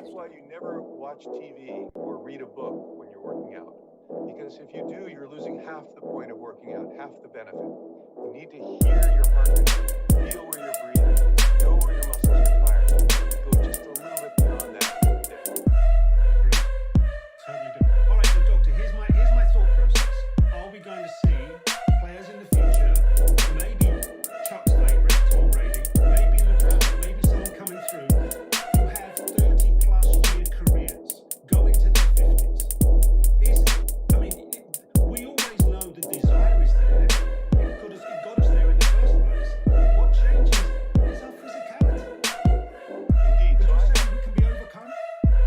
that's why you never watch TV or read a book when you're working out. Because if you do, you're losing half the point of working out, half the benefit. You need to hear your heart rate, feel where you're breathing, know where your muscles are tired. Go just a little bit beyond that every day. Agreed. Totally different. All right, so doctor, here's my thought process. Are we going to see players in the future, maybe Chuck's favourite, Tom Brady, maybe LeBron, maybe someone coming through, who have 30-plus year careers, go into their 50s? We always know the desire is there. It got us there in the first place. What changes is our physicality. Indeed. Would So you I say we can be overcome?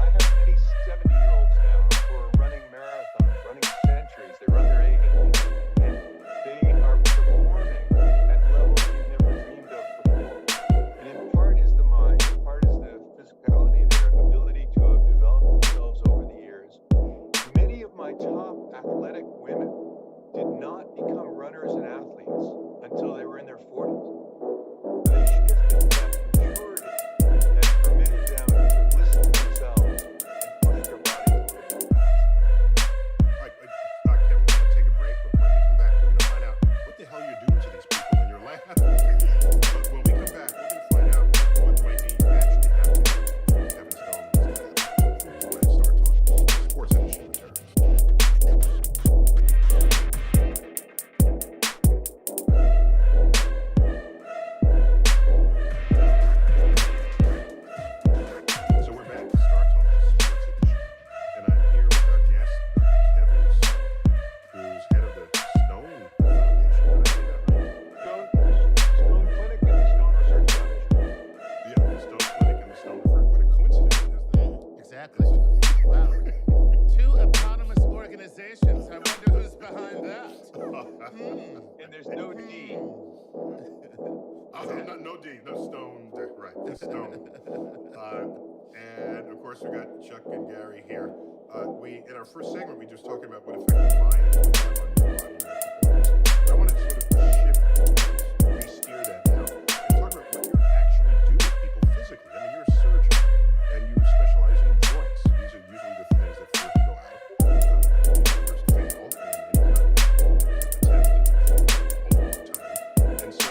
have many 70-year-olds now who are running marathons, running centuries. They run their age, and they are performing at levels you've never dreamed of before. And in part is the mind, in part is the physicality, their ability to have developed themselves over the years. Many of my top athletic women did not become runners and athletes until they were in their 40s. They shifted that maturity that permitted them to listen to themselves and push their bodies a little bit faster. All right, Kevin, we're going to take a break, but when we come back, we're going to find out what the hell you're doing to these people in your lab. But when we come back, we're going to find out what might be actually happening in Kevin Stone's lab. When I start talking sports industry returns. So we're back to Star Talk Sports Edition, and I'm here with our guest, Kevin Stone, who's head of the Stone Foundation. Did I say that right? Stone Clinic and the Stone Research Foundation. Yeah, the Stone Clinic and the Stone Research. What a coincidence is that? Exactly. Wow. Two eponymous organizations. I wonder who's behind that. And there's no D. Oh, no D, no Stone. Right, the Stone. And of course, we got Chuck and Gary here. We in our first segment, we just talking about what effect the mind would have on your body and your performance. But I want to sort of shift, re-steer that now, and talk about what you actually do with people physically. I mean, you're a surgeon, and you specialize in joints. These are usually the things that first go out, first fail, and attempt to do things a long time. And so,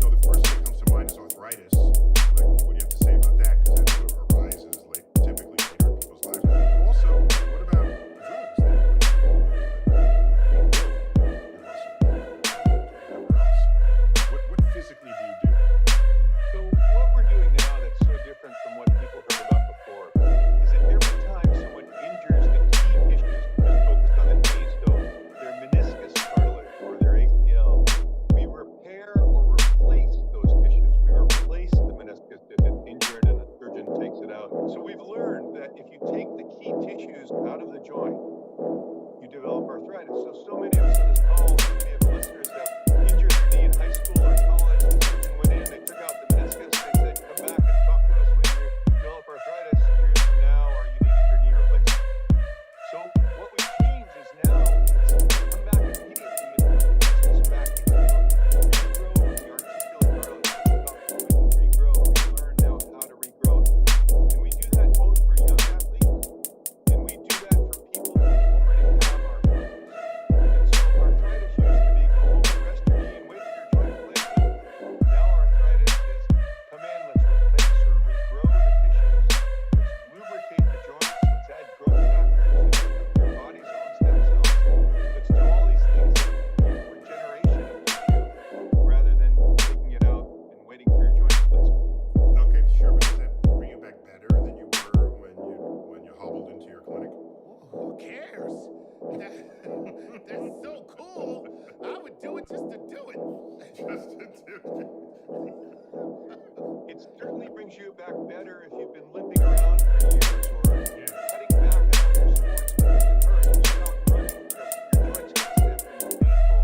the first thing that comes to mind is arthritis. Like, what do you have to say about that? Because that sort of arises typically later in people's lives. But also, what about drugs that rebuild your muscle, whatever else? What physically do you do? So what we're doing now that's so different from what people heard about before is that every time someone injures the key tissues, just focused on the knee, so their meniscus cartilage or their ACL, we repair or replace those tissues. We replace the meniscus if it's injured and a surgeon takes it out. So we've learned that if you take the key tissues out of the joint, you develop arthritis. So many of us on this call, many of the listeners have injured their knee in high school or college. The surgeon went in, they took out the meniscus, they said, come back and talk to us when you develop arthritis years from now, or you need your knee replaced. So what we've changed is now it's come back immediately and put the meniscus back in the regrow the articular cartilage. We regrow. We learn now how to regrow it. And we do that both for young athletes and we do that for people who already have arthritis. And so arthritis used to be go home and rest your knee and wait for your joint replacement. Now arthritis is come in, let's replace or regrow the tissues, let's lubricate the joints, let's add growth factors and your body's own stem cells. Let's do all these things in regeneration of tissue rather than taking it out and waiting for your joint replacement. Okay, sure, but does that bring you back better than you were when you hobbled into your clinic? Who cares? They're so cool. I would do it just to do it. Just to do It certainly brings you back better if you've been limping around for years or cutting back on your sports because it hurts. You stop running because your joints get stiff and painful.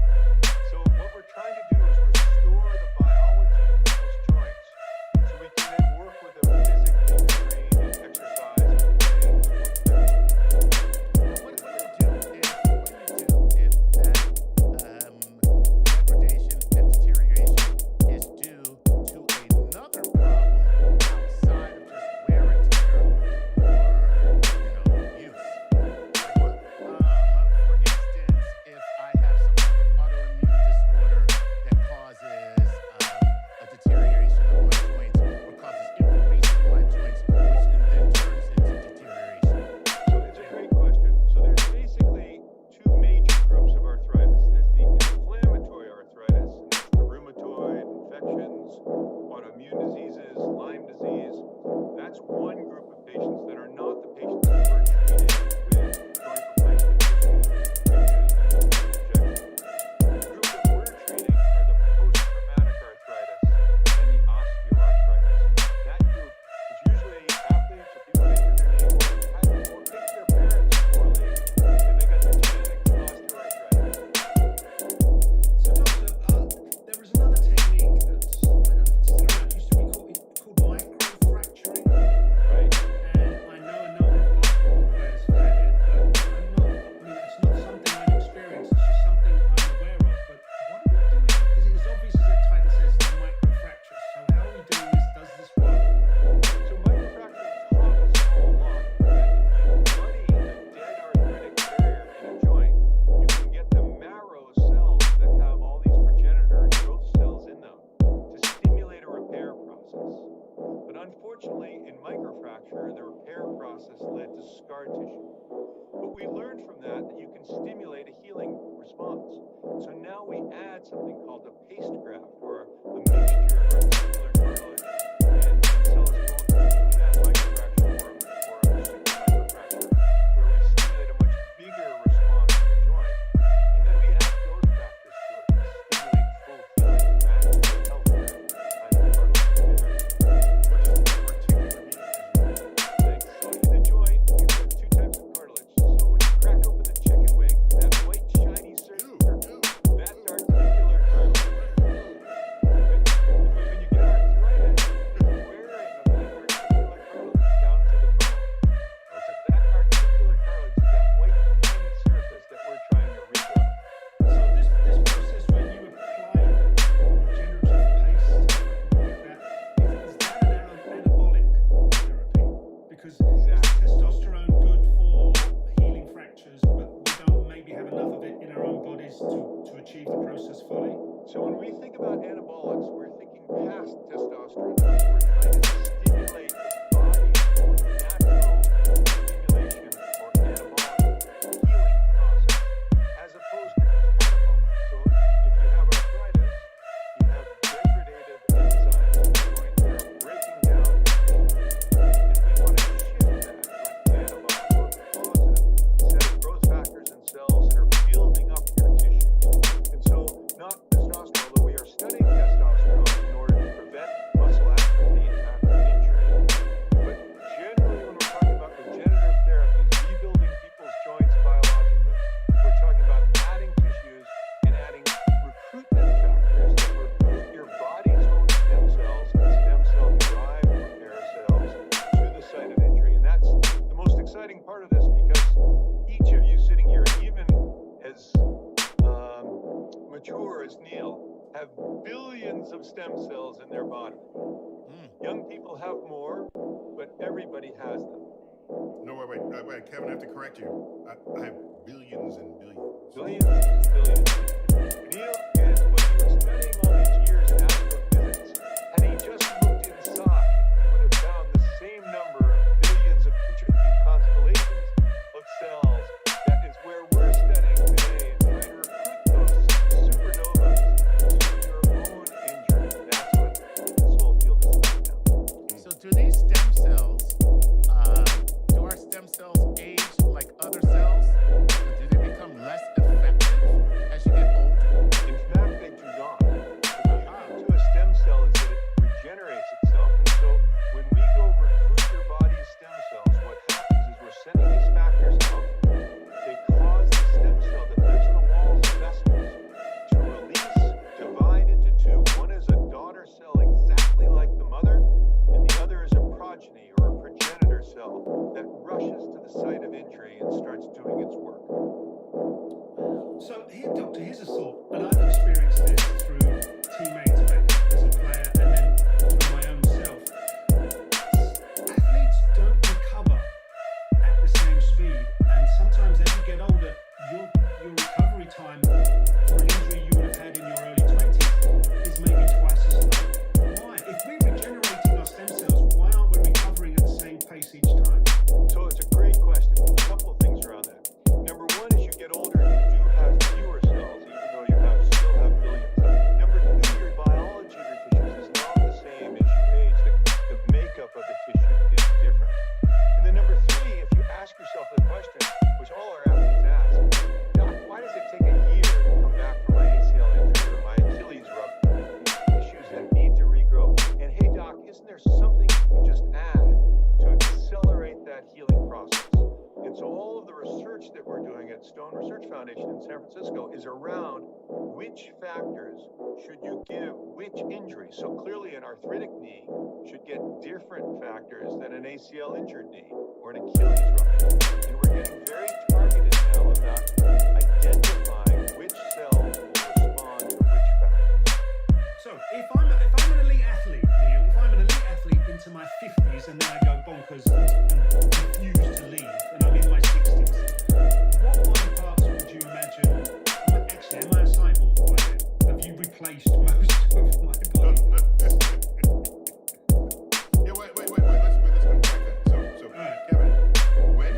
So what we're trying to do is restore the biology of people's joints so we can then work with them physically to train and exercise and play and sports therapy. What do you do if that degradation and deterioration is due to another problem outside of just wear and tear learned from that you can stimulate a healing response. So now we add something called a paste graft, or a mixture of articular cartilage and cellus bone to that microfracture or a super microfracture, where we stimulate a much bigger response in the joint. And then we add growth factors to it to stimulate full healing back to the healthier kind of cartilage repair. What does articular mean? Thanks. So in the joint, we've got two types of cartilage. So when you crack open the chicken wing, that white shiny surface, that's articular cartilage. When you get arthritis, the wearing of that articular cartilage down to the bone. So that articular cartilage is that white shiny surface that we're trying to regrow. So this process when you apply regenerative paste, like that, is that an anabolic therapy? Because is testosterone good for healing fractures, but we don't maybe have enough of it in our own bodies to achieve the process fully? So when we think about anabolics, we're thinking past testosterone. We're trying to stimulate the body's own natural stimulation or anabolic healing process, as opposed to catabolic. So if you have arthritis, you have degradative enzymes in the joint that are breaking down the tissue. And we want to shift that to an anabolic or positive set of growth factors and cells that are building up your tissues. And so not testosterone, although we are studying testosterone in order to prevent muscle atrophy after injury. But generally, when we're talking about regenerative therapies, rebuilding people's joints biologically, we're talking about adding tissues and adding recruitment factors that recruit your body's own stem cells and stem cell-derived repair cells to the site of injury. And that's the most exciting part of this, because each of you sitting here, even as mature as Neil, have billions of stem cells in their body. Young people have more, but everybody has them. No, wait, Kevin, I have to correct you. I have billions and billions. Billions and billions. Neil is what he was studying all these years in astrophysics. Had he just looked inside, he would have found the same number of billions of intricate constellations of cells. That is where we're studying today and trying to recruit those supernovas to your own injury. That's what this whole field is about now. So do these stem cells, do our stem cells age like other cells? Or do they become less effective as you get older? In fact, they do not. The beauty to a stem cell is that it regenerates itself, and so when we go recruit your body's stem cells, what happens is we're sending these factors out. They cause the stem cell that lives in the walls of vessels to release, divide into two. One is a daughter cell exactly like the mother, and the other is a progeny or a progenitor cell that rushes to the site of injury and starts doing its work. So here, Doctor, here's a thought, and I've experienced this through teammates back as a player and then through my own self. Athletes don't recover at the same speed, and sometimes as you get older, your recovery time for an injury you would have had in your early 20s is maybe twice as long. Why? If we're regenerating our stem cells, why aren't we recovering at the same pace each time? So it's a great question. A couple of things around that. Number one, as you get older, you do have fewer cells, even though you still have billions of them. Number two, your biology of your tissues is not the same as you age. The makeup of the tissue is different. And then number three, if you ask yourself the question, which all our athletes ask, Doc, why does it take a year to come back from my ACL injury or my Achilles rupture? These tissues that need to regrow. And hey, Doc, isn't there something you can just add to accelerate that healing process? And so all of the research that we're doing at Stone Research Foundation in San Francisco is around which factors should you give which injury. So clearly an arthritic knee should get different factors than an ACL injured knee or an Achilles rupture. And we're getting very targeted now about identifying which cells will respond to which factors. So if I'm an elite athlete, Neil, if I'm an elite athlete into my 50s and then I go bonkers and refuse to leave and I'm in my 60s, what body parts would you imagine? Actually, am I a cyborg by then? Have you replaced most of my body parts? Yeah, wait. Let's unpack that. So All right. Kevin, when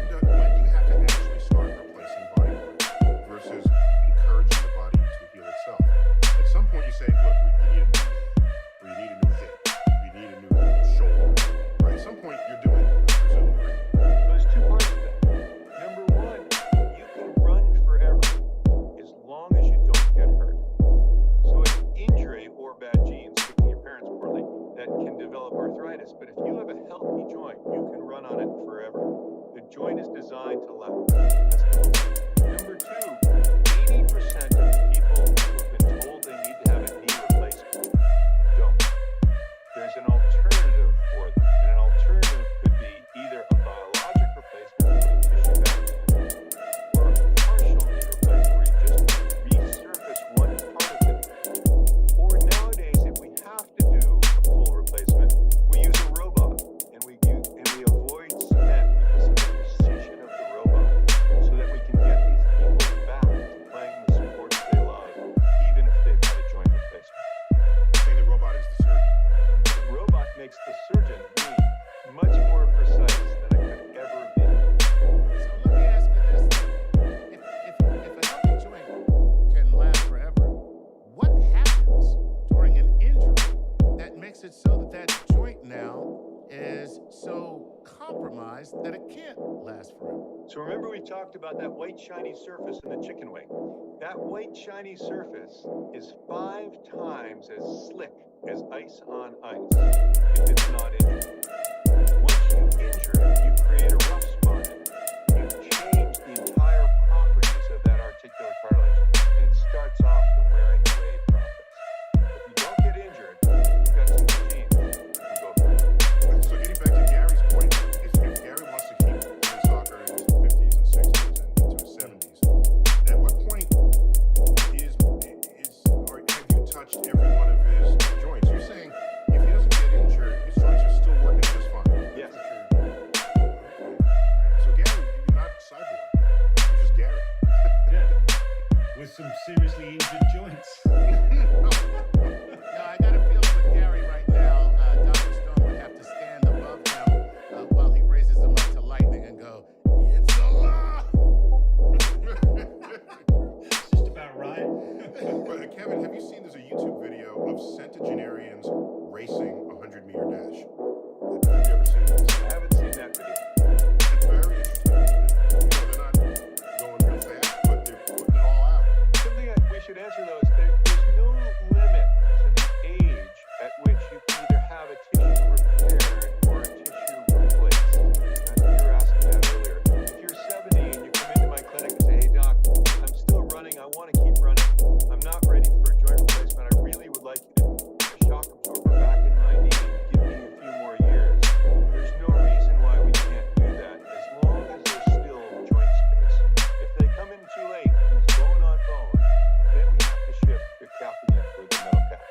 So remember we talked about that white shiny surface in the chicken wing. That white shiny surface is 5 times as slick as ice on ice if it's not injured. Once you injure it, you create a rough spot in it. You change the entire properties of that articular cartilage, and it starts off the wearing away process. If you don't get injured, you've got some good genes. You can go for it. So getting back to Gary's point, if Gary wants to keep playing soccer in his 50s and 60s and into his 70s, at what point or have you touched every one of his joints? You're saying if he doesn't get injured, his joints are still working just fine. Yes. So Gary, you're not cyborg. You're just Gary. Yeah. With some seriously injured joints. Now, I got a feeling with Gary right now, Dr. Stone would have to stand above him while he raises him up to lightning and go, "It's a law!" It's just about right. But Kevin, have you seen there's a YouTube video of centenarians racing a 100-meter dash? Have you ever seen this? I haven't seen that video. It's very interesting. They're not going real fast, but they're putting it all out. Something we should answer though is there's no limit to the age at which you can either have a tissue repaired or a tissue replaced. You were asking that earlier. If you're 70 and you come into my clinic and say, "Hey doc, I'm still running, I want to keep running, I'm not ready for a joint replacement, I really would like you to put a shock absorber back in my knee and give me a few more years," there's no reason why we can't do that as long as there's still joint space. If they come in too late and it's bone on bone, then we have to shift your capping it with a metal cap.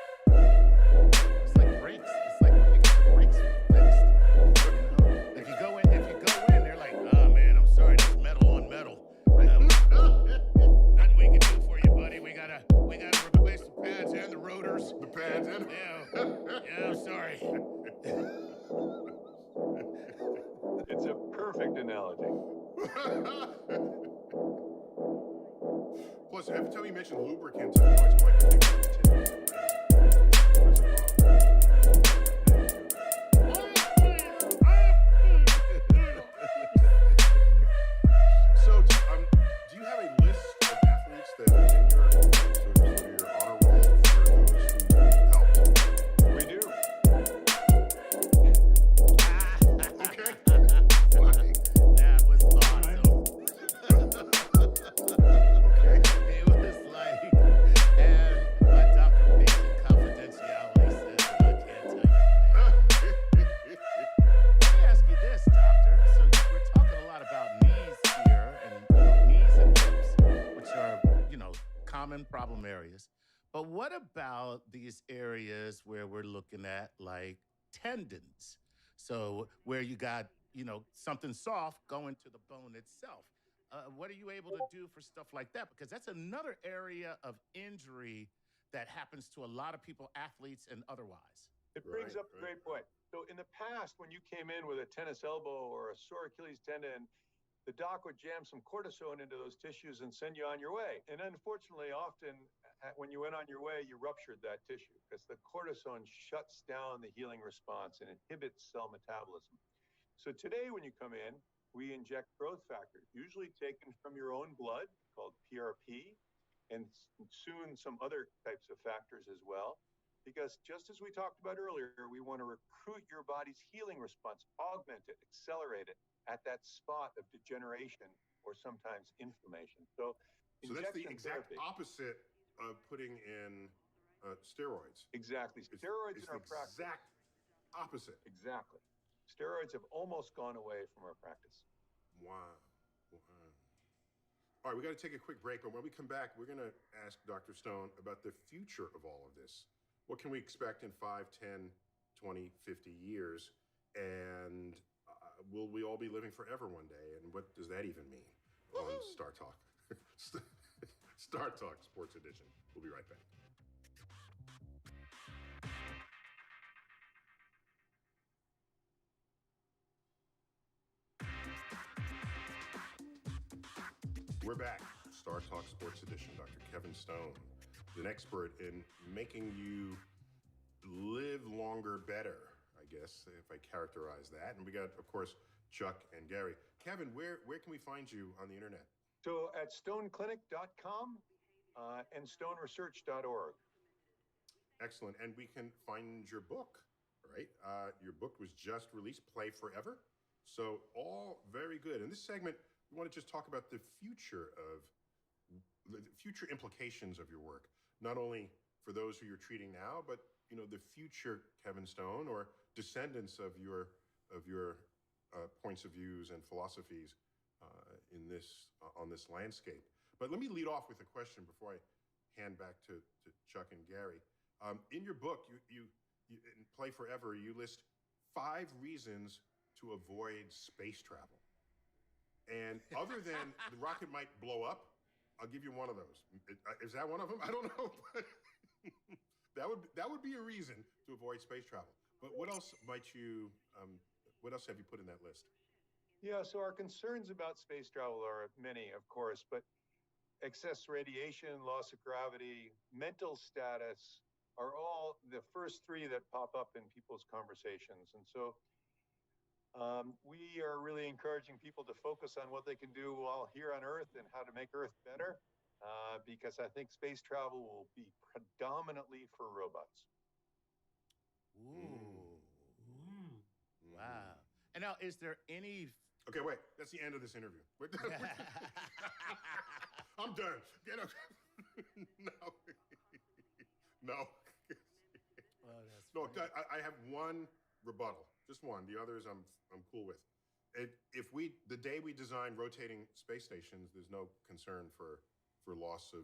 It's like brakes. It's like when you get the brakes fixed. If you go in, they're like, "Oh man, I'm sorry, that's metal on metal. Nothing we can do for you, buddy. We gotta replace the pads and the rotors. The pads and Yeah, I'm sorry." It's a perfect analogy. Plus, every time you mention lubricant, I always like to think of the So, do you have a list of athletes that is in your honor roll for those who helped? We do. Okay. Fine. That was awesome. Okay. It was like, and my Dr. Mason confidentiality says that I can't tell you. Let me ask you this, doctor. So we're talking a lot about knees here, and knees and hips, which are, common problem areas. But what about these areas where we're looking at like tendons? So where you got, something soft going to the bone itself. What are you able to do for stuff like that? Because that's another area of injury that happens to a lot of people, athletes and otherwise. It brings Right, up a great point. So in the past, when you came in with a tennis elbow or a sore Achilles tendon, the doc would jam some cortisone into those tissues and send you on your way. And unfortunately, often when you went on your way, you ruptured that tissue because the cortisone shuts down the healing response and inhibits cell metabolism. So today, when you come in, we inject growth factor, usually taken from your own blood, called PRP, and soon some other types of factors as well. Because just as we talked about earlier, we want to recruit your body's healing response, augment it, accelerate it at that spot of degeneration or sometimes inflammation. So that's the injection exact therapy. opposite of putting in steroids. Exactly. Steroids in our the practice. exact opposite. Exactly. Steroids have almost gone away from our practice. Wow. All right, we got to take a quick break, but when we come back, we're going to ask Dr. Stone about the future of all of this. What can we expect in 5, 10, 20, 50 years? And will we all be living forever one day? And what does that even mean on Star Talk? Star Talk Sports Edition. We'll be right back. We're back. Star Talk Sports Edition. Dr. Kevin Stone is an expert in making you live longer better, I guess, if I characterize that. And we got, of course, Chuck and Gary. Kevin, where can we find you on the internet? So at stoneclinic.com and stoneresearch.org. Excellent. And we can find your book, right? Your book was just released, Play Forever. So all very good. In this segment, we want to just talk about the future implications of your work, not only for those who you're treating now, but the future Kevin Stone or descendants of your points of views and philosophies on this landscape. But let me lead off with a question before I hand back to Chuck and Gary. In your book, you in Play Forever, you list 5 reasons to avoid space travel. And other than the rocket might blow up, I'll give you one of those. Is that one of them? I don't know, but that would be a reason to avoid space travel. But what else have you put in that list? Yeah, so our concerns about space travel are many, of course, but excess radiation, loss of gravity, mental status are all the first 3 that pop up in people's conversations. And so we are really encouraging people to focus on what they can do while here on Earth and how to make Earth better, because I think space travel will be predominantly for robots. Ooh. Wow. And now, is there any... Okay, wait. That's the end of this interview. I'm done. Get up. No. No. Oh, that's No, funny. I have one rebuttal. Just one. The others I'm cool with. The day we design rotating space stations, there's no concern for loss of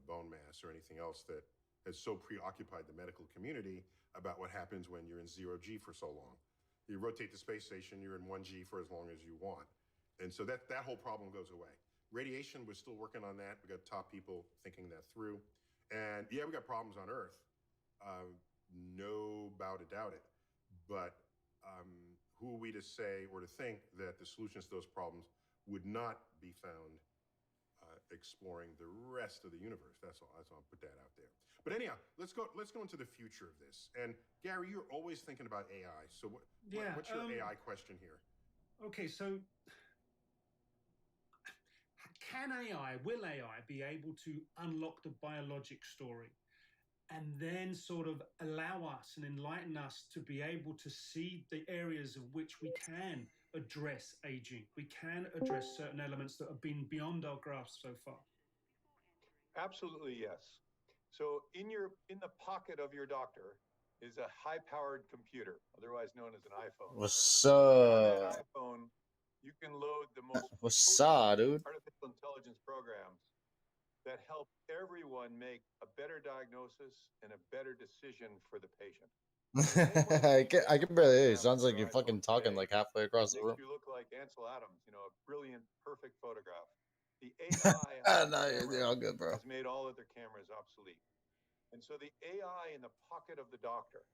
bone mass or anything else that has so preoccupied the medical community about what happens when you're in 0G for so long. You rotate the space station, you're in 1G for as long as you want. And so that whole problem goes away. Radiation, we're still working on that. We got top people thinking that through. And yeah, we got problems on Earth. No doubt it. But who are we to say or to think that the solutions to those problems would not be found exploring the rest of the universe? That's all. I'll put that out there. But anyhow, let's go into the future of this. And Gary, you're always thinking about AI. So what's your AI question here? Okay, so will AI be able to unlock the biologic story and then sort of allow us and enlighten us to be able to see the areas of which we can address aging? We can address certain elements that have been beyond our grasp so far. Absolutely, yes. So in the pocket of your doctor is a high-powered computer, otherwise known as an iPhone. What's On up? that iPhone, you can load the most What's up, dude? artificial intelligence programs that help everyone make a better diagnosis and a better decision for the patient. I can barely hear you. Sounds like you're fucking talking like halfway across the room. Makes you look like Ansel Adams, a brilliant, perfect photograph. The AI on No, the you're all good, bro. has made all other cameras obsolete. And so the AI in the pocket of the doctor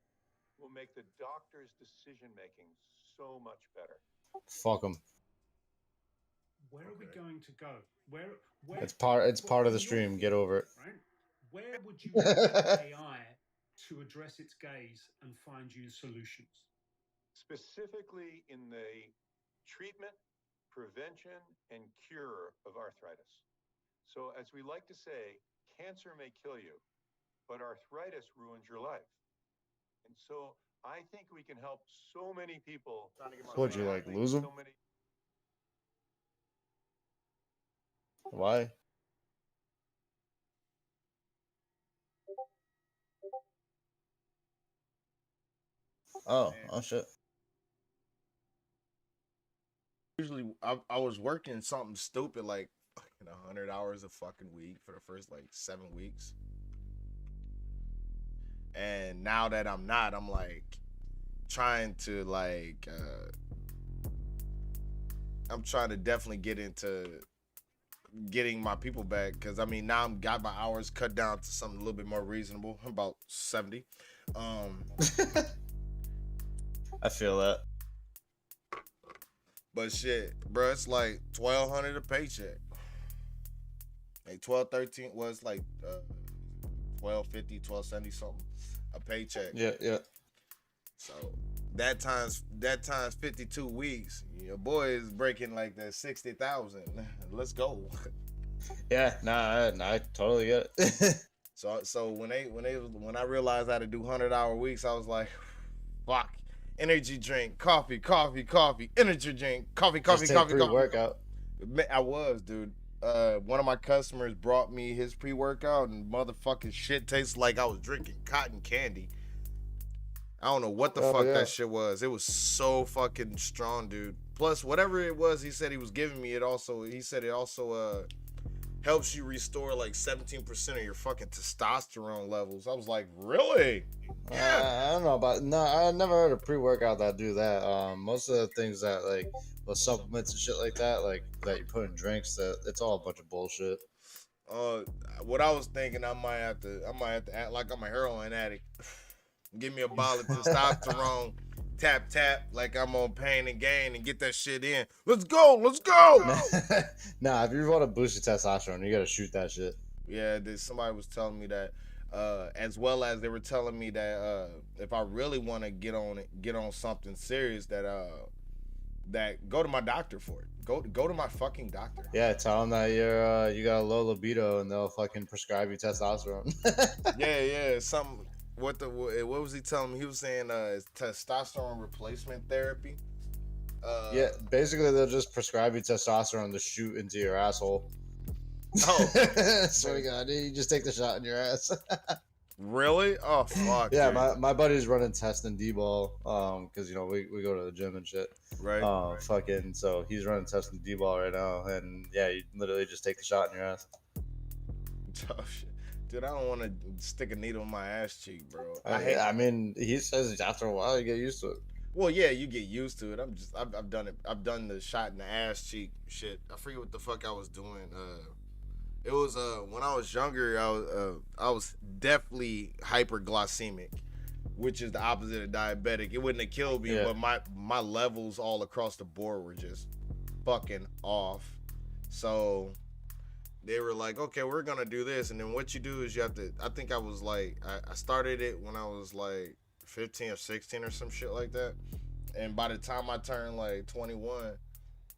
will make the doctor's decision-making so much better. Fuck them. Where are we going to go? Where It's part of the stream. Get over it. Right? Where would you want AI to address its gaze and find you solutions? Specifically in the treatment, prevention, and cure of arthritis. So as we like to say, cancer may kill you, but arthritis ruins your life. And so I think we can help so many people. Would you like lose them? Why? Oh shit. Usually I was working something stupid like fucking 100 hours a fucking week for the first like 7 weeks. And now that I'm not, I'm like trying to like I'm trying to definitely get into getting my people back, because I mean now I'm got my hours cut down to something a little bit more reasonable, about 70. I feel that. But shit, bro, it's like $1,200 a paycheck. Like 12, 13 was like $12.50, $12.70 something a paycheck. Yeah. So that times 52 weeks. Your boy is breaking like that 60,000. Let's go. Yeah, nah, I totally get it. So when I realized I had to do 100-hour weeks, I was like, fuck. Energy drink, coffee, energy drink, coffee, Just take coffee. pre-workout. I was, dude. One of my customers brought me his pre-workout, and motherfucking shit tastes like I was drinking cotton candy. I don't know what the Oh, fuck yeah. that shit was. It was so fucking strong, dude. Plus, whatever it was, he said he was giving me. It also helps you restore like 17% of your fucking testosterone levels. I was like, really? I don't know about no. I never heard of pre-workout that do that. Most of the things that like the supplements and shit like that you put in drinks, that it's all a bunch of bullshit. What I was thinking, I might have to act like I'm a heroin addict. Give me a bottle of testosterone, tap like I'm on Pain and Gain, and get that shit in. Let's go. Nah, if you want to boost your testosterone, you gotta shoot that shit. Yeah, somebody was telling me that, as well as they were telling me that if I really want to get on something serious, that go to my doctor for it. Go to my fucking doctor. Yeah, tell them that you got a low libido, and they'll fucking prescribe you testosterone. Yeah, something. What was he telling me? He was saying it's testosterone replacement therapy. Yeah, basically they'll just prescribe you testosterone to shoot into your asshole. Oh, Swear to God, you just take the shot in your ass. really? Oh fuck. Yeah, dude. my buddy's running test and D-ball, because we go to the gym and shit. Right. Fucking, so he's running test and D-ball right now, and yeah, you literally just take the shot in your ass. Oh shit. Dude, I don't want to stick a needle in my ass cheek, bro. I mean, he says after a while you get used to it. Well, yeah, you get used to it. I've done it. I've done the shot in the ass cheek shit. I forget what the fuck I was doing. It was when I was younger. I was definitely hyperglycemic, which is the opposite of diabetic. It wouldn't have killed me, Yeah. but my levels all across the board were just fucking off. So they were like, okay, we're gonna do this, and then what you do is you have to. I think I was like, I started it when I was like 15 or 16 or some shit like that, and by the time I turned like 21,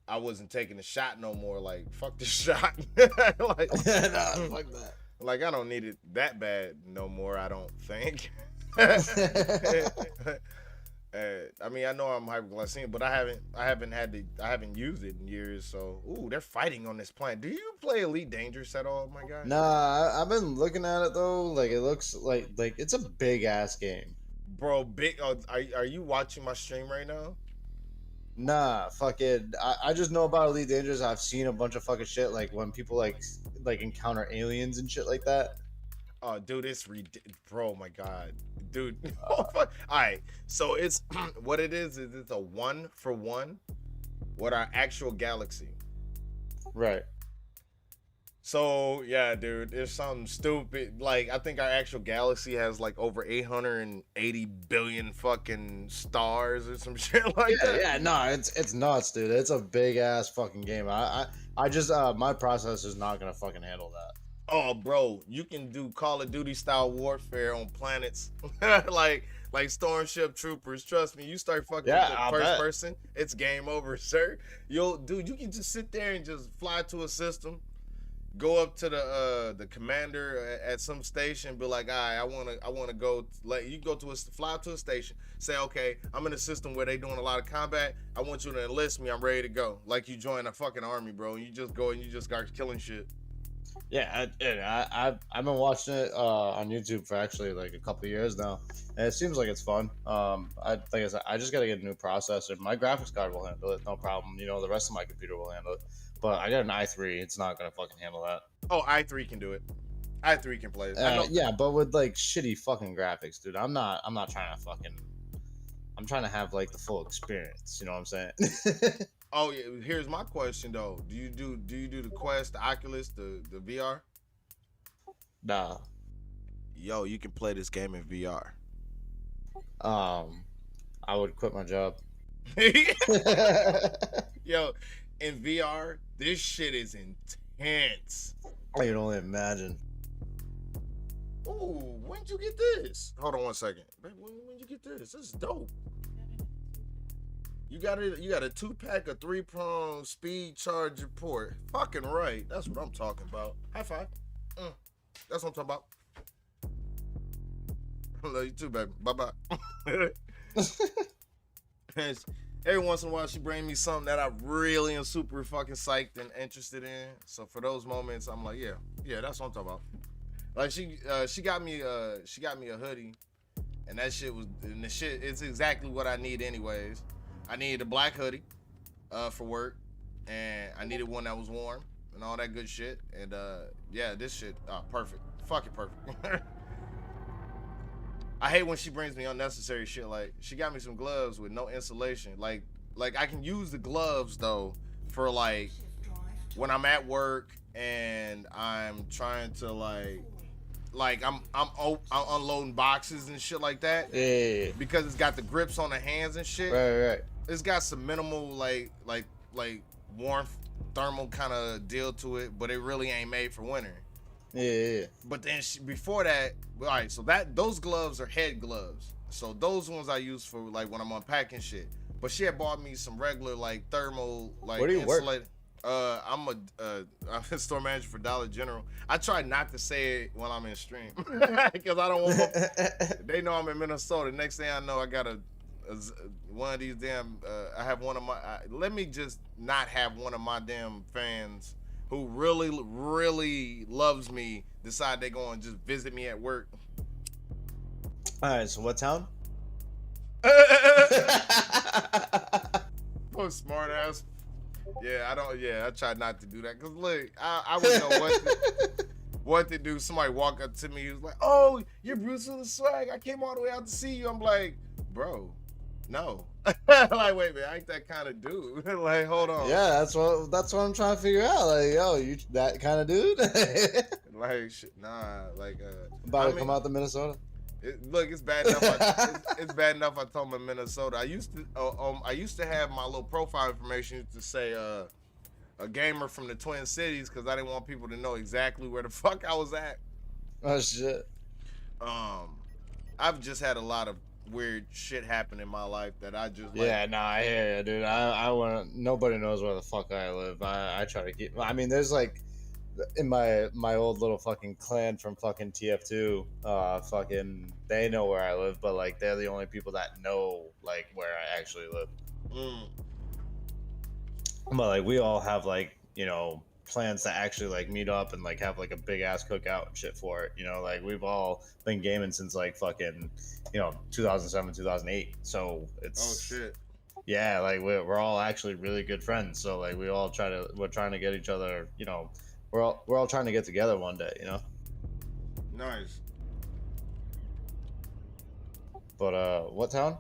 I wasn't taking the shot no more. Like, fuck the shot. like, Nah, fuck that. like I don't need it that bad no more. I don't think. I mean, I know I'm hyperglycemic, but I haven't used it in years. So, ooh, they're fighting on this planet. Do you play Elite Dangerous at all, my guy? Nah, I've been looking at it though. Like it looks like it's a big ass game. Bro, big. Are you watching my stream right now? Nah, fucking. I just know about Elite Dangerous. I've seen a bunch of fucking shit, like when people like encounter aliens and shit like that. Oh, dude, bro, my God, dude. All right, so it's what it is it's a 1-for-1 with our actual galaxy. Right. So yeah, dude, it's something stupid. Like I think our actual galaxy has like over 880 billion fucking stars or some shit like that. Yeah, no, it's nuts, dude. It's a big ass fucking game. I just my processor's not gonna fucking handle that. Oh, bro, you can do Call of Duty style warfare on planets like Stormship Troopers. Trust me, you start fucking with the first person, it's game over, sir. You can just sit there and just fly to a system, go up to the commander at some station, be like, all right, I wanna go. Like you go fly to a station, say, okay, I'm in a system where they doing a lot of combat. I want you to enlist me. I'm ready to go. Like you join a fucking army, bro. You just go and you just start killing shit. Yeah, I've been watching it on YouTube for actually like a couple years now, and it seems like it's fun. Like I said, I just gotta get a new processor. My graphics card will handle it, no problem. You know, the rest of my computer will handle it, but I got an i3. It's not gonna fucking handle that. Oh, i3 can do it. i3 can play it. Yeah, but with like shitty fucking graphics, dude. I'm not trying to fucking. I'm trying to have like the full experience. You know what I'm saying? Oh yeah, here's my question though. Do you do the Quest, the Oculus, the VR? Nah. Yo, you can play this game in VR. I would quit my job. Yo, in VR, this shit is intense. I can only imagine. Ooh, when'd you get this? Hold on one second. When'd you get this? This is dope. You got a 2-pack of 3-prong speed charger port. Fucking right. That's what I'm talking about. High five. That's what I'm talking about. I love you too, baby. Bye-bye. Every once in a while, she bring me something that I really am super fucking psyched and interested in. So for those moments, I'm like, yeah, that's what I'm talking about. Like she got me a hoodie, and that shit was, and the shit, it's exactly what I need anyways. I needed a black hoodie, for work, and I needed one that was warm and all that good shit. And yeah, this shit, perfect, fucking perfect. I hate when she brings me unnecessary shit. Like, she got me some gloves with no insulation. Like I can use the gloves though for like when I'm at work and I'm trying to like I'm unloading boxes and shit like that. Yeah. Because it's got the grips on the hands and shit. Right. It's got some minimal like warmth, thermal kind of deal to it, but it really ain't made for winter. Yeah. But then before that, all right, so those gloves are head gloves. So those ones I use for like when I'm unpacking shit. But she had bought me some regular like thermal like Where do you insulated. I'm a store manager for Dollar General. I try not to say it while I'm in stream because I don't want. They know I'm in Minnesota. Next thing I know, I got one of these damn. I have one of my. Let me just not have one of my damn fans who really loves me decide they going to just visit me at work. All right, so what town? Oh, smart ass. Yeah, I try not to do that because look, I wouldn't know what to do. Somebody walk up to me, he was like, "Oh, you're Bruce with the swag. I came all the way out to see you." I'm like, "Bro, no." Like, wait a minute, I ain't that kind of dude. Like, hold on. Yeah, that's what I'm trying to figure out. Like, yo, you that kind of dude? Like, shit, nah. Like, About to come out to Minnesota? Look, it's bad enough. It's bad enough I told him in Minnesota. I used to have my little profile information to say a gamer from the Twin Cities because I didn't want people to know exactly where the fuck I was at. Oh shit. I've just had a lot of weird shit happen in my life that I just I hear you, dude. I want nobody knows where the fuck I live. I try to keep. I mean, there's like in my old little fucking clan from fucking TF2, fucking they know where I live, but like they're the only people that know like where I actually live. But like we all have like, you know, plans to actually like meet up and like have like a big ass cookout and shit for it, you know, like we've all been gaming since like fucking, you know, 2007 2008, so it's yeah, like we're all actually really good friends, so like we're trying to get each other, you know, we're all trying to get together one day, you know. Nice. But what town?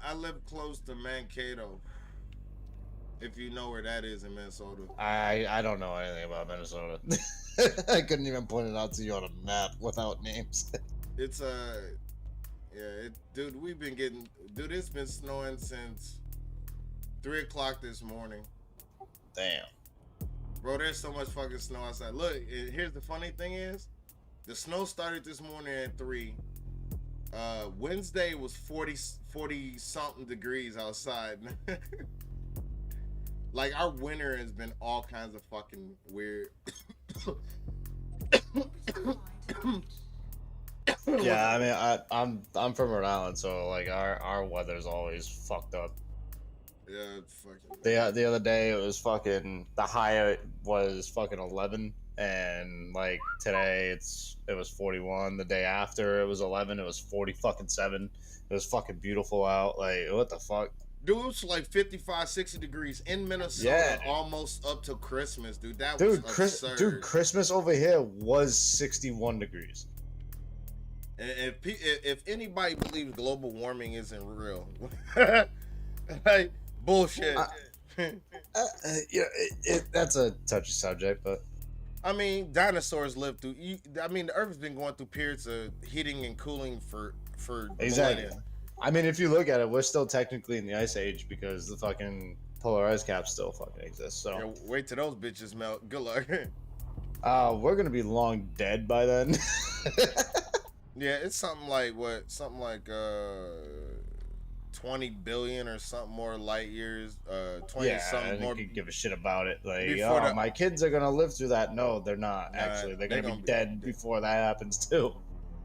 I live close to Mankato. If you know where that is in Minnesota. I don't know anything about Minnesota. I couldn't even point it out to you on a map without names. It's dude, it's been snowing since 3 o'clock this morning. Damn. Bro, there's so much fucking snow outside. Look, here's the funny thing is, the snow started this morning at 3. Wednesday was 40 something degrees outside. Like our winter has been all kinds of fucking weird. Yeah, I mean, I'm from Rhode Island, so like our weather's always fucked up. Yeah, it's fucking. The other day it was fucking, the high was fucking 11, and like today it was 41. The day after it was 11. It was 40 fucking 7. It was fucking beautiful out. Like what the fuck? Dude, it was like 55, 60 degrees in Minnesota, almost up to Christmas, dude. That was absurd. Christmas over here was 61 degrees. And if anybody believes global warming isn't real, like bullshit. That's a touchy subject, but I mean, dinosaurs lived through. I mean, the Earth has been going through periods of heating and cooling for exactly. millennia. I mean, if you look at it, we're still technically in the ice age because the fucking polar ice cap still fucking exists. So yeah, wait till those bitches melt. Good luck. We're gonna be long dead by then. Yeah, it's something like what? Something like 20 billion or something more light years. 20 Yeah, I something more could give a shit about it. Like, before oh, the. my kids are gonna live through that. No, they're not. Nah, Actually, they're they gonna be gonna be dead before that happens too.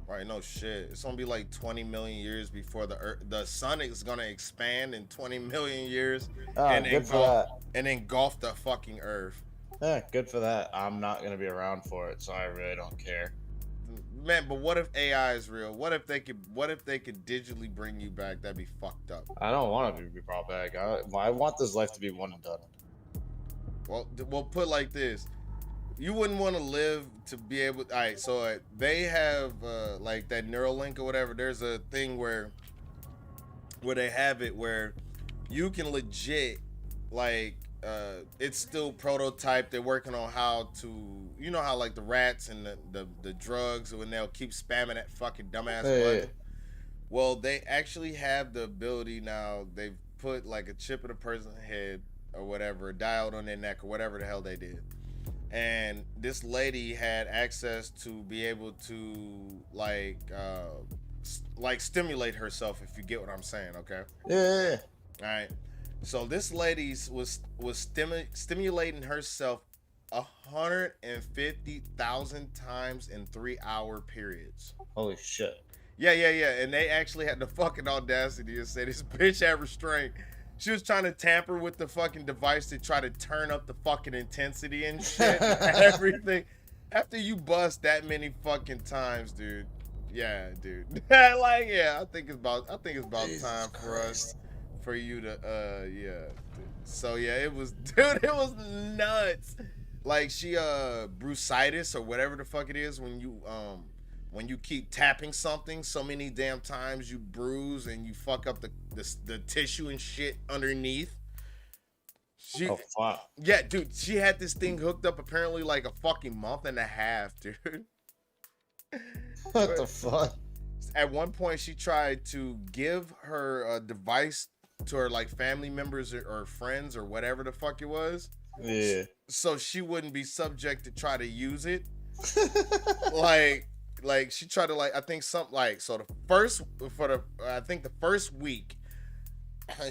right. No shit. It's gonna be like 20 million years before the sun is gonna expand in 20 million years Ah, and good for engulf that. the fucking earth. Yeah, good for that. I'm not gonna be around for it, so I really don't care. Man, but what if AI is real? What if they could digitally bring you back? That'd be fucked up. I don't want to be brought back. I want this life to be one and done. Well, put like this: you wouldn't want to live to be able. All right, so they have like that Neuralink or whatever. There's a thing where they have it where you can legit like it's still prototype. They're working on how to, you know how like the rats and the drugs when they'll keep spamming that fucking dumbass Hey, button. Well, they actually have the ability now. They've put like a chip in a person's head or whatever, dialed on their neck or whatever the hell they did. And this lady had access to be able to like stimulate herself, if you get what I'm saying, okay? yeah. All right. So this lady's was stimulating herself 150,000 times in 3-hour periods. Holy shit. Yeah. And they actually had the fucking audacity to say this bitch had restraint. She was trying to tamper with the fucking device to try to turn up the fucking intensity and shit. Everything. After you bust that many fucking times, dude. Yeah, dude. Like, yeah, I think it's about Jesus time for us, Christ. for you to yeah. So yeah, it was dude, it was nuts. Like she brucitis or whatever the fuck it is when you keep tapping something so many damn times, you bruise and you fuck up the tissue and shit underneath. She, Oh fuck. yeah, dude, she had this thing hooked up apparently like a fucking month and a half, dude. What the fuck? At one point, she tried to give her device to her like family members or friends or whatever the fuck it was, Yeah. so she wouldn't be subject to try to use it. Like she tried to like I think something like so the first week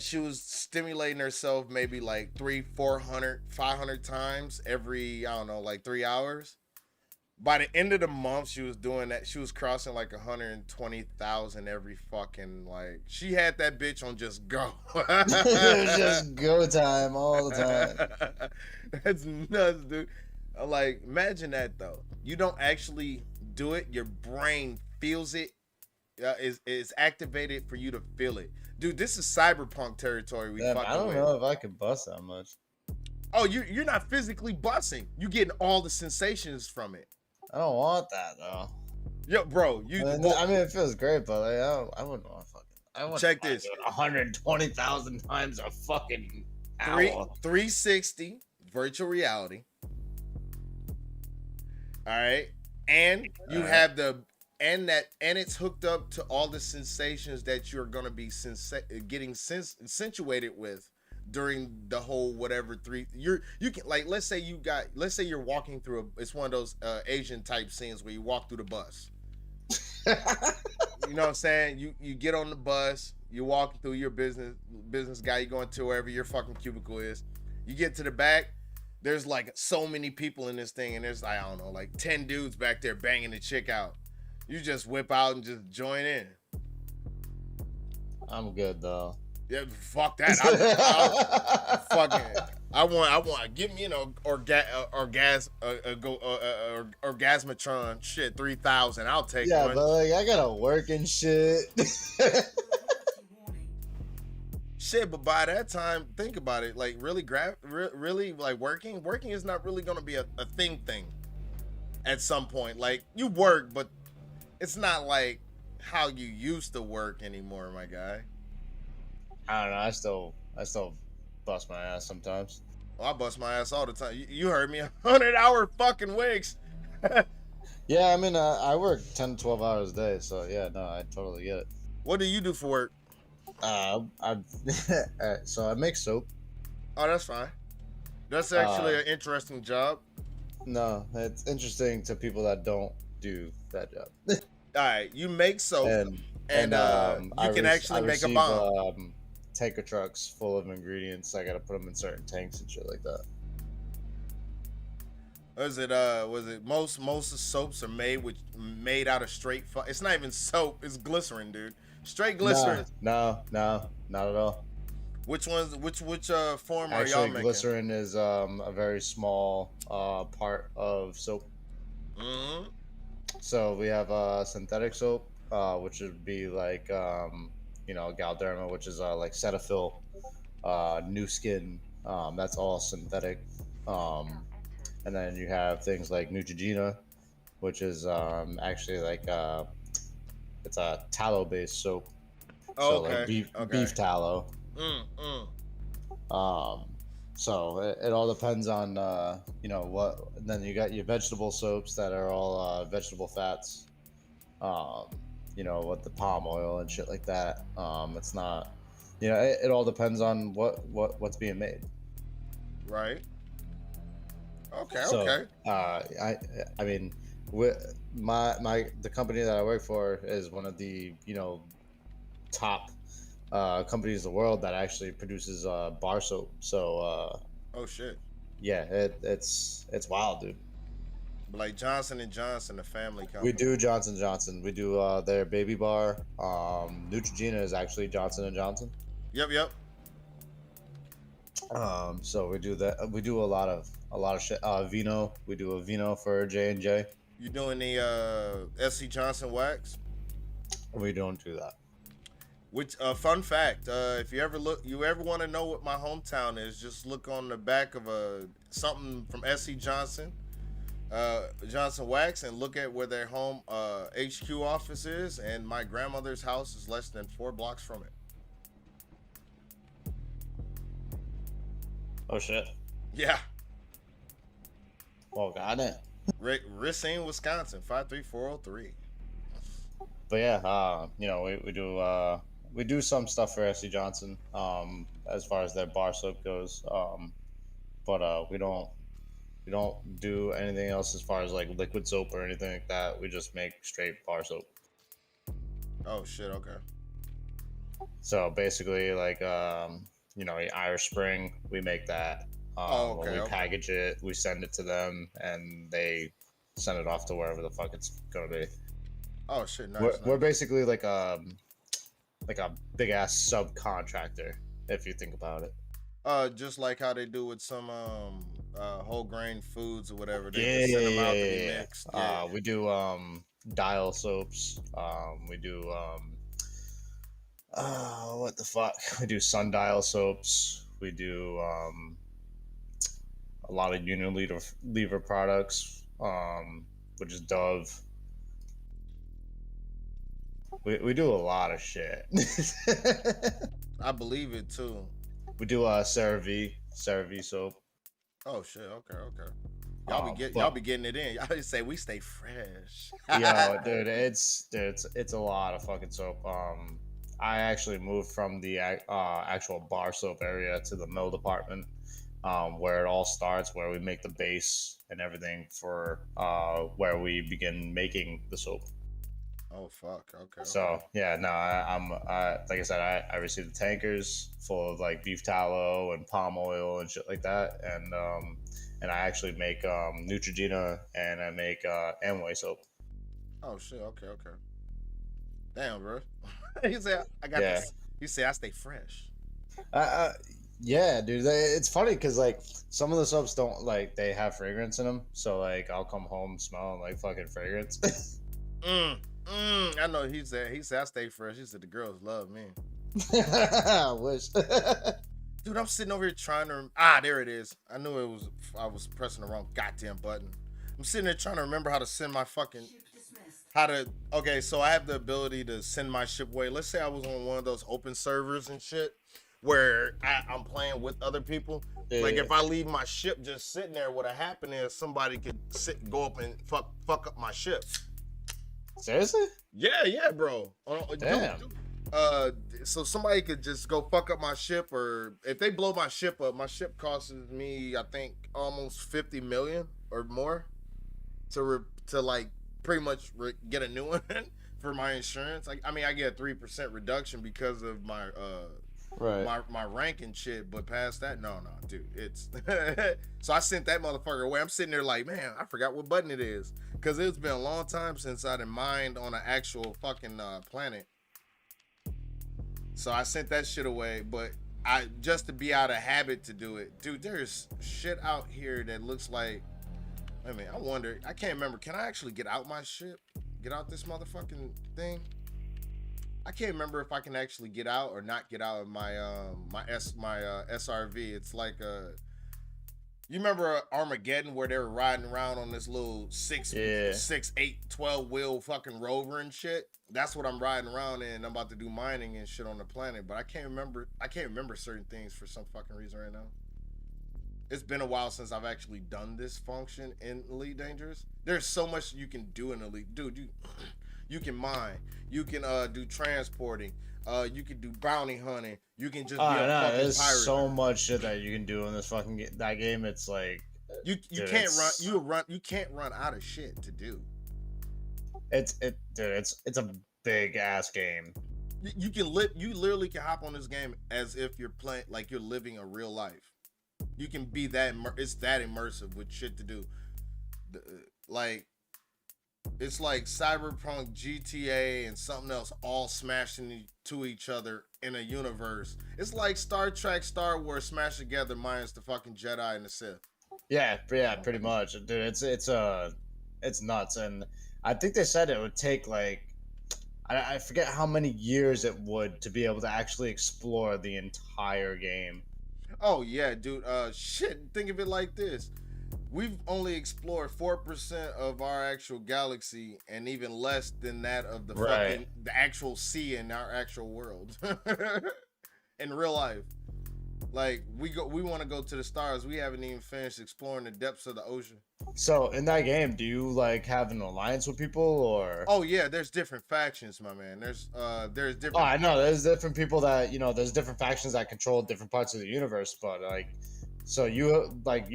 she was stimulating herself maybe like 300, 400, 500 times every I don't know like 3 hours. By the end of the month she was doing that, she was crossing like 120,000 every fucking like she had that bitch on just go. It was just go time all the time. That's nuts, dude. Like imagine that though, you don't actually do it, your brain feels it, is activated for you to feel it, dude. This is cyberpunk territory we Damn, fucking I don't with. know if I could bust that much. Oh, you're not physically busting, you getting all the sensations from it. I don't want that though. Yo, bro, I mean, it feels great, but like, I wouldn't want to fucking. I wouldn't Check mind this. doing 120,000 times a fucking hour. 360 virtual reality. All right, and you All right. have and it's hooked up to all the sensations that you're gonna be getting accentuated with during the whole whatever you can like let's say you're walking through it's one of those Asian type scenes where you walk through the bus. You know what I'm saying? You get on the bus, you're walking through your business guy, you're going to wherever your fucking cubicle is. You get to the back, there's like so many people in this thing, and there's I don't know, like 10 dudes back there banging the chick out. You just whip out and just join in. I'm good though. Yeah, fuck that. I want give me an orgasmatron shit 3,000. I'll take Yeah, one. but like I gotta work and shit. Shit, but by that time, think about it. Like really really like working is not really gonna be a thing at some point. Like you work, but it's not like how you used to work anymore, my guy. I don't know. I still bust my ass sometimes. Well, I bust my ass all the time. You heard me, 100-hour fucking weeks. Yeah, I mean, I work 10 to 12 hours a day, so yeah, no, I totally get it. What do you do for work? So I make soap. Oh, that's fine. That's actually an interesting job. No, it's interesting to people that don't do that job. All right, you make soap, and you can I actually make a receive bomb. tanker trucks full of ingredients. I gotta put them in certain tanks and shit like that. Was it most of soaps are made out of straight it's not even soap, it's glycerin, dude. Straight glycerin. No, not at all. Which form are y'all Actually, making? glycerin is a very small part of soap. Mm-hmm. So we have synthetic soap, which would be like Galderma, which is like Cetaphil, New Skin. That's all synthetic. And then you have things like Neutrogena, which is actually like it's a tallow-based soap. Oh, So like beef tallow. Um, so it all depends on what. And then you got your vegetable soaps that are all vegetable fats. With the palm oil and shit like that. It's not. It all depends on what's being made. Right. Okay. So, okay. I mean, the company that I work for is one of the top companies in the world that actually produces bar soap. So oh shit. Yeah, it's wild, dude. Like Johnson and Johnson, the family company. We do Johnson Johnson. We do their baby bar. Neutrogena is actually Johnson and Johnson. Yep. So we do that. We do a lot of shit. Vino. We do a Vino for J&J. You doing the SC Johnson wax? We don't do that. Which fun fact, if you ever want to know what my hometown is, just look on the back of something from SC Johnson, Johnson Wax, and look at where their home HQ office is, and my grandmother's house is less than 4 blocks from it. Oh shit. Yeah. Well, got it. Racine, Wisconsin, 53403. But yeah, we do some stuff for SC Johnson, as far as their bar soap goes. But we don't do anything else as far as like liquid soap or anything like that. We just make straight bar soap. Oh shit, okay. So basically, like Irish Spring, we make that. Okay. We package it, we send it to them, and they send it off to wherever the fuck it's gonna be. Oh shit, nice. We're basically like a big ass subcontractor, if you think about it. Just like how they do with some whole grain foods or whatever. They send them out to be mixed. We do dial soaps. We do what the fuck? We do sundial soaps. We do a lot of Unilever products, which is Dove. We do a lot of shit. I believe it too. We do CeraVe soap. Oh shit! Okay. Y'all be getting it in. Y'all just say we stay fresh. Yo, dude, it's a lot of fucking soap. I actually moved from the actual bar soap area to the mill department, where it all starts, where we make the base and everything for where we begin making the soap. Oh fuck! Okay. So yeah, no, I'm like I said, I received the tankers full of like beef tallow and palm oil and shit like that, and I actually make Neutrogena, and I make Amway soap. Oh shit! Okay. Damn, bro. He said I got this. He said I stay fresh. Yeah, dude. It's funny because like some of the soaps don't they have fragrance in them, so like I'll come home smelling like fucking fragrance. I know he said I stay fresh. He said the girls love me. I wish. Dude, I'm sitting over here trying to there it is. I knew I was pressing the wrong goddamn button. I'm sitting there trying to remember how to send my fucking okay, so I have the ability to send my ship away. Let's say I was on one of those open servers and shit where I'm playing with other people. Yeah. Like if I leave my ship just sitting there, what'll happen is somebody could go up and fuck up my ship. Seriously? Yeah, bro. Damn. So somebody could just go fuck up my ship, or if they blow my ship up, my ship costs me, I think, almost 50 million or more to like pretty much get a new one. for my insurance. I mean, I get a 3% reduction because of my Right. my rank and shit. But past that, no, dude, it's so I sent that motherfucker away. I'm sitting there like, man, I forgot what button it is because it's been a long time since I done mined on an actual fucking planet. So I sent that shit away, but I just to be out of habit to do it, dude. There's shit out here that looks like. I mean, I wonder. I can't remember. Can I actually get out my ship? Get out this motherfucking thing? I can't remember if I can actually get out or not get out of my SRV. It's like you remember Armageddon where they were riding around on this little 6, 8, 12 wheel fucking rover and shit? That's what I'm riding around in. I'm about to do mining and shit on the planet, but I can't remember certain things for some fucking reason right now. It's been a while since I've actually done this function in Elite Dangerous. There's so much you can do in Elite. Dude, you can mine. You can do transporting. You can do bounty hunting. You can just be a fucking there's pirate. So much shit that you can do in this fucking that game. It's like you can't run out of shit to do. It's a big ass game. You literally can hop on this game as if you're playing like you're living a real life. You can be that it's that immersive with shit to do. Like it's like Cyberpunk, GTA, and something else all smashed into each other in a universe. It's like Star Trek, Star Wars smashed together minus the fucking Jedi and the Sith. Yeah, pretty much, dude. It's nuts, and I think they said it would take like I forget how many years it would to be able to actually explore the entire game. Oh yeah, dude. Shit. Think of it like this: we've only explored 4% of our actual galaxy, and even less than that of the fucking the actual sea in our actual world. In real life, like we want to go to the stars. We haven't even finished exploring the depths of the ocean. So in that game, do you like have an alliance with people or? Oh yeah, there's different factions, my man. There's different. Oh, I know. There's different people that there's different factions that control different parts of the universe. But like, so you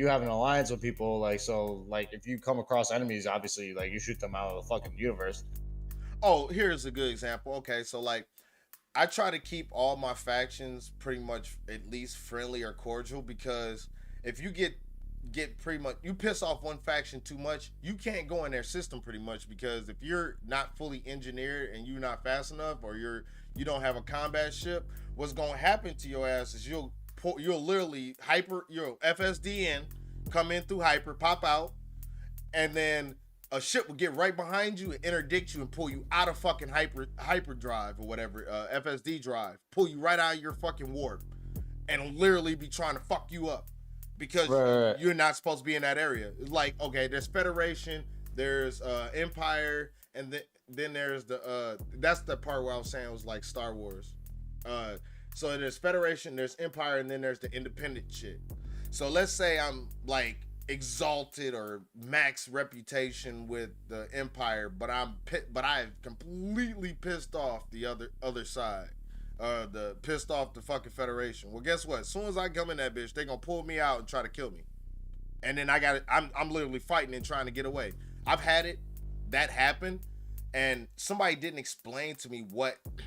have an alliance with people. Like, so like if you come across enemies, obviously like you shoot them out of the fucking universe. Oh, here's a good example. Okay, so like I try to keep all my factions pretty much at least friendly or cordial because if you get pretty much you piss off one faction too much, you can't go in their system pretty much because if you're not fully engineered and you're not fast enough or you don't have a combat ship, what's gonna happen to your ass is you'll literally you'll FSD in, come in through hyper, pop out, and then a ship will get right behind you and interdict you and pull you out of fucking hyper drive or whatever, FSD drive, pull you right out of your fucking warp, and literally be trying to fuck you up because you're not supposed to be in that area. Like, okay, there's Federation, there's Empire, and then there's the that's the part where I was saying it was like Star Wars. So there's Federation, there's Empire, and then there's the independent shit. So let's say I'm like exalted or max reputation with the Empire, but I've completely pissed off the other side. Pissed off the fucking Federation. Well, guess what? As soon as I come in that bitch, they gonna pull me out and try to kill me. And then I'm literally fighting and trying to get away. I've had that happen, and somebody didn't explain to me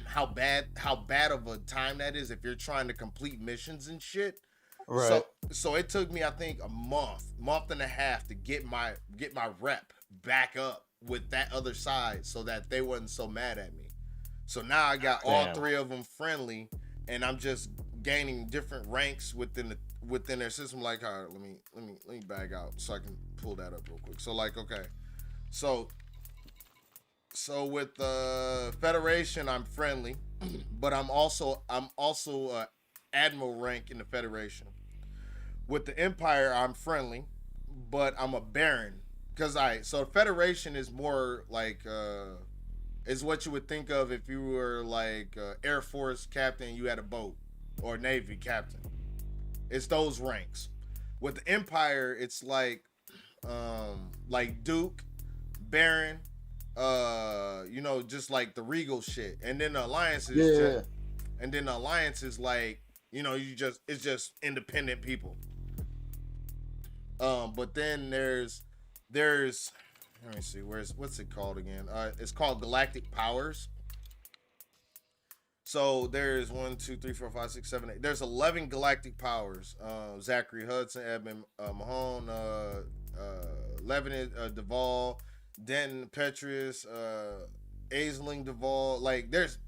how bad of a time that is if you're trying to complete missions and shit. Right. So it took me, I think, a month and a half to get my rep back up with that other side so that they wasn't so mad at me. So now I got all three of them friendly, and I'm just gaining different ranks within their system. Like, all right, let me bag out so I can pull that up real quick. So like, okay, so with the Federation, I'm friendly, but I'm also admiral rank in the Federation. With the Empire, I'm friendly, but I'm a Baron. So Federation is more like is what you would think of if you were like Air Force captain, you had a boat, or Navy captain. It's those ranks. With the Empire, it's like Duke, Baron, just like the regal shit. And then the Alliance is like, it's just independent people. But then there's Let me see. What's it called again? It's called Galactic Powers. So there's 1, 2, 3, 4, 5, 6, 7, 8. There's 11 galactic powers. Zachary Hudson, Edmund Mahone, Levin Duvall, Denton Petrus, Aisling Duvall. Like there's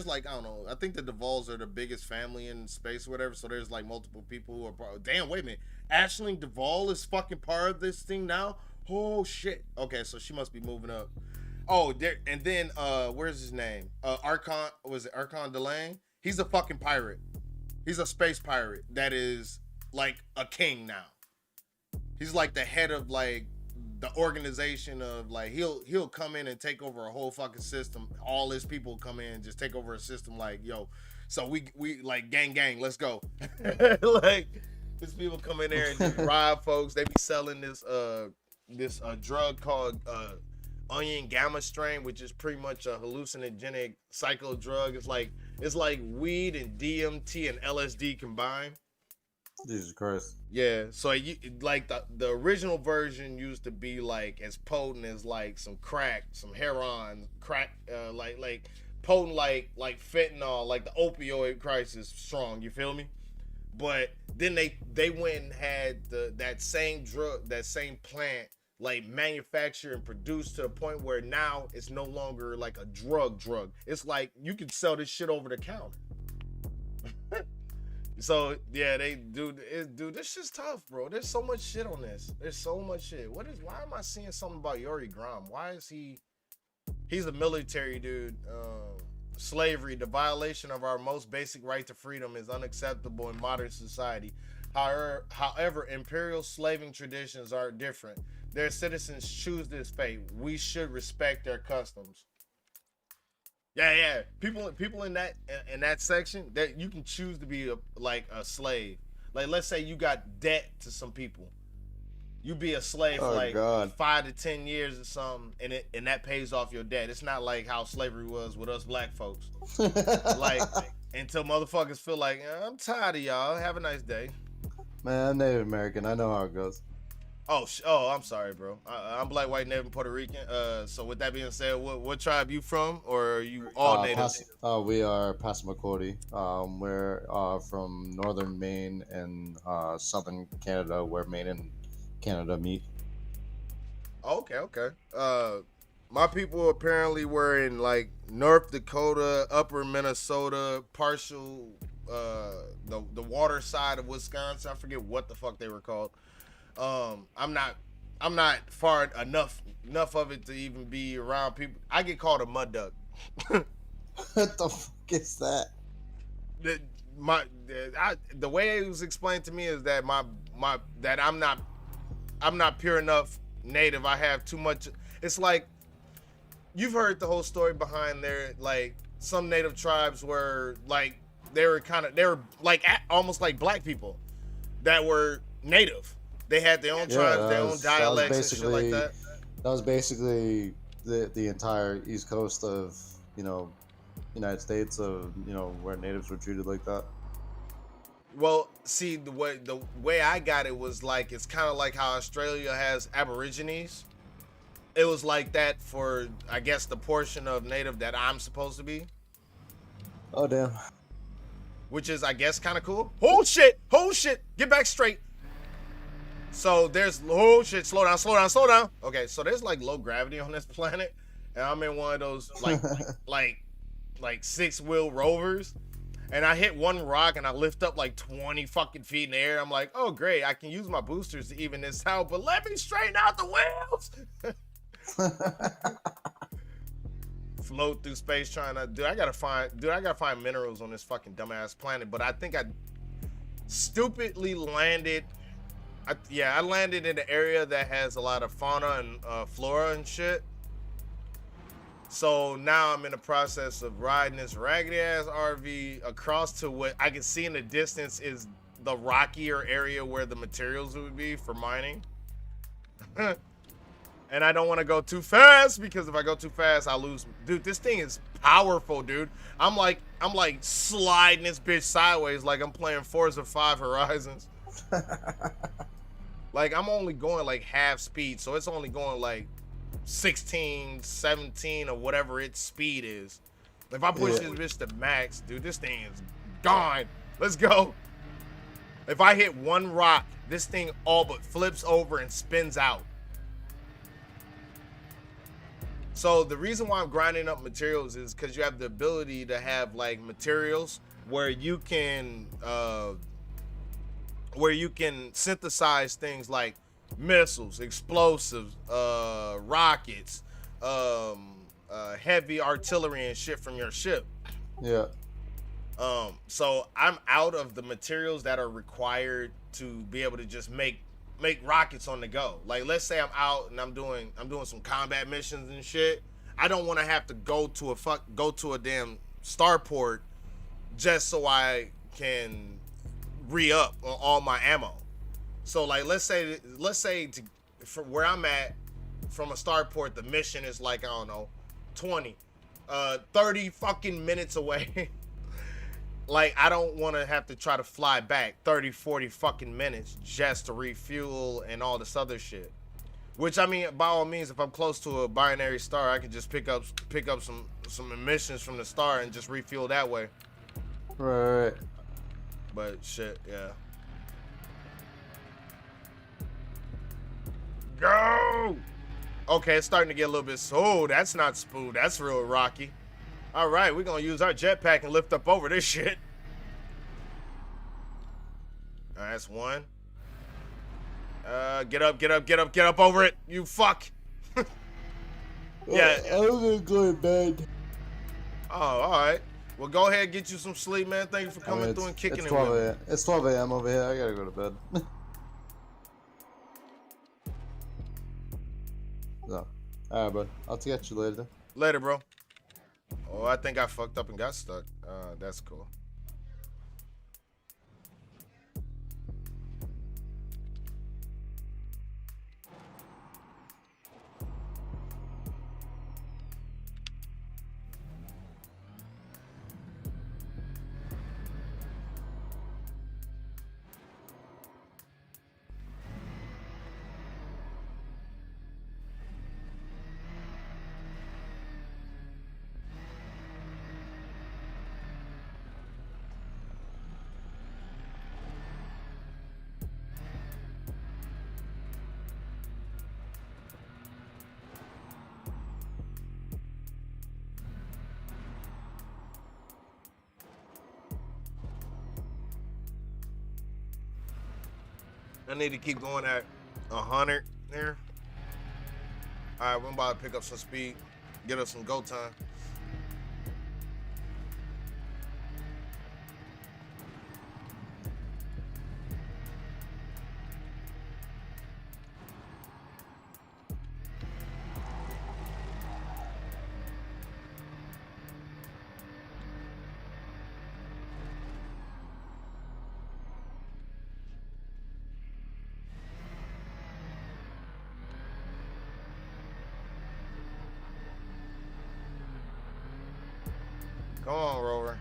like, I don't know. I think the Duvalls are the biggest family in space, or whatever. So there's like multiple people who are damn. Wait a minute, Aisling Duvall is fucking part of this thing now. Oh shit. Okay, so she must be moving up. Oh, there, and then where's his name? Archon, was it Archon Delane? He's a fucking pirate. He's a space pirate that is like a king now. He's like the head of like the organization of like he'll come in and take over a whole fucking system. All his people come in and just take over a system like, yo, so we like gang, let's go. Like these people come in there and just rob folks. They be selling this drug called onion gamma strain, which is pretty much a hallucinogenic psycho drug. It's like weed and DMT and LSD combined. Jesus Christ. Yeah, so like the original version used to be like as potent as like some crack, some heroin, crack, like potent like fentanyl, like the opioid crisis strong. You feel me? But then they went and had that same drug, that same plant, like manufactured and produced to the point where now it's no longer like a drug. It's like you can sell this shit over the counter. So yeah, they dude, this shit's tough, bro. There's so much shit on this. There's so much shit. Why am I seeing something about Yuri Grom? Why is he's a military dude. Slavery, the violation of our most basic right to freedom, is unacceptable in modern society. However, imperial slaving traditions are different. Their citizens choose this fate. We should respect their customs. Yeah. People in that section, that you can choose to be a slave. Like let's say you got debt to some people. You be a slave for like 5 to 10 years or something, and that pays off your debt. It's not like how slavery was with us black folks. Like until motherfuckers feel like, I'm tired of y'all. Have a nice day. Man, I'm Native American. I know how it goes. Oh, I'm sorry, bro. I'm black, white, Native, and Puerto Rican. So with that being said, what tribe you from, or are you all Native? We are Passamaquoddy. We're from northern Maine and southern Canada, where Maine and Canada meet. Okay. My people apparently were in like North Dakota, Upper Minnesota, partial the water side of Wisconsin. I forget what the fuck they were called. I'm not far enough of it to even be around people. I get called a mud duck. What the fuck is that? The way it was explained to me is that that I'm not pure enough native. I have too much. It's like you've heard the whole story behind there. Like some native tribes were like they were like almost like black people that were native. They had their own tribes, their own dialects and shit like that. That was basically the entire East Coast of, United States, of, where natives were treated like that. Well, see, the way I got it was like, it's kind of like how Australia has Aborigines. It was like that for, I guess, the portion of native that I'm supposed to be. Oh, damn. Which is, I guess, kind of cool. Oh, shit. Get back straight. So there's, oh shit, slow down. Okay, so there's like low gravity on this planet, and I'm in one of those like 6-wheel rovers, and I hit one rock and I lift up like 20 fucking feet in the air. I'm like, oh great, I can use my boosters to even this out, but let me straighten out the wheels. Float through space trying to, I gotta find minerals on this fucking dumbass planet, but I think I stupidly landed. I landed in an area that has a lot of fauna and flora and shit. So now I'm in the process of riding this raggedy ass RV across to what I can see in the distance is the rockier area where the materials would be for mining. And I don't want to go too fast, because if I go too fast, I'll lose. Dude, this thing is powerful, dude. I'm like sliding this bitch sideways like I'm playing Forza 5 Horizons. Like I'm only going like half speed, so it's only going like 16, 17, or whatever its speed is. If I push this bitch to max, dude, this thing is gone. Let's go. If I hit one rock, this thing all but flips over and spins out. So the reason why I'm grinding up materials is because you have the ability to have like materials where you can synthesize things like missiles, explosives, rockets, heavy artillery and shit from your ship. Yeah. So I'm out of the materials that are required to be able to just make rockets on the go. Like let's say I'm out and I'm doing some combat missions and shit. I don't want to have to go to a damn starport just so I can re-up on all my ammo. So like let's say from where I'm at, from a starport, the mission is like, I don't know, 30 fucking minutes away. Like I don't want to have to try to fly back 30, 40 fucking minutes just to refuel and all this other shit. Which I mean, by all means, if I'm close to a binary star, I could just pick up some emissions from the star and just refuel that way. Right. But shit, yeah. Go! Okay, it's starting to get a little bit. Oh, that's not smooth. That's real rocky. All right, we're gonna use our jetpack and lift up over this shit. All right, that's one. Get up over it, you fuck. Yeah. I'm gonna go to bed. Oh, all right. Well, go ahead and get you some sleep, man. Thank you for coming through and kicking it with me. It's 12 a.m. over here. I gotta go to bed. So, all right, bud. I'll catch you later. Later, bro. Oh, I think I fucked up and got stuck. That's cool. I need to keep going at 100 there. All right, we're about to pick up some speed, get us some go time. Come on, Rover.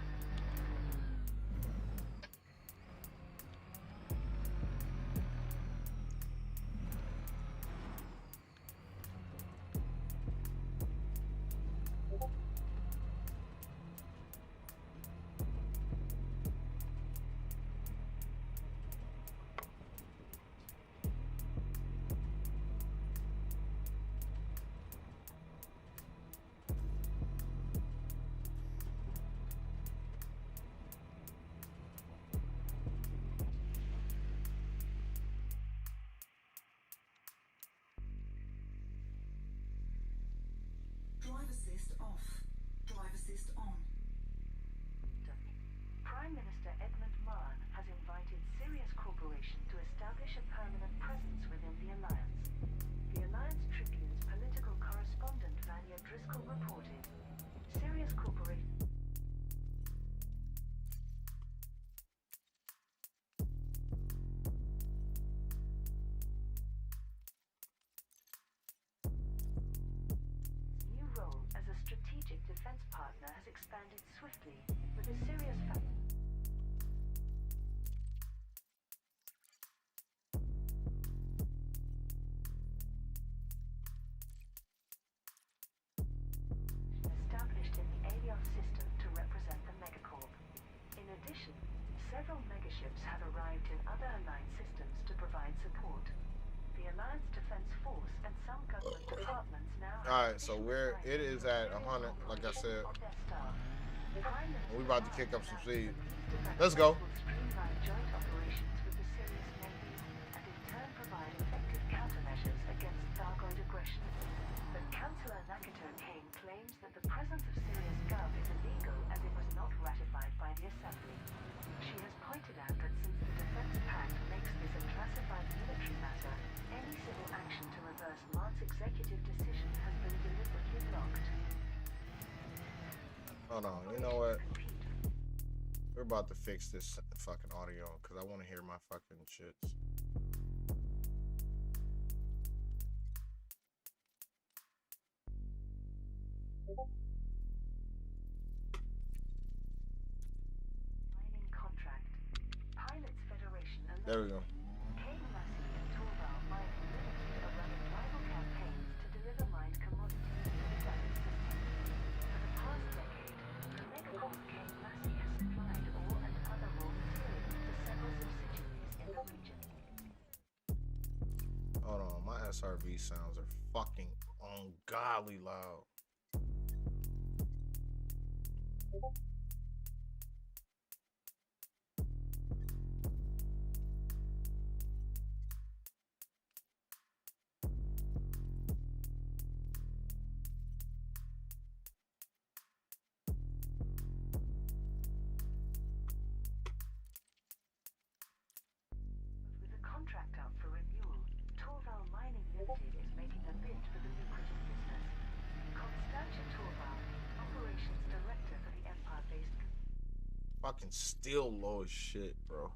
Drive assist off. Drive assist on. Prime Minister Edmund Marr has invited Sirius Corporation to establish a permanent presence within the Alliance. The Alliance Tribune's political correspondent Vanya Driscoll reported, Sirius Corporation... new role as a strategic defense partner has expanded swiftly, with a serious Alright, so it is at 100, like I said. And we about to kick up some speed. Let's go. Streamline joint operations with the Sirius Navy and in turn provide effective countermeasures against Thargoid aggression. But Councillor Nakato Kane claims that the presence of Sirius Gov is illegal as it was not ratified by the Assembly. She has pointed out that since the Defense Pact makes this a classified military matter, any civil action to reverse Mart's executive decision has been deliberately blocked. Hold on, you know what? We're about to fix this fucking audio because I want to hear my fucking shits. Mining contract. Pilots Federation alert. There we go. Kane Massey and Torval Mining Limited are running rival campaigns to deliver mined commodities to the Dallas system. For the past decade, the megacorp Kane Massey has supplied ore and other raw materials to several subsidiaries in the region. Hold on, my SRV sounds are fucking ungodly loud. With the contract up for renewal, Torval Mining Limited is making a bid for the lucrative business. Constantia Torval, Operations Director for the Empire-based. Fucking still low as shit, bro.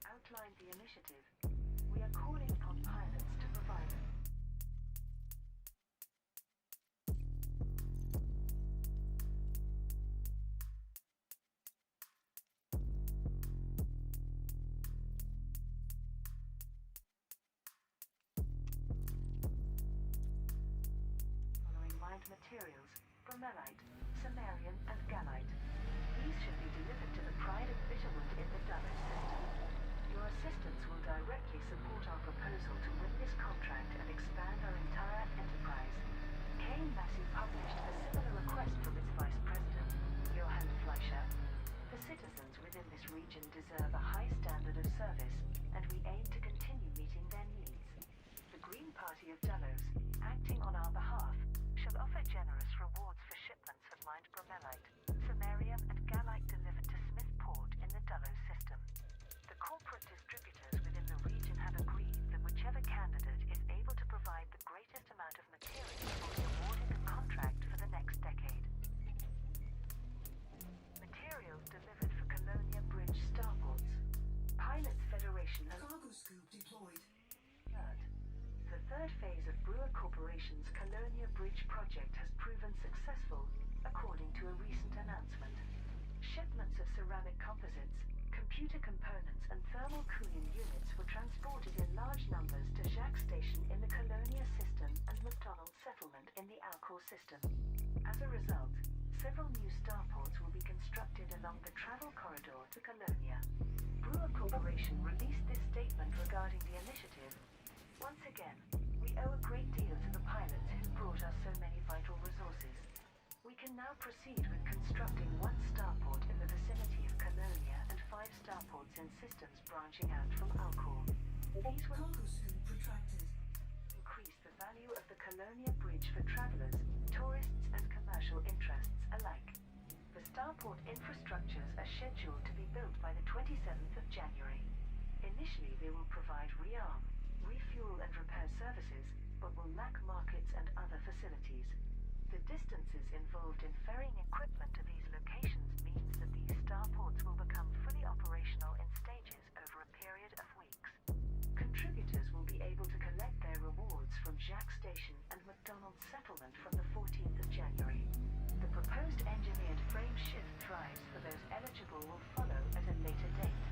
Outlined the initiative. We are calling upon pilots to provide following mined materials: bromelite, samarium, and gallite. These should be delivered to the Pride of Bitterwood in the Dallas system. Your assistance will directly support our proposal to win this contract and expand our entire enterprise. Kane Massey published a similar request from its Vice President, Johann Fleischer. The citizens within this region deserve a high standard of service, and we aim to continue meeting their needs. The Green Party of Delos, acting on our behalf, shall offer generous rewards for shipments of mined bromelite, samarium, and gallite delivered to Smithport in the Delos system. The corporate distributors within the region have agreed that whichever candidate is able to provide the greatest amount of material will be awarded the contract for the next decade. Materials delivered for Colonia Bridge starports. Pilots Federation has Cargo scoop deployed. third. The third phase of Brewer Corporation's Colonia Bridge project has proven successful, according to a recent announcement. Shipments of ceramic composites, computer components, and thermal cooling units were transported in large numbers to Jacques Station in the Colonia system and McDonald Settlement in the Alcor system. As a result, several new starports will be constructed along the travel corridor to Colonia. Brewer Corporation released this statement regarding the initiative. Once again, we owe a great deal to the pilots who brought us so many vital resources. We can now proceed with constructing one starport in the vicinity of Colonia and 5 starports in systems branching out from Alcor. These will Cargo scoop protracted. increase the value of the Colonia Bridge for travelers, tourists, and commercial interests alike. The starport infrastructures are scheduled to be built by the 27th of January. Initially, they will provide rearm, refuel, and repair services, but will lack markets and other facilities. The distances involved in ferrying equipment to these locations means that these starports will become fully operational in stages over a period of weeks. Contributors will be able to collect their rewards from Jacques Station and McDonald Settlement from the 14th of January. The proposed engineered frame shift drives for those eligible will follow at a later date.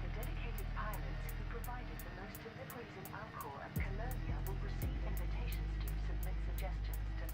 The dedicated pilots who provided the most deliveries in Alcor and Colonia will receive invitations to submit suggestions to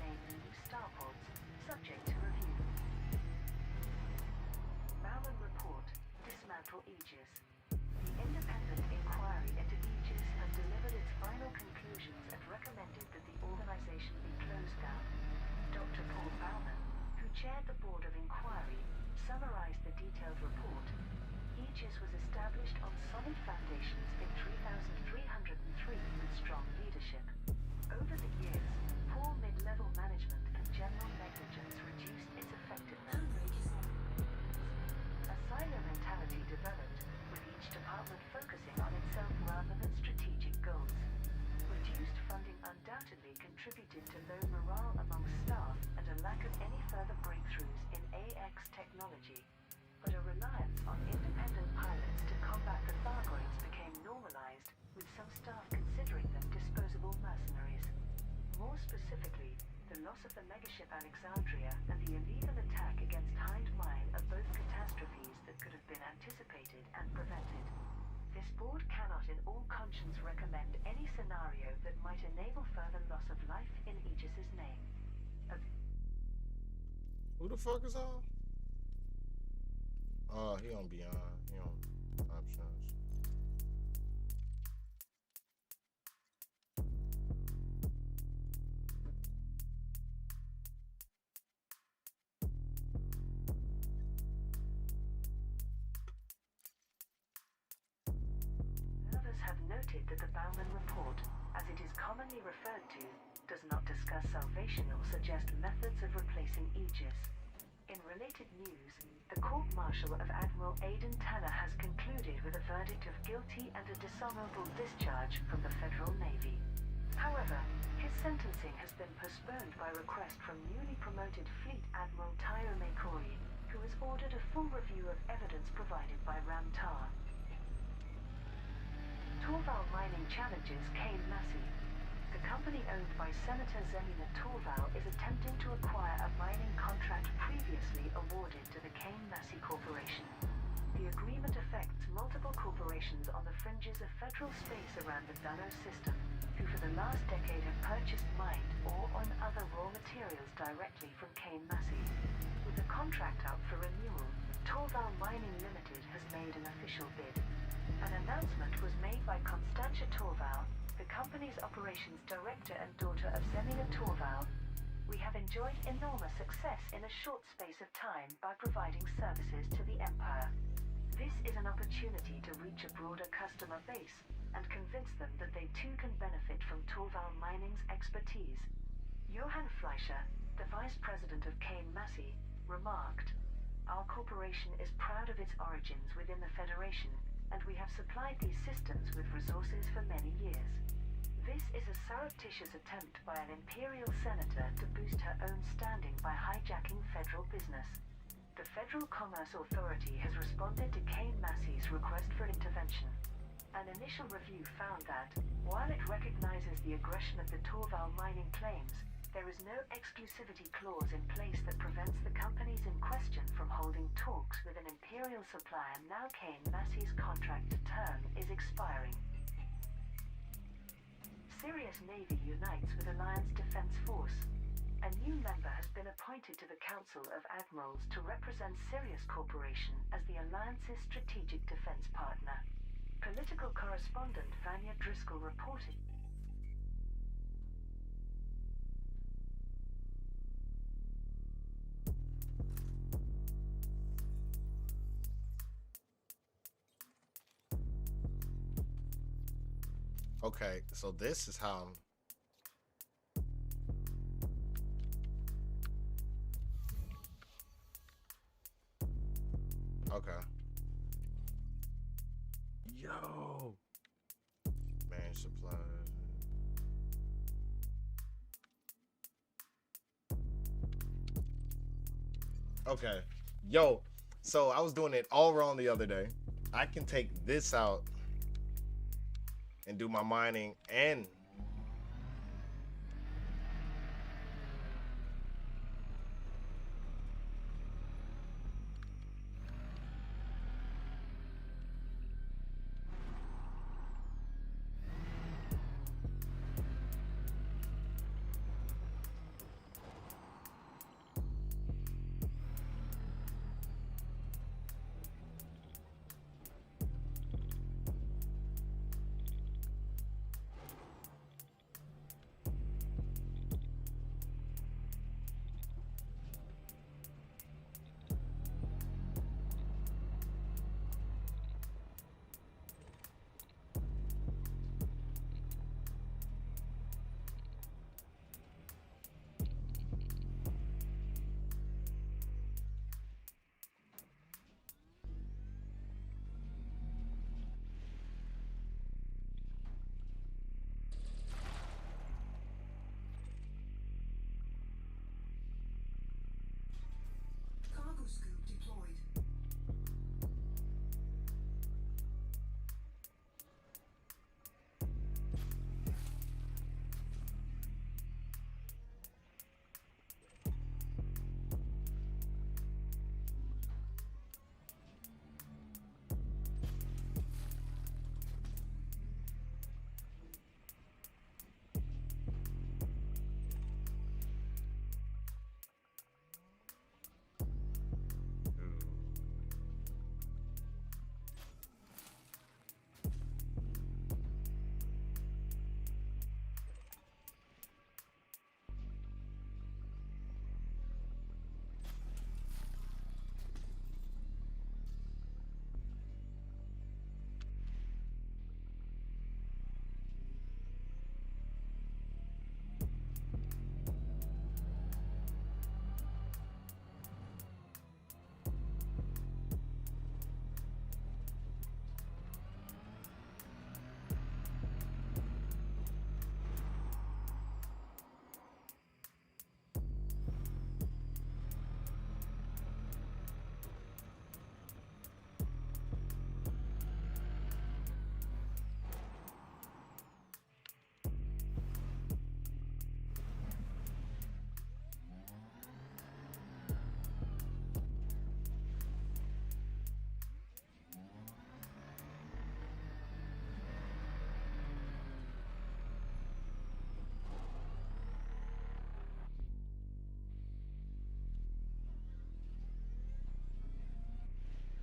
More specifically, the loss of the megaship Alexandria and the illegal attack against Hind Mine are both catastrophes that could have been anticipated and prevented. This board cannot in all conscience recommend any scenario that might enable further loss of life in Aegis's name. Who the fuck is on? Oh, he on Beyond. He on Options. Observers have noted that the Bauman report, as it is commonly referred to, does not discuss salvation or suggest methods of replacing Aegis. In related news, the court-martial of Admiral Aidan Teller has concluded with a verdict of guilty and a dishonorable discharge from the Federal Navy. However, his sentencing has been postponed by request from newly promoted Fleet Admiral Tyro Makori, who has ordered a full review of evidence provided by Ramtar. Torval Mining challenges Kane Massey. The company owned by Senator Zemina Torval is attempting to acquire a mining contract previously awarded to the Kane Massey Corporation. The agreement affects multiple corporations on the fringes of federal space around the Dunno system, who for the last decade have purchased mined or on other raw materials directly from Kane Massey. With the contract out for renewal, Torval Mining Limited has made an official bid. An announcement was made by Constantia Torval, the company's operations director and daughter of Zemina Torval. We have enjoyed enormous success in a short space of time by providing services to the Empire. This is an opportunity to reach a broader customer base and convince them that they too can benefit from Torval Mining's expertise. Johann Fleischer, the vice president of Kane Massey, remarked, "Our corporation is proud of its origins within the Federation, and we have supplied these systems with resources for many years. This is a surreptitious attempt by an imperial senator to boost her own standing by hijacking federal business. The Federal Commerce Authority has responded to Kane Massey's request for intervention. An initial review found that, while it recognizes the aggression of the Torval Mining claims, there is no exclusivity clause in place that prevents the companies in question from holding talks with an imperial supplier now Kane Massey's contract term is expiring." Sirius Navy unites with Alliance Defense Force. A new member has been appointed to the Council of Admirals to represent Sirius Corporation as the Alliance's strategic defense partner. Political correspondent Vanya Driscoll reported. Okay, so this is how I'm. Okay. Yo. Man supplies. Okay. Yo. So I was doing it all wrong the other day. I can take this out and do my mining and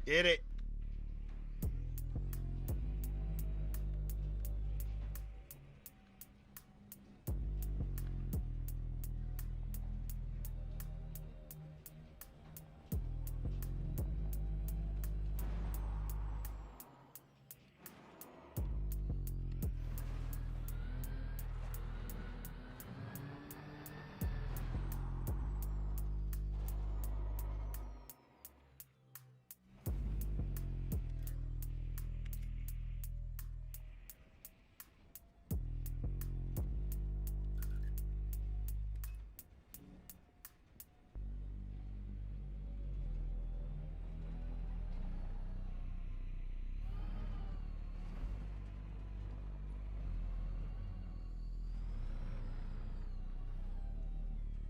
Get it.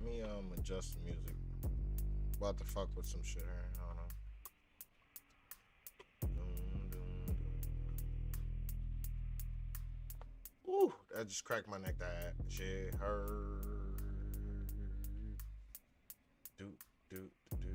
Let me adjust the music. About to fuck with some shit here. I don't know. Ooh, that just cracked my neck. That shit hurt. Do do do.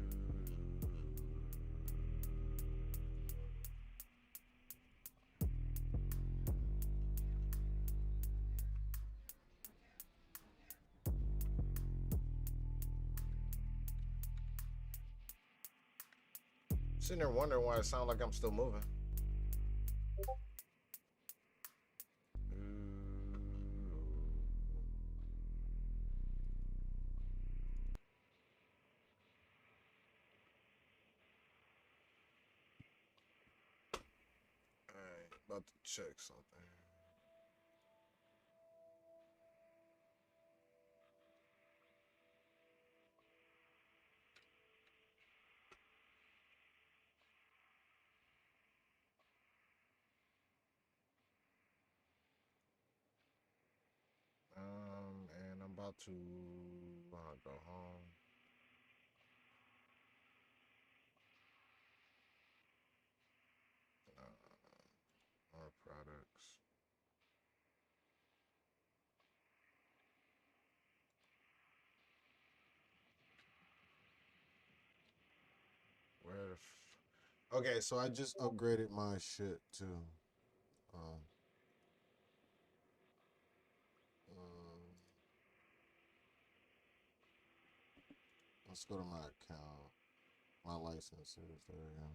Sitting there wondering why it sounds like I'm still moving. Alright, about to check something. And I'm about to go home. More products. Where the okay, so I just upgraded my shit too. Let's go to my account. My licenses. There we go.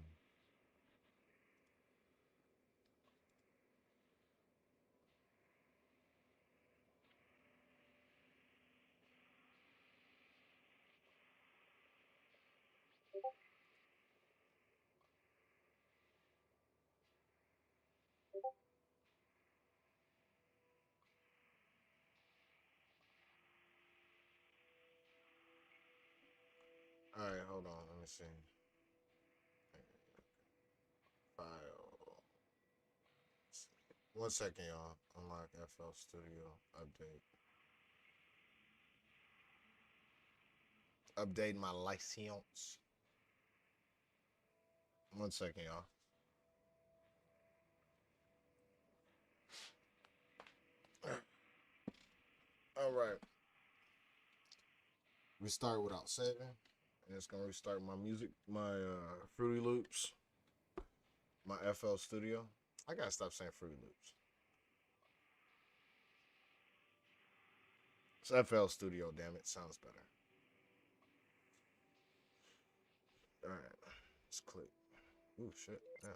All right, hold on. Let me see. File. 1 second, y'all. Unlock FL Studio. Update. Update my license. 1 second, y'all. All right. Restart without saving. And it's gonna restart my music, my Fruity Loops, my FL Studio. I gotta stop saying Fruity Loops. It's FL Studio, damn it. Sounds better. All right. Let's click. Ooh, shit. Damn.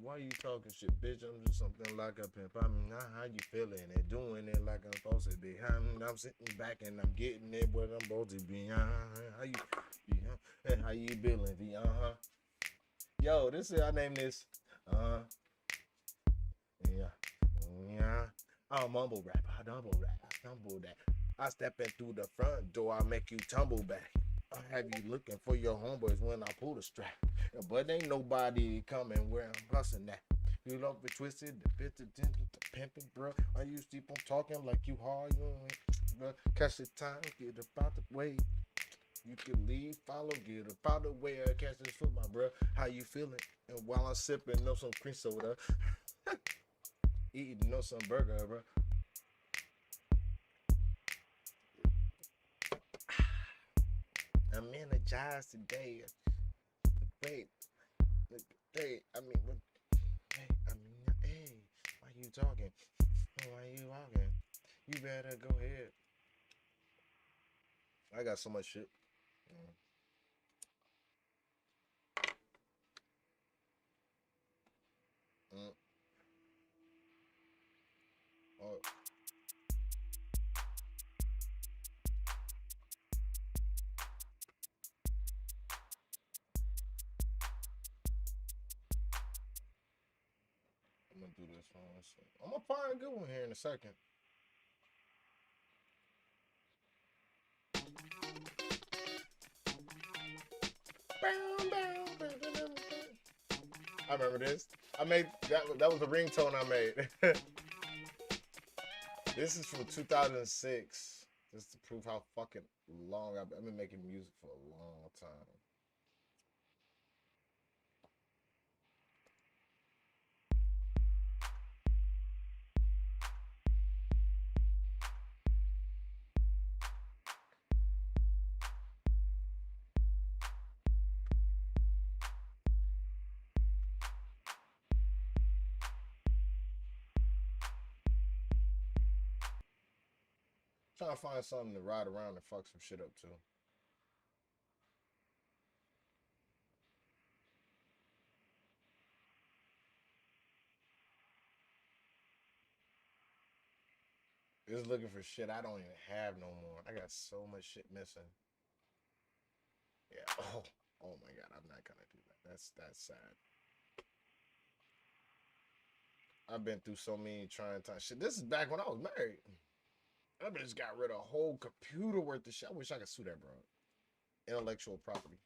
Why you talking shit, bitch? I'm just something like a pimp. I mean, how you feeling and doing it like I'm supposed to be? I'm sitting back and I'm getting it what I'm supposed to be. How you be? Hey, how you feeling? Yo, this is I name this. Yeah. I mumble rap. I double rap. I tumble that. I step in through the front door. I make you tumble back. I have you looking for your homeboys when I pull the strap. But ain't nobody coming where I'm busting that. You love it twisted, the bit of the pimping, bro. I used to keep on talking like you hard, you know what I mean? Catch the time, get about the way. You can leave, follow, get up out the way. I catch this foot, my bro. How you feeling? And while I'm sipping, know some cream soda, eating, know some burger, bro. I'm energized today. Wait, hey, I mean, what? Hey, I mean, hey, why you talking? Why you walking? You better go ahead. I got so much shit. Mm. Oh. I'm gonna do this one. I'm gonna find a good one here in a second. I remember this. I made that. That was the ringtone I made. This is from 2006. Just to prove how fucking long I've been making music for a long time. Trying to find something to ride around and fuck some shit up too. Just looking for shit I don't even have no more. I got so much shit missing. Yeah. Oh my god. I'm not gonna do that. That's sad. I've been through so many trying times. Shit. This is back when I was married. I just got rid of a whole computer worth of shit. I wish I could sue that bro. Intellectual property.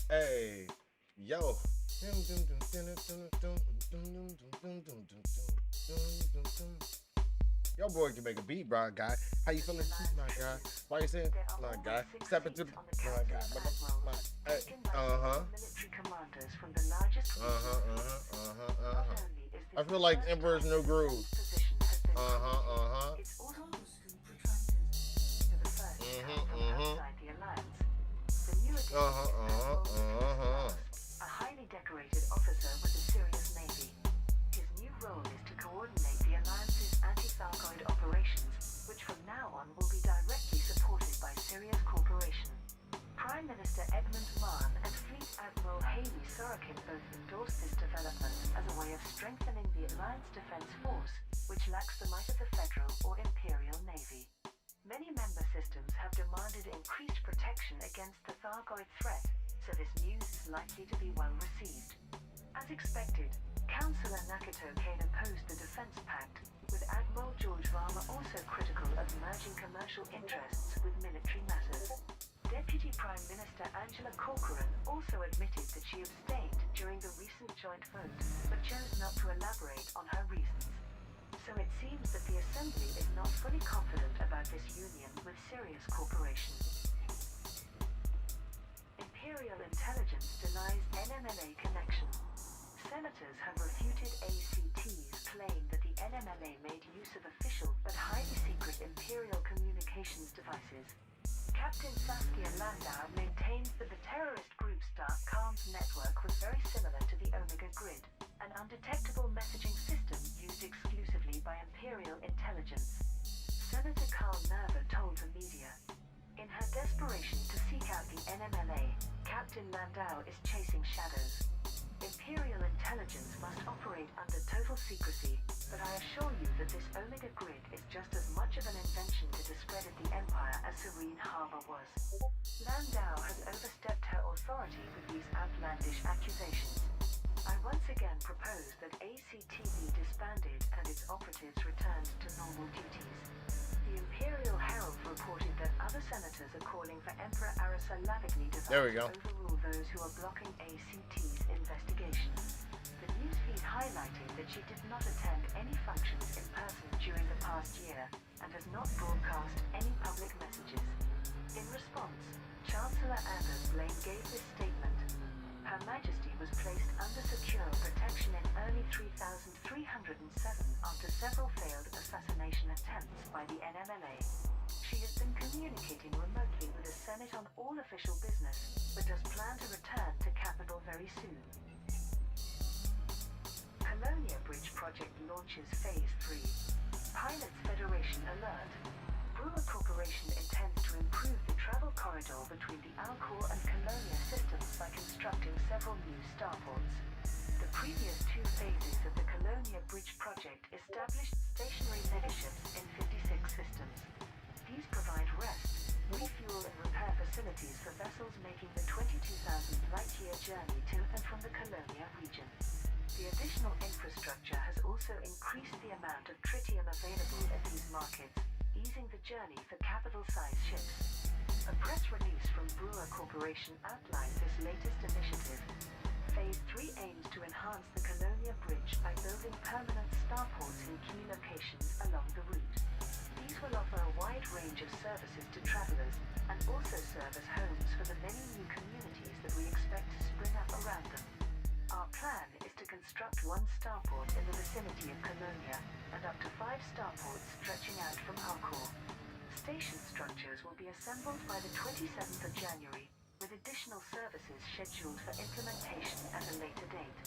Hey, yo. Your boy can make a beat, bro, guy. How you feeling? My God. Why you saying? My God. Step into the. My God. I feel like Emperor's New Groove. A highly decorated officer with the Sirius Navy. His new role is to coordinate the Alliance's anti-Thargoid operations, which from now on will be directly supported by Sirius Corporation. Prime Minister Edmund Mahon and Fleet Admiral Haley Sorokin both endorsed this development as a way of strengthening the Alliance Defense Force, which lacks the might of the Federal or Imperial Navy. Many member systems have demanded increased protection against the Thargoid threat, so this news is likely to be well received. As expected, Councillor Nakito Kane opposed the Defense Pact, with Admiral George Varma also critical of merging commercial interests with military matters. Deputy Prime Minister Angela Corcoran also admitted that she abstained during the recent joint vote, but chose not to elaborate on her reasons. So it seems that the Assembly is not fully confident about this union with Sirius Corporation. Imperial Intelligence denies NMLA connection. Senators have refuted ACT's claim that the NMLA made use of official but highly secret Imperial communications devices. Captain Saskia Landau maintains that the terrorist group's dark comms network was very similar to the Omega Grid, an undetectable messaging system used exclusively by Imperial Intelligence. Senator Carl Nerva told the media, "In her desperation to seek out the NMLA, Captain Landau is chasing shadows. Imperial Intelligence must operate under total secrecy, but I assure you that this Omega Grid is just as much of an invention to discredit the Empire as Serene Harbor was." Landau has overstepped her authority with these outlandish accusations. once again proposed that ACT be disbanded and its operatives returned to normal duties. The Imperial Herald reported that other senators are calling for Emperor Arasalavigny to overrule those who are blocking ACT's investigation. The newsfeed highlighted that she did not attend any functions in person during the past year and has not broadcast any public messages. In response, Chancellor Anders Blaine gave this statement. Her Majesty was placed under secure protection in early 3307 after several failed assassination attempts by the NMLA. She has been communicating remotely with the Senate on all official business, but does plan to return to Capitol very soon. Colonia Bridge project launches Phase 3. Pilots Federation alert. Brewer Corporation intends to improve the travel corridor between the Alcor and Colonia systems by constructing several new starports. The previous two phases of the Colonia Bridge project established stationary megaships in 56 systems. These provide rest, refuel and repair facilities for vessels making the 22,000 light-year journey to and from the Colonia region. The additional infrastructure has also increased the amount of tritium available in these markets, easing the journey for capital-sized ships. A press release from Brewer Corporation outlines this latest initiative. Phase 3 aims to enhance the Colonia Bridge by building permanent starports in key locations along the route. These will offer a wide range of services to travelers and also serve as homes for the many new communities that we expect to spring up around them. Our plan is to construct one starport in the vicinity of Colonia and up to 5 starports stretching out from Alcor. Station structures will be assembled by the 27th of January, with additional services scheduled for implementation at a later date.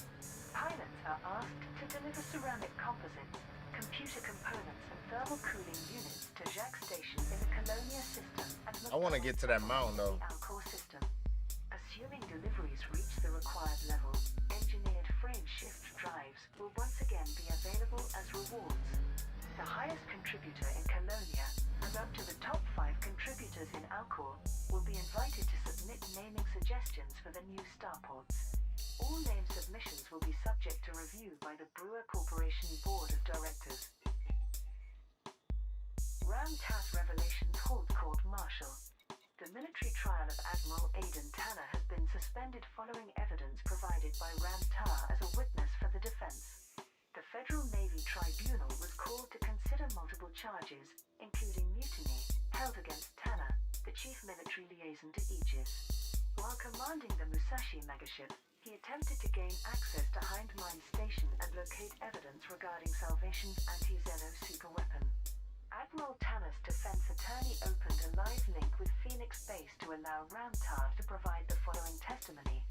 Pilots are asked to deliver ceramic composites, computer components and thermal cooling units to Jacques Station in the Colonia system and I want to get to that mountain though. the Alcor system. Assuming deliveries reach the required level, engineered frame shift drives will once again be available as rewards. The highest contributor in Colonia and up to the top 5 contributors in Alcor will be invited to submit naming suggestions for the new starports. All name submissions will be subject to review by the Brewer Corporation Board of Directors. Ram TAS Revelations hold court-martial. The military trial of Admiral Aidan Tanner has been suspended following evidence provided by Ram TAR as a witness for the defense. The Federal Navy Tribunal was called to consider multiple charges, including mutiny, held against Tanner, the chief military liaison to Aegis. While commanding the Musashi megaship, he attempted to gain access to Hind Mine Station and locate evidence regarding Salvation's anti-Xeno superweapon. Admiral Tanner's defense attorney opened a live link with Phoenix Base to allow Ramtar to provide the following testimony.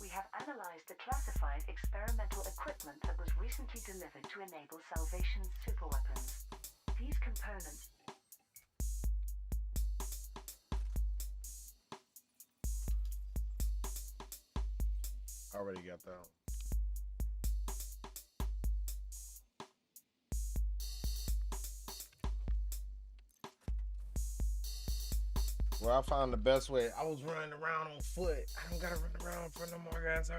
We have analyzed the classified experimental equipment that was recently delivered to enable Salvation's superweapons. These components Already got that. Well, I found the best way. I was running around on foot. I don't gotta run around for no more guys.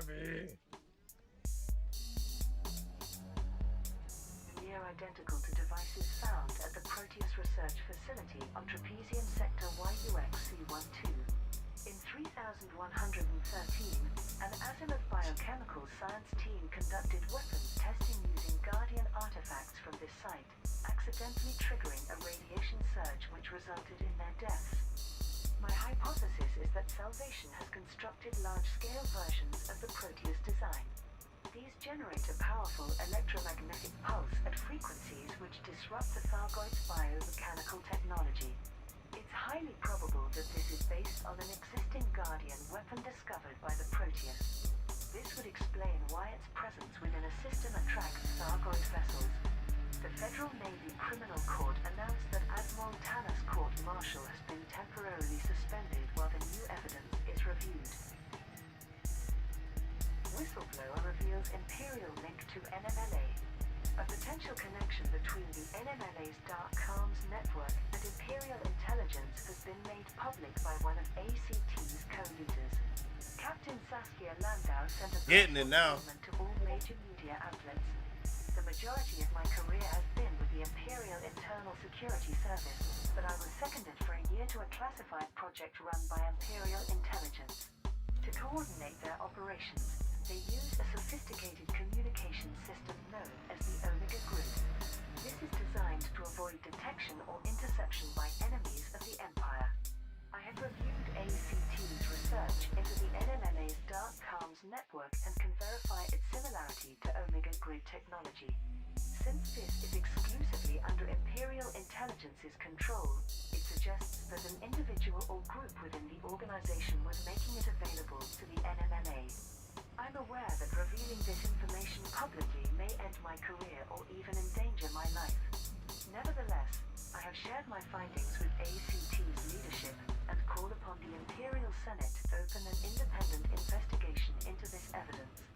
near identical to devices found at the Proteus Research Facility on Trapezium Sector YUX-C12. In 3113, an Azimuth Biochemical Science team conducted weapons testing using Guardian artifacts from this site, accidentally triggering a radiation surge which resulted in their deaths. My hypothesis is that Salvation has constructed large-scale versions of the Proteus design. These generate a powerful electromagnetic pulse at frequencies which disrupt the Thargoid's biomechanical technology. It's highly probable that this is based on an existing Guardian weapon discovered by the Proteus. This would explain why its presence within a system attracts Thargoid vessels. The Federal Navy Criminal Court announced that Admiral Tanner's court-martial has been temporarily suspended while the new evidence is reviewed. Whistleblower reveals Imperial link to NMLA. A potential connection between the NMLA's dark comms network and Imperial intelligence has been made public by one of ACT's co-leaders. Captain Saskia Landau sent a Getting it now. statement to all media outlets. The majority of my career has been with the Imperial Internal Security Service, but I was seconded for a year to a classified project run by Imperial Intelligence. To coordinate their operations, they used a sophisticated communication system known as the Omega Grid. This is designed to avoid detection or interception by enemies of the Empire. I have reviewed ACT's research into the NMNA's Dark Comms network and can verify its similarity to Omega Grid technology. Since this is exclusively under Imperial Intelligence's control, it suggests that an individual or group within the organization was making it available to the NMNA. I'm aware that revealing this information publicly may end my career or even endanger my life. Nevertheless, I have shared my findings with ACT's leadership and call upon the Imperial Senate to open an independent investigation into this evidence.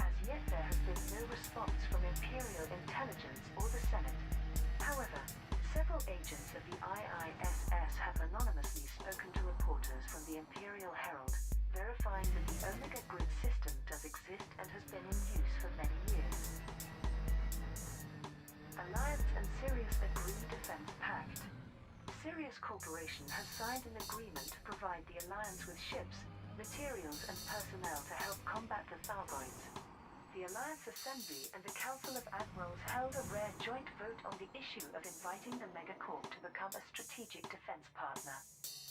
As yet there has been no response from Imperial Intelligence or the Senate. However, several agents of the IISS have anonymously spoken to reporters from the Imperial Herald, verifying that the Omega Grid system does exist and has been in use for many years. Alliance and Sirius agree defense pact. Sirius Corporation has signed an agreement to provide the Alliance with ships, materials and personnel to help combat the Thargoids. The Alliance Assembly and the Council of Admirals held a rare joint vote on the issue of inviting the Megacorp to become a strategic defense partner.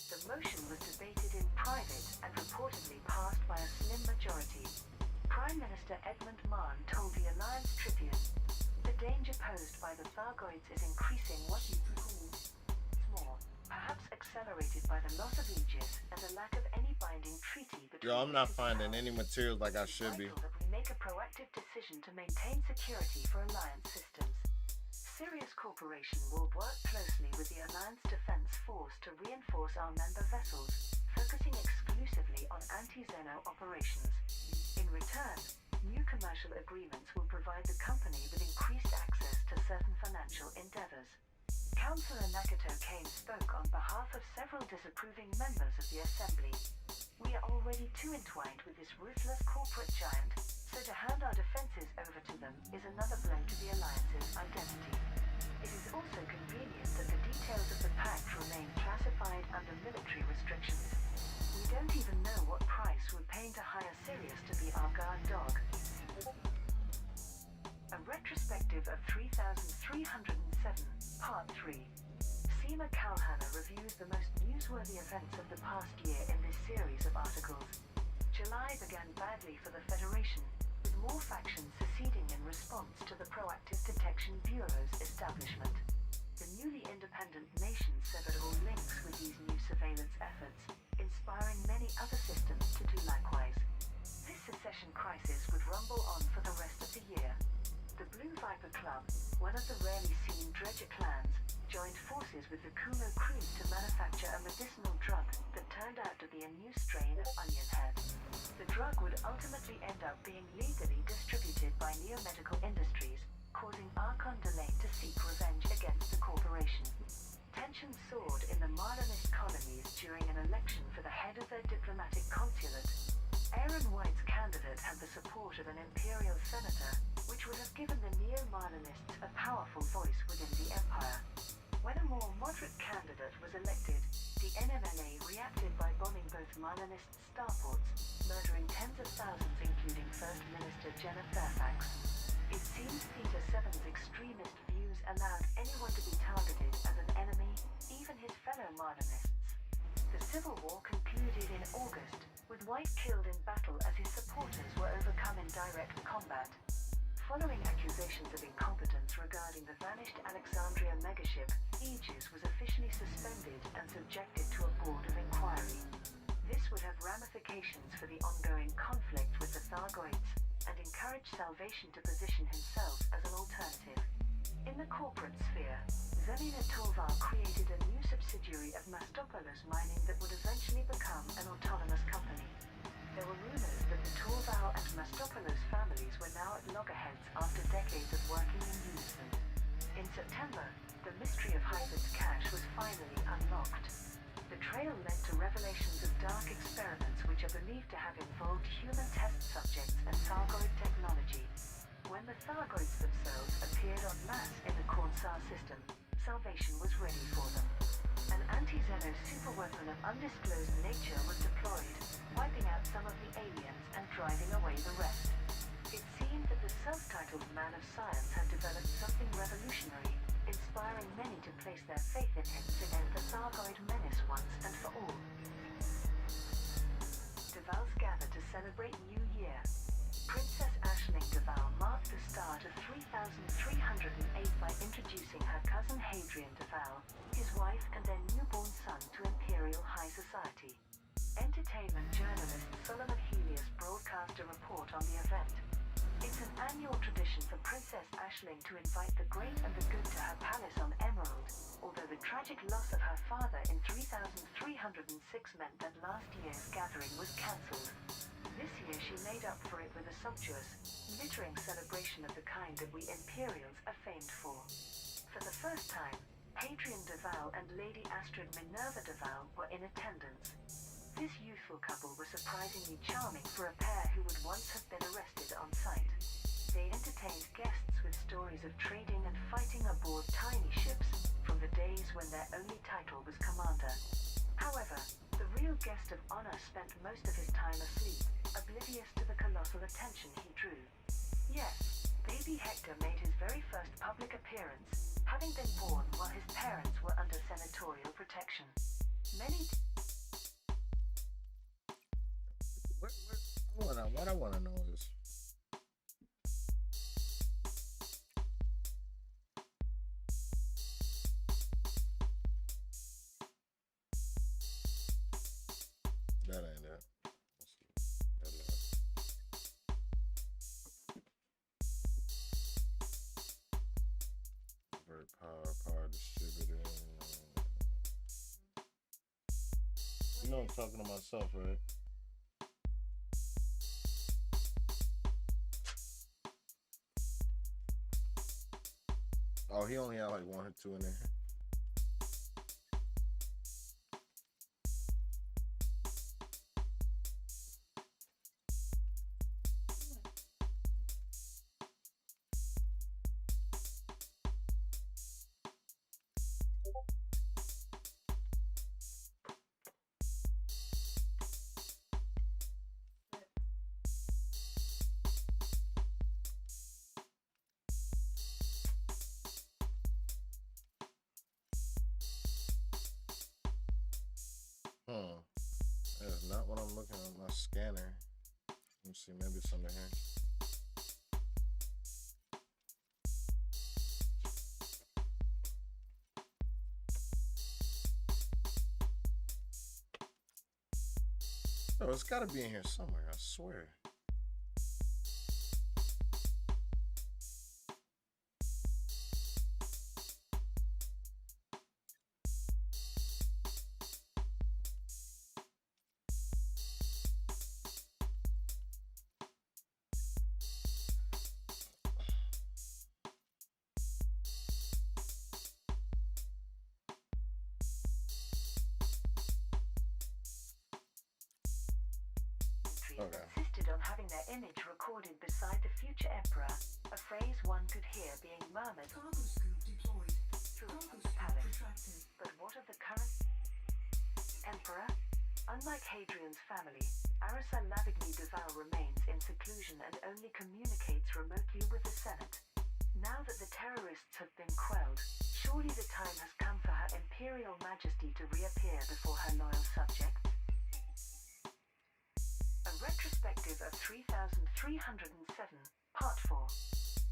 The motion was debated in private and reportedly passed by a slim majority. Prime Minister Edmund Mahon told the Alliance Tribune, "The danger posed by the Thargoids is increasing what you could call more, perhaps accelerated by the loss of Aegis and a lack of any binding treaty between Yo, I'm not the two finding powers. any materials like I It is should be. vital that we make a proactive decision to maintain security for Alliance systems. Sirius Corporation will work closely with the Alliance Defense Force to reinforce our member vessels, focusing exclusively on anti-Xeno operations. In return, new commercial agreements will provide the company with increased access to certain financial endeavors." Councillor Nakato Kane spoke on behalf of several disapproving members of the Assembly. "We are already too entwined with this ruthless corporate giant, so to hand our defenses over to them is another blow to the Alliance's identity. It is also convenient that the details of the pact remain classified under military restrictions. We don't even know what price we're paying to hire Sirius to be our guard dog." A retrospective of 3307, Part 3. Seema Kalhana reviews the most newsworthy events of the past year in this series of articles. July began badly for the Federation, with more factions seceding in response to the Proactive Detection Bureau's establishment. The newly independent nation severed all links with these new surveillance efforts, inspiring many other systems to do likewise. This secession crisis would rumble on for the rest of the year. The Blue Viper Club, one of the rarely seen Dredger clans, joined forces with the Kulo Crew to manufacture a medicinal drug that turned out to be a new strain of onion head. The drug would ultimately end up being legally distributed by Neomedical Industries, causing Archon Delane to seek revenge against the corporation. Tensions soared in the Marlinist colonies during an election for the head of their diplomatic consulate. Aaron White's candidate had the support of an imperial senator, which would have given the Neo-Marlinists a powerful voice within the Empire. When a more moderate candidate was elected, the NMNA reacted by bombing both Marlinist starports, murdering tens of thousands including First Minister Jenna Fairfax. It seems Peter VII's extremist views allowed anyone to be targeted as an enemy, even his fellow Marlinists. The Civil War concluded in August, with White killed in battle as his supporters were overcome in direct combat. Following accusations of incompetence regarding the vanished Alexandria megaship, Aegis was officially suspended and subjected to a board of inquiry. This would have ramifications for the ongoing conflict with the Thargoids, and encouraged Salvation to position himself as an alternative. In the corporate sphere, Zelina Torval created a new subsidiary of Mastopoulos Mining that would eventually become an autonomous company. There were rumors that the Torval and Mastopoulos families were now at loggerheads after decades of working in unison. In September, the mystery of Hyphen's cache was finally unlocked. The trail led to revelations of dark experiments which are believed to have involved human test subjects and Thargoid technology. When the Thargoids themselves appeared en masse in the Cornsar system, salvation was ready for them. An anti-Xeno superweapon of undisclosed nature was deployed, wiping out some of the aliens and driving away the rest. It seemed that the self-titled man of science had developed something revolutionary, inspiring many to place their faith in him to end the Thargoid menace once and for all. Devals gather to celebrate New Year. Princess Aisling Deval marked the start of 3308 by introducing her cousin Hadrian Deval, his wife and their newborn son to Imperial High Society. Entertainment journalist Solomon Helios broadcast a report on the event. It's an annual tradition for Princess Aisling to invite the great and the good to her palace on Emerald, although the tragic loss of her father in 3306 meant that last year's gathering was cancelled. This year she made up for it with a sumptuous, glittering celebration of the kind that we Imperials are famed for. For the first time, Hadrian Deval and Lady Astrid Minerva Deval were in attendance. This youthful couple were surprisingly charming for a pair who would once have been arrested on sight. They entertained guests with stories of trading and fighting aboard tiny ships from the days when their only title was commander. However, the real guest of honor spent most of his time asleep, oblivious to the colossal attention he drew. Yes, baby Hector made his very first public appearance, having been born while his parents were under senatorial protection. Many What I wanna know is, that ain't it. Let's see. Very power distributor. You know I'm talking to myself, right? Oh, he only had like 1 or 2 in there. That is not what I'm looking at my scanner. Let me see, maybe it's under here. Oh, it's gotta be in here somewhere, I swear. insisted on having their image recorded beside the future emperor, a phrase one could hear being murmured Cargo scoop deployed. throughout Cargo the scoop palace. retracted. But what of the current emperor? Unlike Hadrian's family, Arisa Lavigny Deval remains in seclusion and only communicates remotely with the Senate. Now that the terrorists have been quelled, surely the time has come for Her Imperial Majesty to reappear before her loyal subjects. A retrospective of 3307, Part 4.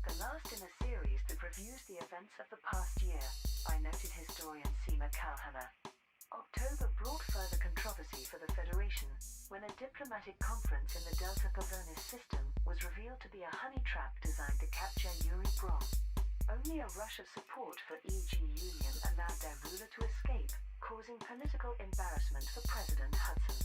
The last in a series that reviews the events of the past year, by noted historian Seema Kalhana. October brought further controversy for the Federation, when a diplomatic conference in the Delta Pavonis system was revealed to be a honey trap designed to capture Yuri Grom. Only a rush of support for E.G. Union allowed their ruler to escape, causing political embarrassment for President Hudson.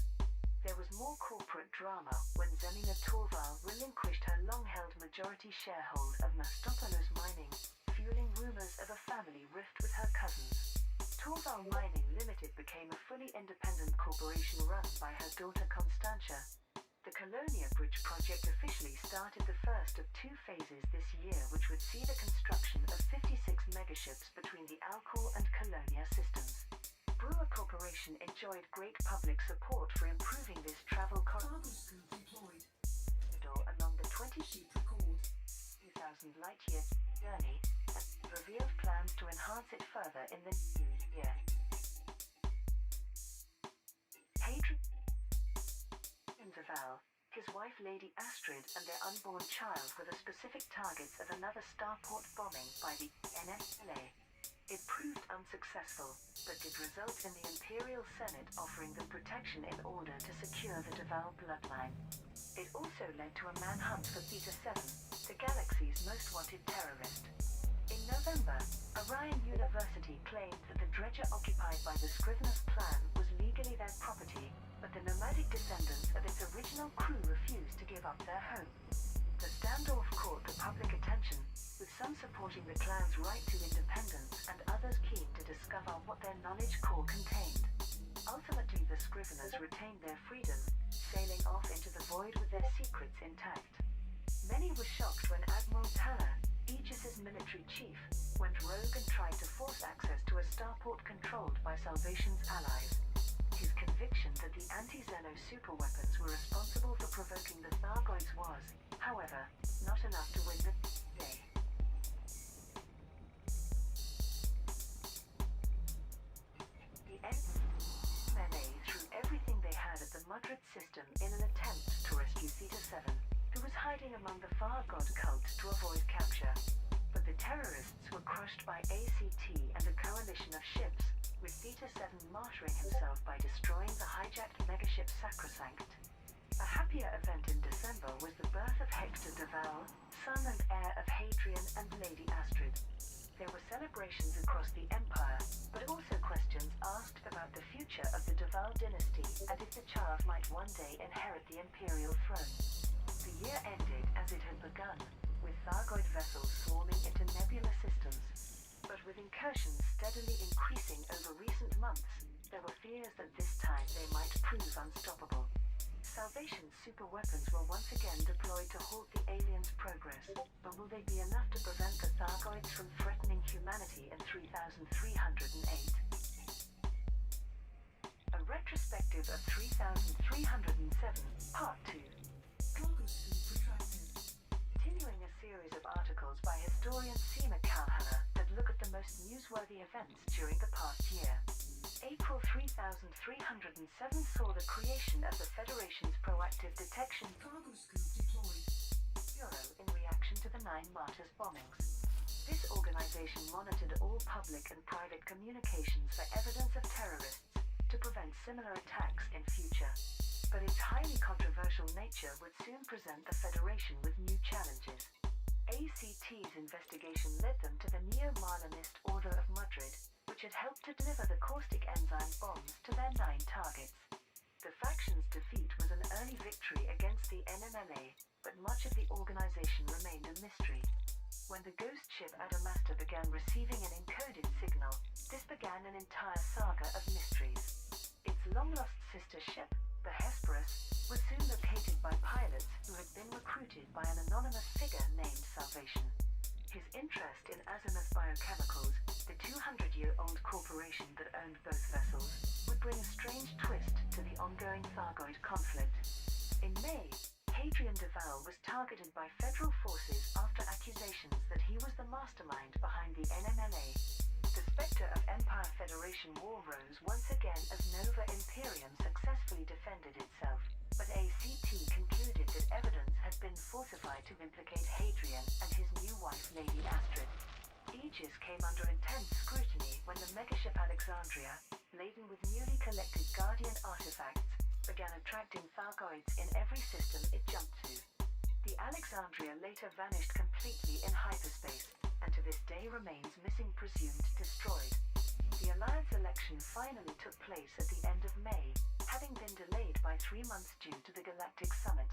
There was more corporate drama when Zemina Torval relinquished her long-held majority sharehold of Mastopoulos Mining, fueling rumors of a family rift with her cousins. Torval Mining Limited became a fully independent corporation run by her daughter Constantia. The Colonia Bridge project officially started the first of two phases this year, which would see the construction of 56 megaships between the Alcor and Colonia systems. Brewer Corporation enjoyed great public support for improving this travel corridor along the 20,000 light-year journey, and revealed plans to enhance it further in the new year. Hadrian Duval, his wife Lady Astrid, and their unborn child were the specific targets of another starport bombing by the NSA. It proved unsuccessful, but did result in the Imperial Senate offering them protection in order to secure the Duval bloodline. It also led to a manhunt for Theta 7, the galaxy's most wanted terrorist. In November, Orion University claimed that the dredger occupied by the Scrivener's clan was legally their property, but the nomadic descendants of its original crew refused to give up their home. The standoff caught the public attention, with some supporting the clan's right to independence and others keen to discover what their knowledge core contained. Ultimately, the Scriveners retained their freedom, sailing off into the void with their secrets intact. Many were shocked when Admiral Tanner, Aegis's military chief, went rogue and tried to force access to a starport controlled by Salvation's allies. His conviction that the anti-Xeno superweapons were responsible for provoking the Thargoids was, however, not enough to win the day. The NMA threw everything they had at the Mudrid system in an attempt to rescue Theta 7, who was hiding among the Far God cult to avoid capture. But the terrorists were crushed by ACT and a coalition of ships, with Theta 7 martyring himself by destroying the hijacked megaship Sacrosanct. A happier event in December was the birth of Hector Duval, son and heir of Hadrian and Lady Astrid. There were celebrations across the empire, but also questions asked about the future of the Duval dynasty and if the child might one day inherit the imperial throne. The year ended as it had begun, with Thargoid vessels swarming into nebula systems. But with incursions steadily increasing over recent months, there were fears that this time they might prove unstoppable. Salvation's superweapons were once again deployed to halt the aliens' progress, but will they be enough to prevent the Thargoids from threatening humanity in 3308? A retrospective of 3307, Part 2. Continuing a series of articles by historian Seema Kalhana that look at the most newsworthy events during the past year. April 3307 saw the creation of the Federation's Proactive Detection Bureau in reaction to the 9 Martyrs bombings. This organization monitored all public and private communications for evidence of terrorists to prevent similar attacks in future. But its highly controversial nature would soon present the Federation with new challenges. ACT's investigation led them to the Neo-Marlinist Order of Madrid, which had helped to deliver the caustic enzyme bombs to their 9 targets. The faction's defeat was an early victory against the NMLA, but much of the organization remained a mystery. When the ghost ship Adamasta began receiving an encoded signal, this began an entire saga of mysteries. Its long-lost sister ship, the Hesperus, was soon located by pilots who had been recruited by an anonymous figure named Salvation. His interest in Azimuth Biochemicals, the 200-year-old corporation that owned both vessels, would bring a strange twist to the ongoing Thargoid conflict. In May, Hadrian Duval was targeted by federal forces after accusations that he was the mastermind behind the NMLA. The specter of Empire Federation war rose once again as Nova Imperium successfully defended itself, but ACT concluded that evidence had been falsified to implicate Hadrian and his new wife Lady Astrid. Aegis came under intense scrutiny when the megaship Alexandria, laden with newly collected Guardian artifacts, began attracting Thargoids in every system it jumped to. The Alexandria later vanished completely in hyperspace, and to this day remains missing, presumed destroyed. The Alliance election finally took place at the end of May, having been delayed by 3 months due to the Galactic Summit.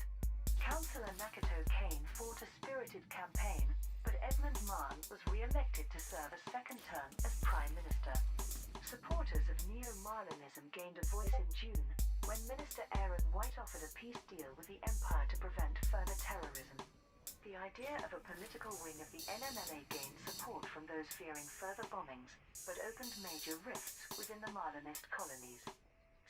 Councillor Nakato Kane fought a spirited campaign, but Edmund Mahn was re-elected to serve a second term as Prime Minister. Supporters of Neo-Marlinism gained a voice in June, when Minister Aaron White offered a peace deal with the Empire to prevent further terrorism. The idea of a political wing of the NMLA gained support from those fearing further bombings, but opened major rifts within the Marlinist colonies.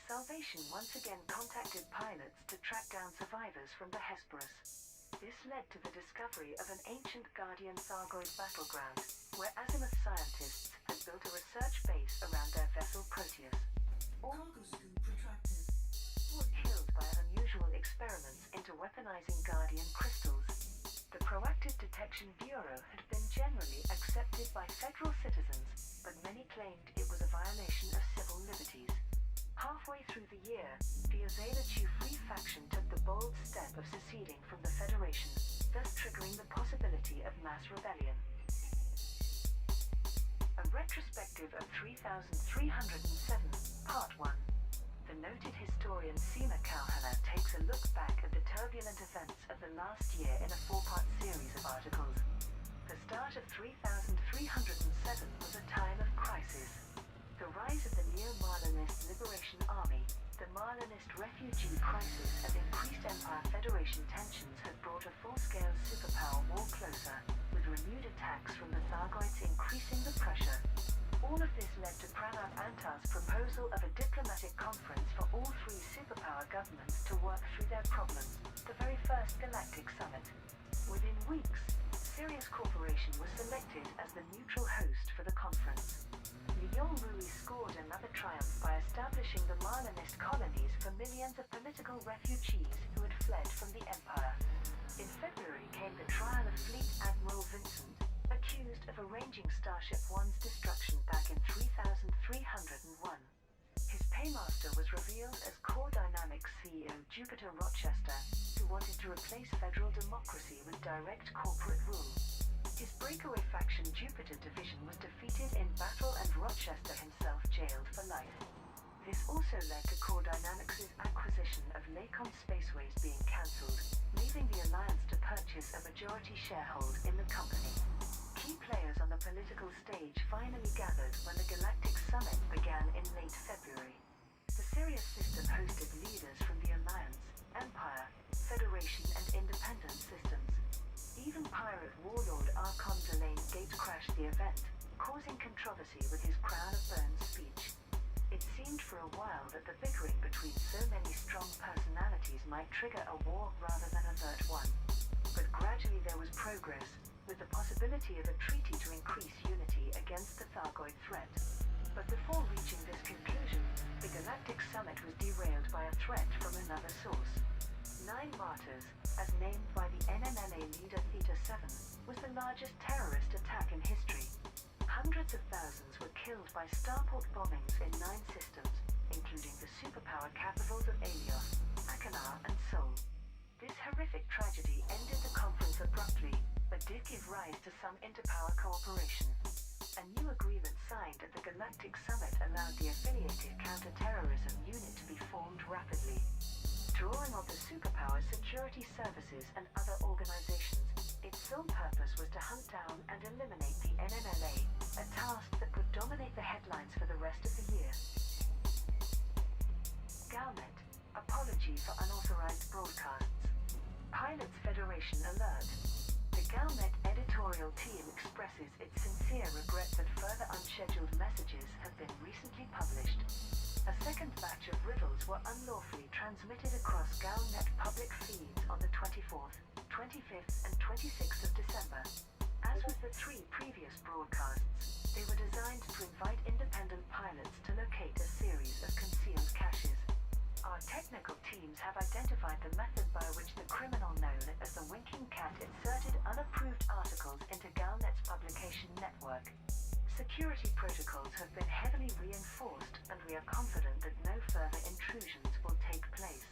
Salvation once again contacted pilots to track down survivors from the Hesperus. This led to the discovery of an ancient Guardian Thargoid battleground, where Azimuth scientists had built a research base around their vessel Proteus. All Cargo scoop retracted. were killed by unusual experiments into weaponizing Guardian crystals. The Proactive Detection Bureau had been generally accepted by federal citizens, but many claimed it was a violation of civil liberties. Halfway through the year, the Azalachu Free faction took the bold step of seceding from the Federation, thus triggering the possibility of mass rebellion. A retrospective of 3307, Part 1. The noted historian Seema Kalhana takes a look back at the turbulent events of the last year in a 4-part series of articles. The start of 3307 was a time of crisis. The rise of the Neo-Marlinist Liberation Army, the Marlinist refugee crisis, and increased Empire Federation tensions had brought a full-scale superpower war closer, with renewed attacks from the Thargoids increasing the pressure. All of this led to Pranab Antar's proposal of a diplomatic conference for all 3 superpower governments to work through their problems, the very first Galactic Summit. Within weeks, Sirius Corporation was selected as the neutral host for the conference. Leon Rui scored another triumph by establishing the Marlinist colonies for millions of political refugees who had fled from the Empire. In February came the trial of Fleet Admiral Vincent, accused of arranging Starship One's destruction back in 3301. His paymaster was revealed as Core Dynamics CEO Jupiter Rochester, who wanted to replace federal democracy with direct corporate rule. His breakaway faction Jupiter Division was defeated in battle and Rochester himself jailed for life. This also led to Core Dynamics' acquisition of Lacon Spaceways being cancelled, leaving the Alliance to purchase a majority sharehold in the company. Key players on the political stage finally gathered when the Galactic Summit began in late February. The Sirius system hosted leaders from the Alliance, Empire, Federation and Independent systems. Even pirate warlord Archon Delane gatecrashed the event, causing controversy with his Crown of Bones speech. It seemed for a while that the bickering between so many strong personalities might trigger a war rather than avert one. But gradually there was progress, with the possibility of a treaty to increase unity against the Thargoid threat. But before reaching this conclusion, the Galactic Summit was derailed by a threat from another source. 9 Martyrs, as named by the NMLA leader Theta-7, was the largest terrorist attack in history. Hundreds of thousands were killed by starport bombings in 9 systems, including the superpower capitals of Aelios, Akanar and Sol. This horrific tragedy ended the conference abruptly, but did give rise to some interpower cooperation. A new agreement signed at the Galactic Summit allowed the affiliated counter-terrorism unit to be formed rapidly. Drawing on the superpower security services and other organizations, its sole purpose was to hunt down and eliminate the NMLA, a task that would dominate the headlines for the rest of the year. Galnet, apology for unauthorized broadcasts. Pilots Federation alert. The Galnet editorial team expresses its sincere regret that further unscheduled messages have been recently published. A second batch of riddles were unlawfully transmitted across Galnet public feeds on the 24th, 25th and 26th of December. As with the 3 previous broadcasts, they were designed to invite independent pilots to locate a series of concealed caches. Our technical teams have identified the method by which the criminal known as the Winking Cat inserted unapproved articles into Galnet's publication network. Security protocols have been heavily reinforced, and we are confident that no further intrusions will take place.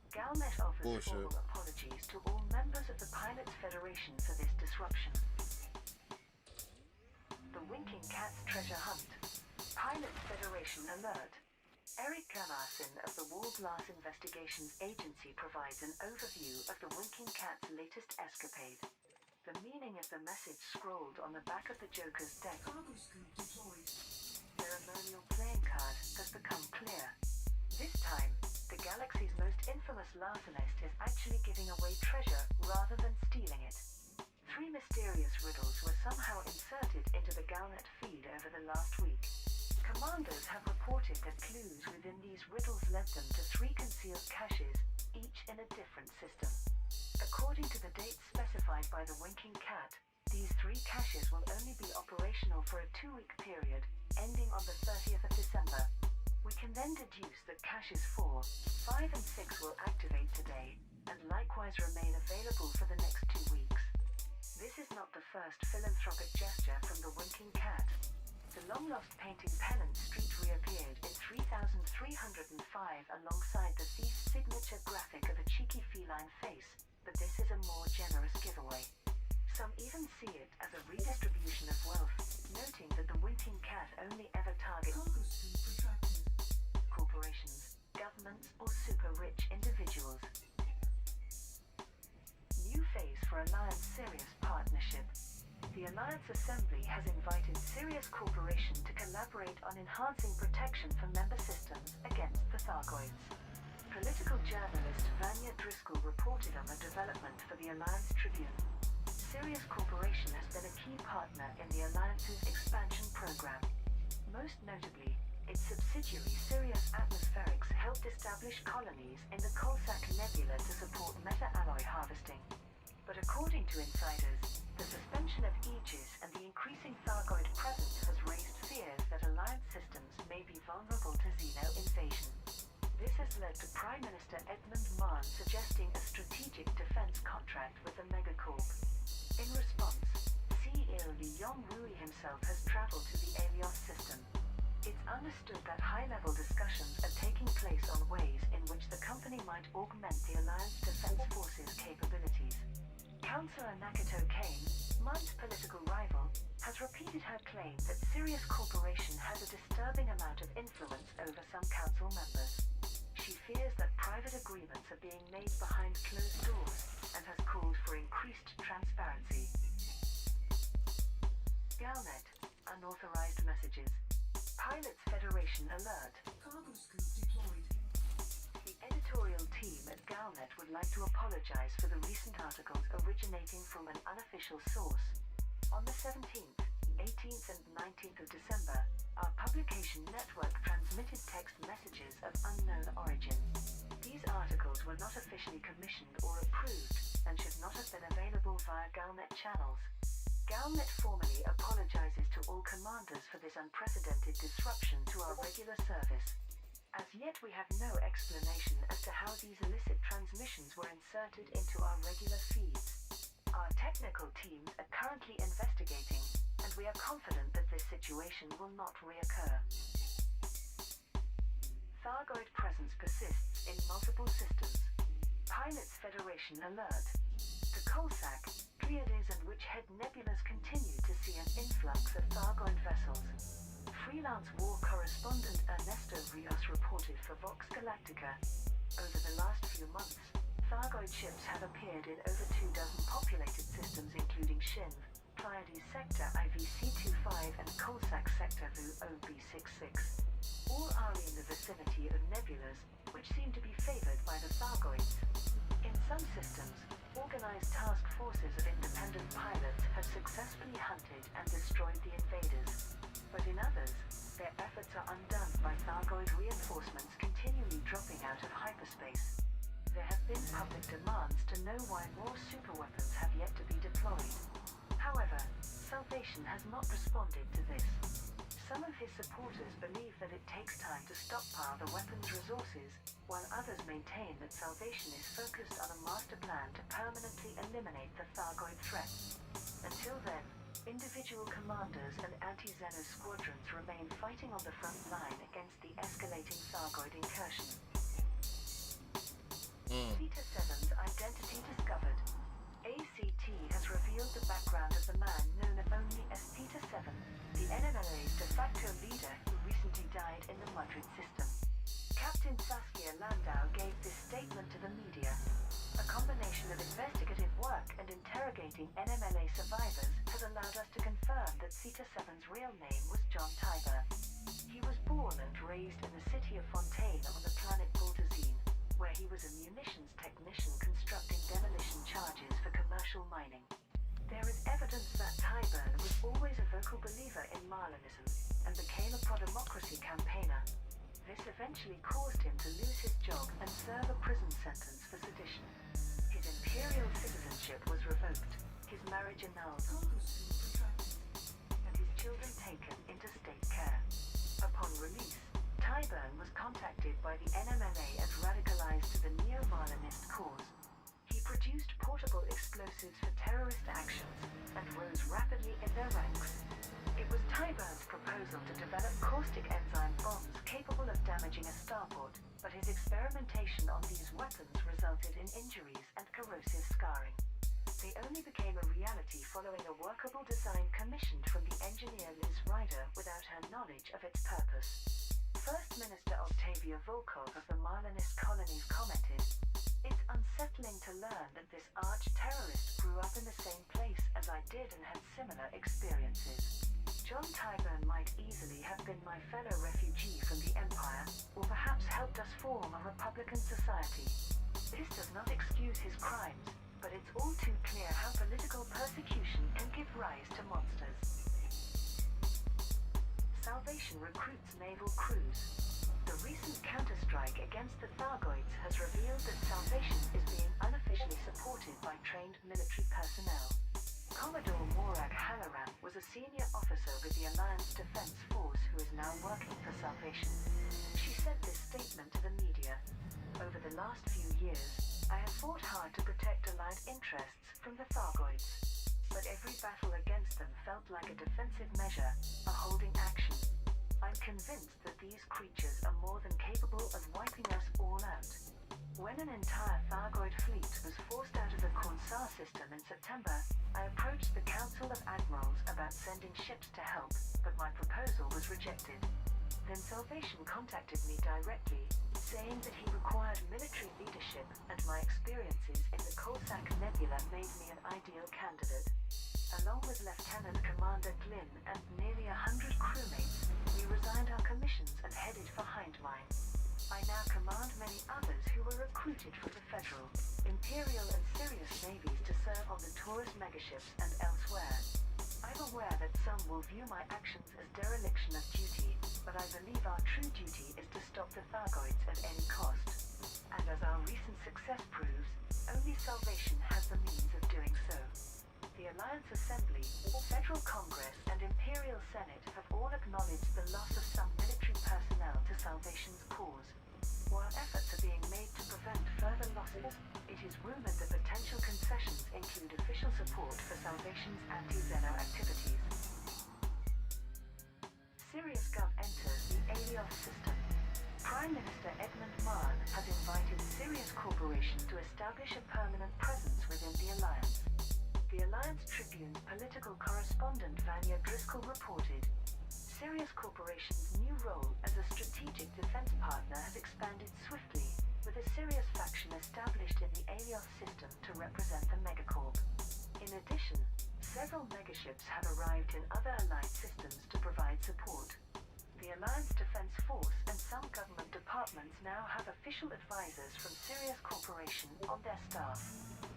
Galnet offers formal apologies to all members of the Pilots Federation for this disruption. The Winking Cat's treasure hunt. Pilots Federation alert. Eric Gunnarsson of the Wall Glass Investigations Agency provides an overview of the Winking Cat's latest escapade. The meaning of the message scrolled on the back of the Joker's deck. Cargo scoop deployed. Ceremonial playing card has become clear. This time, the galaxy's most infamous larcenist is actually giving away treasure rather than stealing it. 3 mysterious riddles were somehow inserted into the Galnet feed over the last week. Commanders have reported that clues within these riddles led them to 3 concealed caches, each in a different system. According to the dates specified by the Winking Cat, these 3 caches will only be operational for a 2-week period, ending on the 30th of December. We can then deduce that caches 4, 5 and 6 will activate today, and likewise remain available for the next 2 weeks. This is not the first philanthropic gesture from the Winking Cat. The long-lost painting Pennant Street reappeared in 3305 alongside the thief's signature graphic of a cheeky feline face, but this is a more generous giveaway. Some even see it as a redistribution of wealth, noting that the Winking Cat only ever targets corporations, governments, or super-rich individuals. New phase for Alliance-Sirius partnership. The Alliance Assembly has invited Sirius Corporation to collaborate on enhancing protection for member systems against the Thargoids. Political journalist Vanya Driscoll reported on the development for the Alliance Tribune. Sirius Corporation has been a key partner in the Alliance's expansion program. Most notably, its subsidiary Sirius Atmospherics helped establish colonies in the Colsac Nebula to support meta-alloy harvesting. But according to insiders, the suspension of Aegis and the increasing Thargoid presence has raised fears that Alliance systems may be vulnerable to Xeno invasion. This has led to Prime Minister Edmund Mahn suggesting a strategic defense contract with the Megacorp. In response, CEO Li Yongrui himself has traveled to the Alios system. It's understood that high-level discussions are taking place on ways in which the company might augment the Alliance Defense Forces capabilities. Councillor Nakato Kane, Munt's political rival, has repeated her claim that Sirius Corporation has a disturbing amount of influence over some council members. She fears that private agreements are being made behind closed doors and has called for increased transparency. Galnet, unauthorized messages. Pilots Federation alert. Cargo scoop deployed. The editorial team at Galnet would like to apologize for the recent articles originating from an unofficial source. On the 17th, 18th and 19th of December, our publication network transmitted text messages of unknown origin. These articles were not officially commissioned or approved and should not have been available via Galnet channels. Galnet formally apologizes to all commanders for this unprecedented disruption to our regular service. As yet we have no explanation as to how these illicit transmissions were inserted into our regular feeds. Our technical teams are currently investigating, and we are confident that this situation will not reoccur. Thargoid presence persists in multiple systems. Pilots Federation alert. The Colsac, Pleiades and Witchhead nebulas continue to see an influx of Thargoid vessels. Freelance war correspondent Ernesto Rios reported for Vox Galactica. Over the last few months, Thargoid ships have appeared in over 24 populated systems including Shin, Pleiades Sector IVC-25 and Colsac Sector VU OB-66. All are in the vicinity of nebulas, which seem to be favored by the Thargoids. In some systems, organized task forces of independent pilots have successfully hunted and destroyed the invaders. But in others, their efforts are undone by Thargoid reinforcements continually dropping out of hyperspace. There have been public demands to know why more superweapons have yet to be deployed. However, Salvation has not responded to this. Some of his supporters believe that it takes time to stockpile the weapons resources, while others maintain that Salvation is focused on a master plan to permanently eliminate the Thargoid threat. Until then, individual commanders and anti-Xeno squadrons remain fighting on the front line against the escalating Thargoid incursion. Theta 7's identity discovered. ACT has revealed the background of the man known only as Theta 7, the NMLA's de facto leader who recently died in the Madrid system. Captain Saskia Landau gave this statement to the media. A combination of investigative work and interrogating NMLA survivors has allowed us to confirm that Theta 7's real name was John Tiber. He was born and raised in the city of Fontaine on the planet Baltazine. where he was a munitions technician constructing demolition charges for commercial mining. There is evidence that Tyburn was always a vocal believer in Marlinism and became a pro-democracy campaigner. This eventually caused him to lose his job and serve a prison sentence for sedition. His imperial citizenship was revoked, his marriage annulled, and his children taken into state care. Upon release, Tyburn was contacted by the NMMA and radicalized to the neo-Marlinist cause. He produced portable explosives for terrorist actions and rose rapidly in their ranks. It was Tyburn's proposal to develop caustic enzyme bombs capable of damaging a starport, but his experimentation on these weapons resulted in injuries and corrosive scarring. They only became a reality following a workable design commissioned from the engineer Liz Ryder without her knowledge of its purpose. First Minister Octavia Volkov of the Marlinist colonies commented, "It's unsettling to learn that this arch-terrorist grew up in the same place as I did and had similar experiences. John Tyburn might easily have been my fellow refugee from the Empire, or perhaps helped us form a Republican society. This does not excuse his crimes, but it's all too clear how political persecution can give rise to monsters." Salvation recruits naval crews. The recent counterstrike against the Thargoids has revealed that Salvation is being unofficially supported by trained military personnel. Commodore Morag Halloran was a senior officer with the Alliance Defense Force who is now working for Salvation. She sent this statement to the media. "Over the last few years, I have fought hard to protect Allied interests from the Thargoids. But every battle against them felt like a defensive measure, a holding action. I'm convinced that these creatures are more than capable of wiping us all out. When an entire Thargoid fleet was forced out of the Corsair system in September, I approached the Council of Admirals about sending ships to help, but my proposal was rejected. Then Salvation contacted me directly, saying that he required military leadership and my experiences in the Corsac Nebula made me an ideal candidate. Along with Lieutenant Commander Glynn and nearly 100 crewmates, we resigned our commissions and headed for Hindmine. I now command many others who were recruited from the Federal, Imperial and Sirius navies to serve on the Taurus megaships and elsewhere. I'm aware that some will view my actions as dereliction of duty, but I believe our true duty is to stop the Thargoids at any cost. And as our recent success proves, only Salvation has the means of doing so. The Alliance Assembly, Federal Congress and Imperial Senate have all acknowledged the loss of some military personnel to Salvation's cause. While efforts are being made to prevent further losses, it is rumored that potential concessions include official support for Salvation's anti-Xeno activities. Sirius Gov enters the Alios system. Prime Minister Edmund Marn has invited Sirius Corporation to establish a permanent presence within the Alliance. The Alliance Tribune's political correspondent Vanya Driscoll reported, Sirius Corporation's new role as a strategic defense partner has expanded swiftly, with a Sirius faction established in the Alios system to represent the Megacorp. In addition, several megaships have arrived in other Allied systems to provide support. The Alliance Defense Force and some government departments now have official advisors from Sirius Corporation on their staff.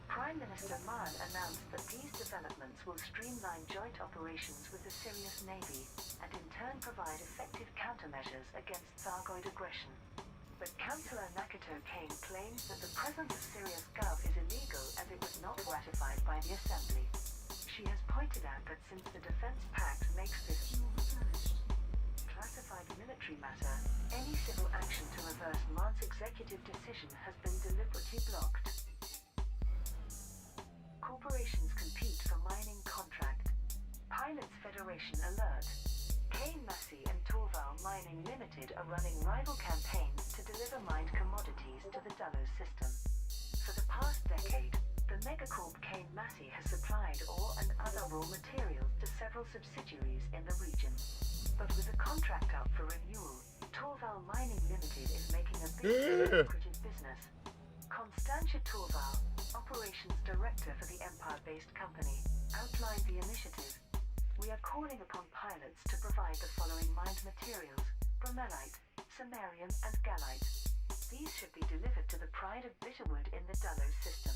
Prime Minister Marn announced that these developments will streamline joint operations with the Sirius Navy and in turn provide effective countermeasures against Thargoid aggression. But Councillor Nakato Kane claims that the presence of Sirius Gov is illegal as it was not ratified by the Assembly. She has pointed out that since the Defense Pact makes this classified military matter, any civil action to reverse Marn's executive decision has been deliberately blocked. Corporations compete for mining contract. Pilots Federation alert. Kane Massey and Torval Mining Limited are running rival campaigns to deliver mined commodities to the Dullos system. For the past decade, the Megacorp Kane Massey has supplied ore and other raw materials to several subsidiaries in the region. But with the contract up for renewal, Torval Mining Limited is making a big lucrative business. Constantia Torval, Operations Director for the Empire-based company, outlined the initiative. We are calling upon pilots to provide the following mined materials: bromelite, samarium and gallite. These should be delivered to the Pride of Bitterwood in the Dullo system.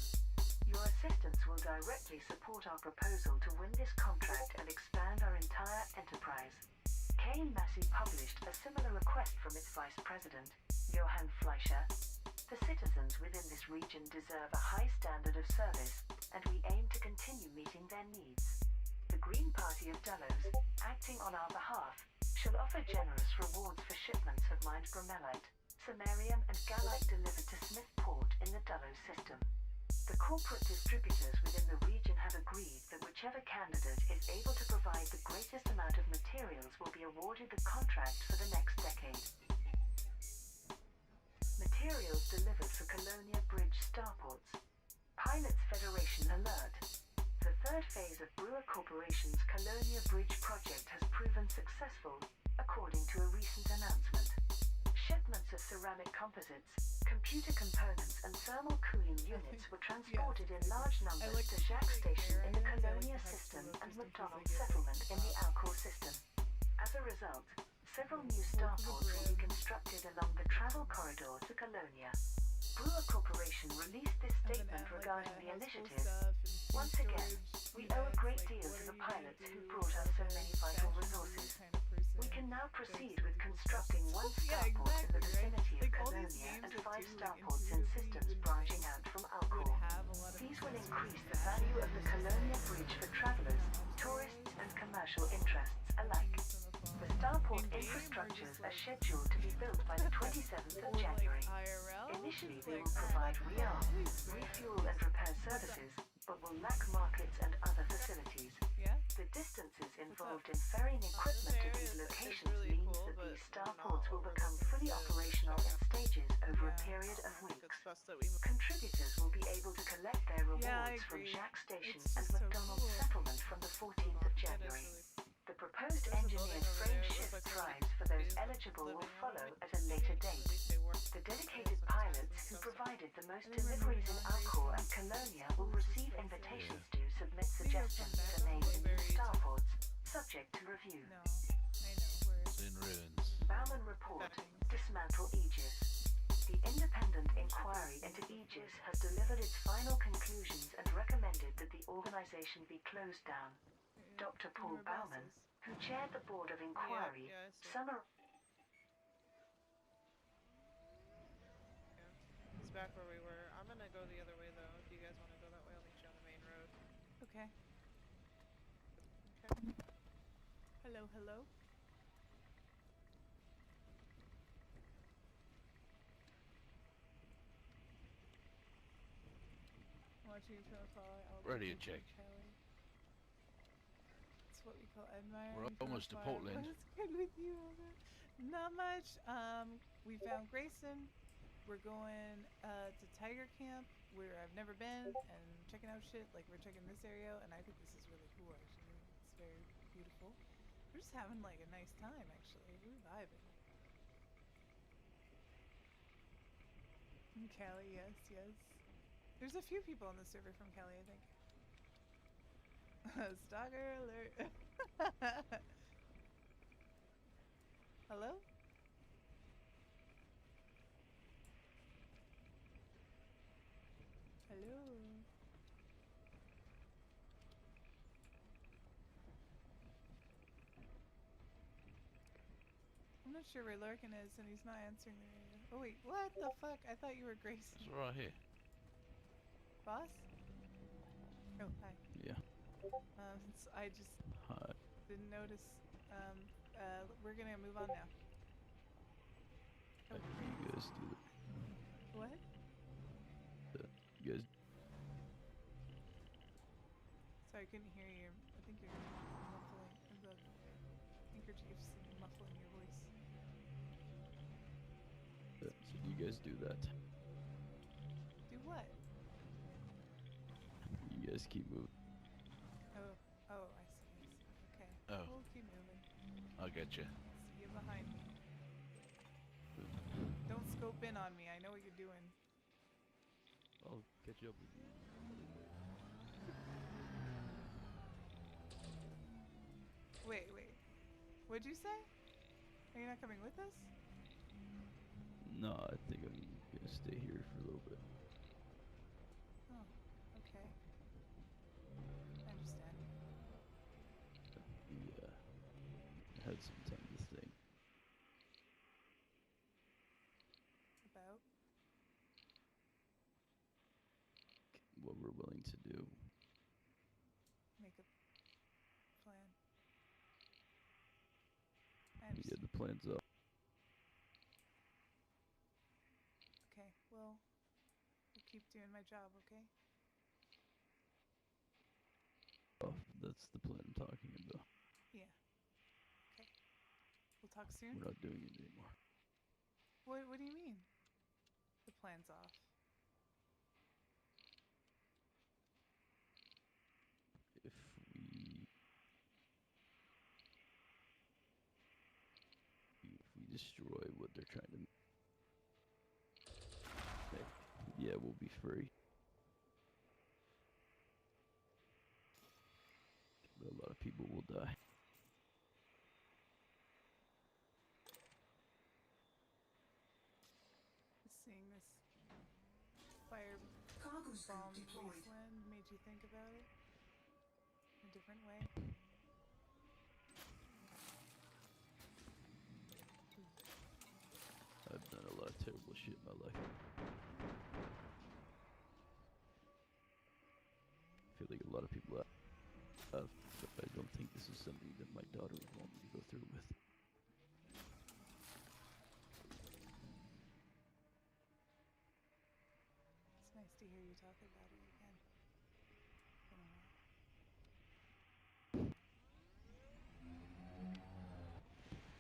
Your assistance will directly support our proposal to win this contract and expand our entire enterprise. Kane Massey published a similar request from its vice president, Johann Fleischer. The citizens within this region deserve a high standard of service, and we aim to continue meeting their needs. The Green Party of Dullos, acting on our behalf, shall offer generous rewards for shipments of mined bromelite, samarium and gallite delivered to Smith Port in the Dullo system. The corporate distributors within the region have agreed that whichever candidate is able to provide the greatest amount of materials will be awarded the contract for the next decade. Materials delivered for Colonia Bridge starports. Pilots Federation alert. The third phase of Brewer Corporation's Colonia Bridge project has proven successful, according to a recent announcement. Shipments of ceramic composites, computer components and thermal cooling units were transported in large numbers to Jacques Station in the Colonia system and McDonald settlement in the Alcor system. As a result, several new starports will be constructed along the travel corridor to Colonia. Brewer Corporation released this statement regarding the initiative. Once again, we owe a great deal to the pilots who brought us so many vital resources. We can now proceed with constructing one starport in the vicinity of Colonia and 5 starports in systems branching out from Alcor. These will increase the value of the Colonia Bridge for travelers, tourists and commercial interests alike. The starport infrastructures are scheduled to be built by the 27th of January. Initially they will provide rearm, refuel and repair services, but will lack markets and other facilities. The distances involved in ferrying equipment to these locations means that these starports will become fully operational in stages over a period of weeks. Contributors will be able to collect their rewards from Jacques Station and McDonald settlement from the 14th of January. The proposed engineered frame shift drives for those eligible will follow at a later date. The dedicated pilots who provided the most deliveries in Alcor and Colonia will receive invitations to submit suggestions for names in new starports, subject to review. It's in ruins. Bauman report, dismantle Aegis. The independent inquiry into Aegis has delivered its final conclusions and recommended that the organization be closed down. Dr. Paul Bauman, who chaired the board of inquiry, It's back where we were. I'm gonna go the other way though. If you guys want to go that way, I'll meet you on the main road. Okay. Okay. Hello, hello. Watching from afar. Radio check. It's what we call admiring. We're almost to Portland. What's good with you, Olga? Not much. We found Grayson. We're going to Tiger Camp, where I've never been, and checking out shit. Like, we're checking this area, and I think this is really cool, actually. It's very beautiful. We're just having, like, a nice time, actually. We're vibing. From Cali, yes, yes. There's a few people on the server from Cali, I think. Stalker alert. Hello? Hello? I'm not sure where Larkin is, and he's not answering the radio. Oh wait, what the fuck? I thought you were Grayson. It's right here. Boss? Oh, hi. Yeah. I just Hi. didn't notice. We're gonna move on now. You guys do it. What? You guys. Sorry, I couldn't hear you. I think you're muffling the handkerchiefs and muffling your voice. So you guys do that. Do what? You guys keep moving. Oh, I see. Okay. Oh. We'll keep moving. I'll get you. See you behind me. Don't scope in on me. I know what you're doing. I'll catch up with you. Wait. What'd you say? Are you not coming with us? No, I think I'm stay here for a little bit. Oh, okay. I understand. We had some time to think About? what we're willing to do. Make a plan. I Yeah, understand. the plan's up. Okay, well, I'll keep doing my job, okay? Oh, that's the plan I'm talking about. Yeah. Okay. We'll talk soon? We're not doing it anymore. What do you mean? The plan's off. If we destroy what they're trying to make, yeah, we'll be free. But a lot of people will die. Seeing this fire Cargo scoop bomb deployed. wasteland made you think about it in a different way? I've done a lot of terrible shit in my life. I feel like a lot of people have, but I don't think this is something that my daughter would want me to go through with. It's nice to hear you talk about it again. Been a while.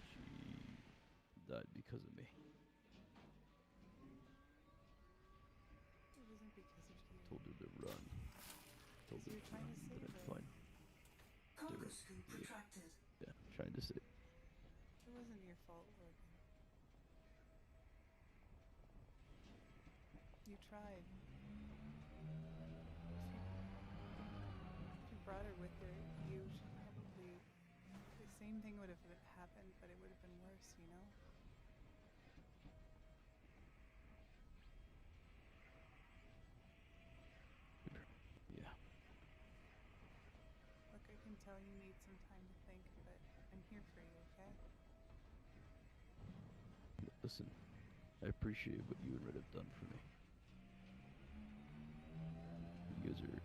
She died because of me. It wasn't because of you. Told her to run. Told So her you're to trying run, to but save I'm her. fine. Cargo They're- scoop yeah. retracted. Yeah, trying to say. It wasn't your fault, Logan. You tried. If you brought her with her, you should probably... The same thing would have happened, but it would have been worse, you know? Yeah. Look, I can tell you need some time to think, but I'm here for you, okay? Listen, I appreciate what you and Red have done for me. You guys are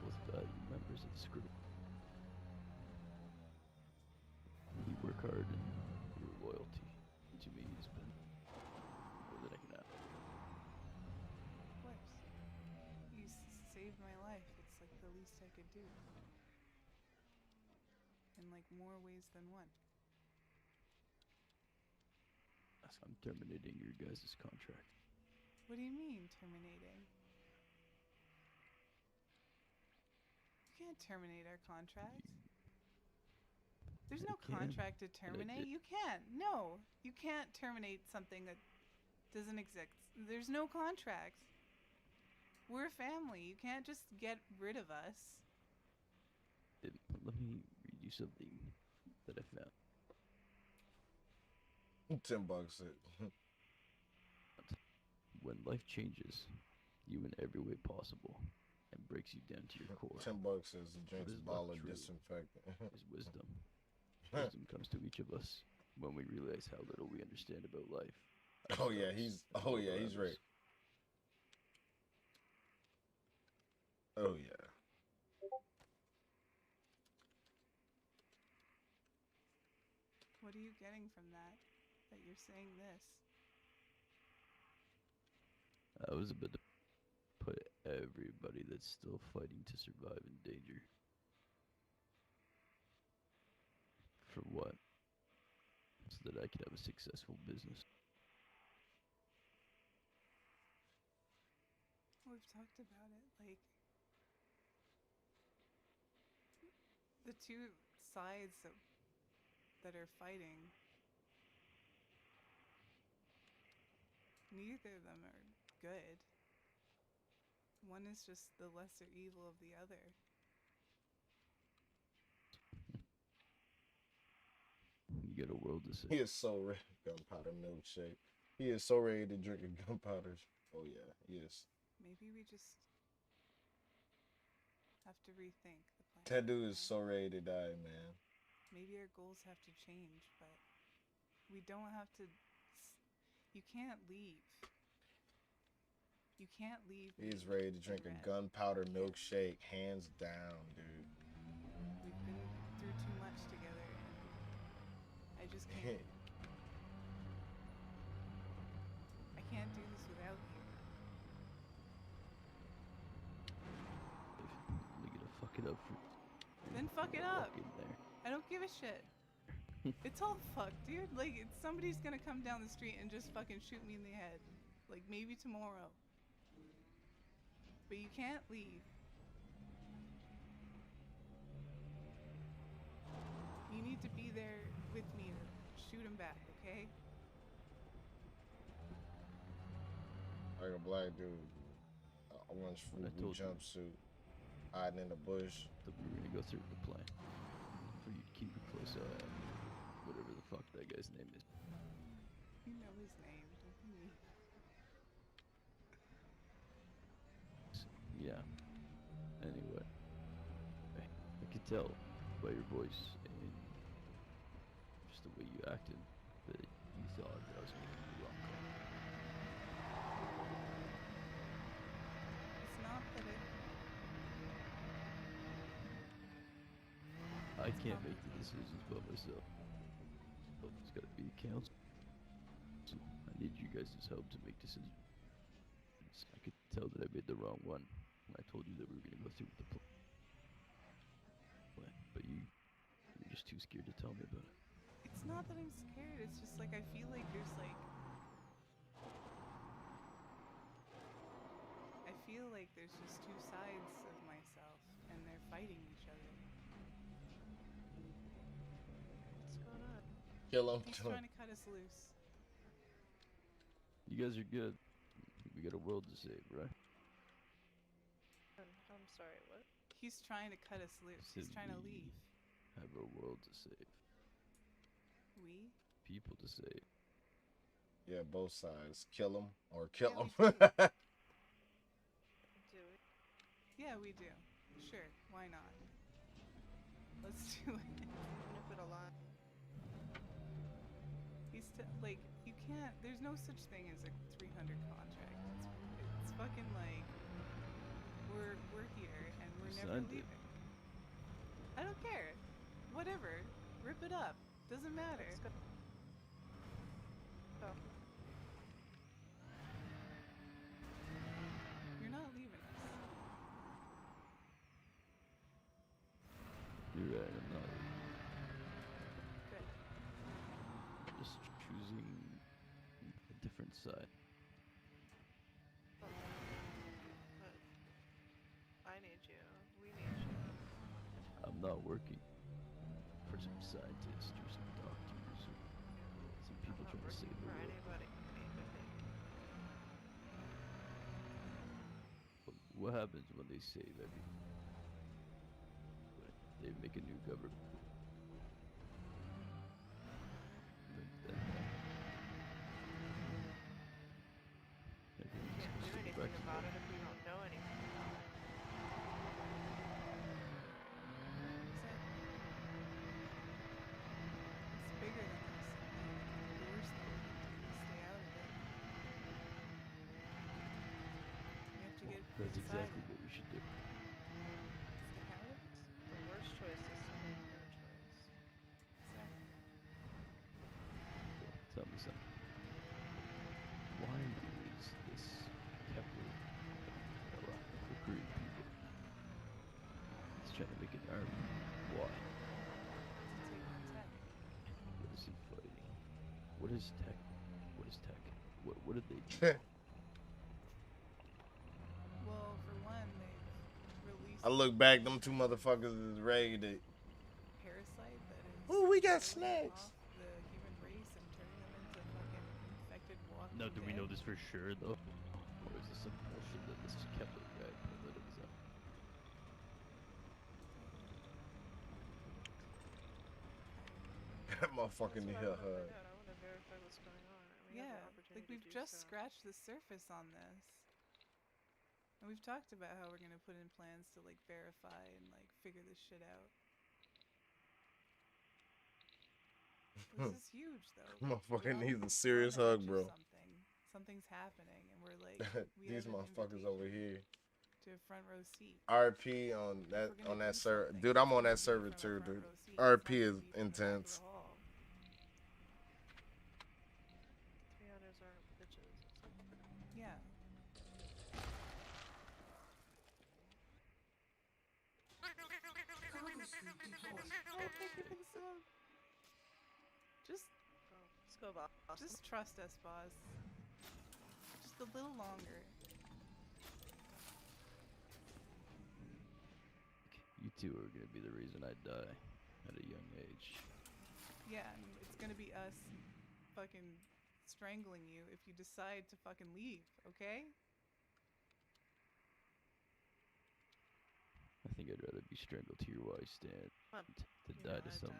both valued members of this group. You work hard, and your loyalty to me has been more than I can ask. Of course. You saved my life. It's like the least I could do. In like more ways than one. I'm terminating your guys' contract. What do you mean, terminating? You can't terminate our contract. There's no I can, contract to and I terminate. did. You can't. No. You can't terminate something that doesn't exist. There's no contract. We're a family. You can't just get rid of us. Let me read you something that I found. $10 it. When life changes you in every way possible and breaks you down to your core, $10 says the drinks is bottle left of true disinfectant. is wisdom. Wisdom comes to each of us when we realize how little we understand about life. Oh yeah, ourselves, he's and the world around right. us. Oh yeah. What are you getting from that? That you're saying this? I was about to put everybody that's still fighting to survive in danger. For what? So that I could have a successful business. We've talked about it. Like, the two sides that are fighting, neither of them are good. One is just the lesser evil of the other. You got a world to He save. is so red. Gunpowder milkshake. He is so ready to drink a gunpowder. Oh yeah, he is. Maybe we just have to rethink the plan. That dude is you so know? ready to die, man. Maybe our goals have to change, but we don't have to. You can't leave. You can't leave. He's me ready to in drink a red. gunpowder You can't. milkshake, hands down, dude. We've been through too much together, and I just can't. I can't do this without you. If you're gonna fuck it up for Then fuck it up. walk in there. I don't give a shit. It's all fucked, dude. Like, somebody's gonna come down the street and just fucking shoot me in the head. Like, maybe tomorrow. But you can't leave. You need to be there with me to shoot him back, okay? Like a black dude, orange I fruit told you. jumpsuit, hiding in the bush. That we were gonna go through with the plan. For you to keep a close eye on whatever the fuck that guy's name is. You know his name, don't be mean. Yeah. Anyway, I could tell by your voice and just the way you acted that you thought that I was making the wrong call. It's not that I can't make the decisions by myself. It's gotta be council. So I need you guys' help to make decisions. I could tell that I made the wrong one when I told you that we were gonna go through with the plan. But you're just too scared to tell me about it. It's not that I'm scared, it's just like I feel like there's like... I feel like there's just two sides of myself and they're fighting each other. What's going on? Kill him. He's trying to cut us loose. You guys are good. We got a world to save, right? I'm sorry, what? He's trying to cut us loose. He's Said trying to we leave. have a world to save. We? People to save. Yeah, both sides. Kill him or kill Yeah, him. we do. Do we? Yeah, we do. Sure, why not? Let's do it. Even if it aligns. He's like, you can't, there's no such thing as a 300 contract. It's fucking like, we're here and we're You never signed it. leaving. I don't care. Whatever. Rip it up. Doesn't matter. Let's go. Go. You're not leaving us. You're right, I'm not. Good. Just choosing a different side. But I need you. We need you. I'm not working for some scientists or some doctors or some people I'm not trying to working save the for world. anybody. But what happens when they save everything? They make a new government. Then everyone's Can't do supposed to go anything back to about normal. it if we don't know anything about it. It's bigger than us. The worst thing we can do is stay out of it. We have to get That's inside exactly it. what we should do. Stay out of it? The worst choice is to make no choice. Exactly. Well, tell me something. Why is this Kepler recruiting people? He's trying to make an army. Why? To take on tech. What is he fighting? What is tech? What is tech? What did they do? Well, for one, they've released I look back, them two motherfuckers is ready to. parasite that is Ooh, we got killing snacks. off the human race and turning them into fucking infected walking Now, do we know dead. this for sure, though? Or is this some bullshit that this Kepler guy put out of his own? That motherfucker That's need what I a want to hug. find out. I want to verify what's going on. We have Yeah. the opportunity Like, we've just scratched the surface on this. And we've talked about how we're gonna put in plans to, like, verify and, like, figure this shit out. This is huge, though. Motherfucker We needs all a serious on the hug, edge of bro. Something's happening, and we're like, we These have an motherfuckers over invitation here. to a front row seat. RP on If we're that gonna do server, something, dude. it's I'm on gonna that be server from a too, front dude. row seat. It's not RP gonna is be from the back of intense. the hall. 300s aren't bitches. Yeah. Just Let's go, boss. Just trust us, boss. Just a little longer. You two are gonna be the reason I die at a young age. Yeah, and it's gonna be us fucking strangling you if you decide to fucking leave, okay? I think I'd rather be strangled here while I stand to die to some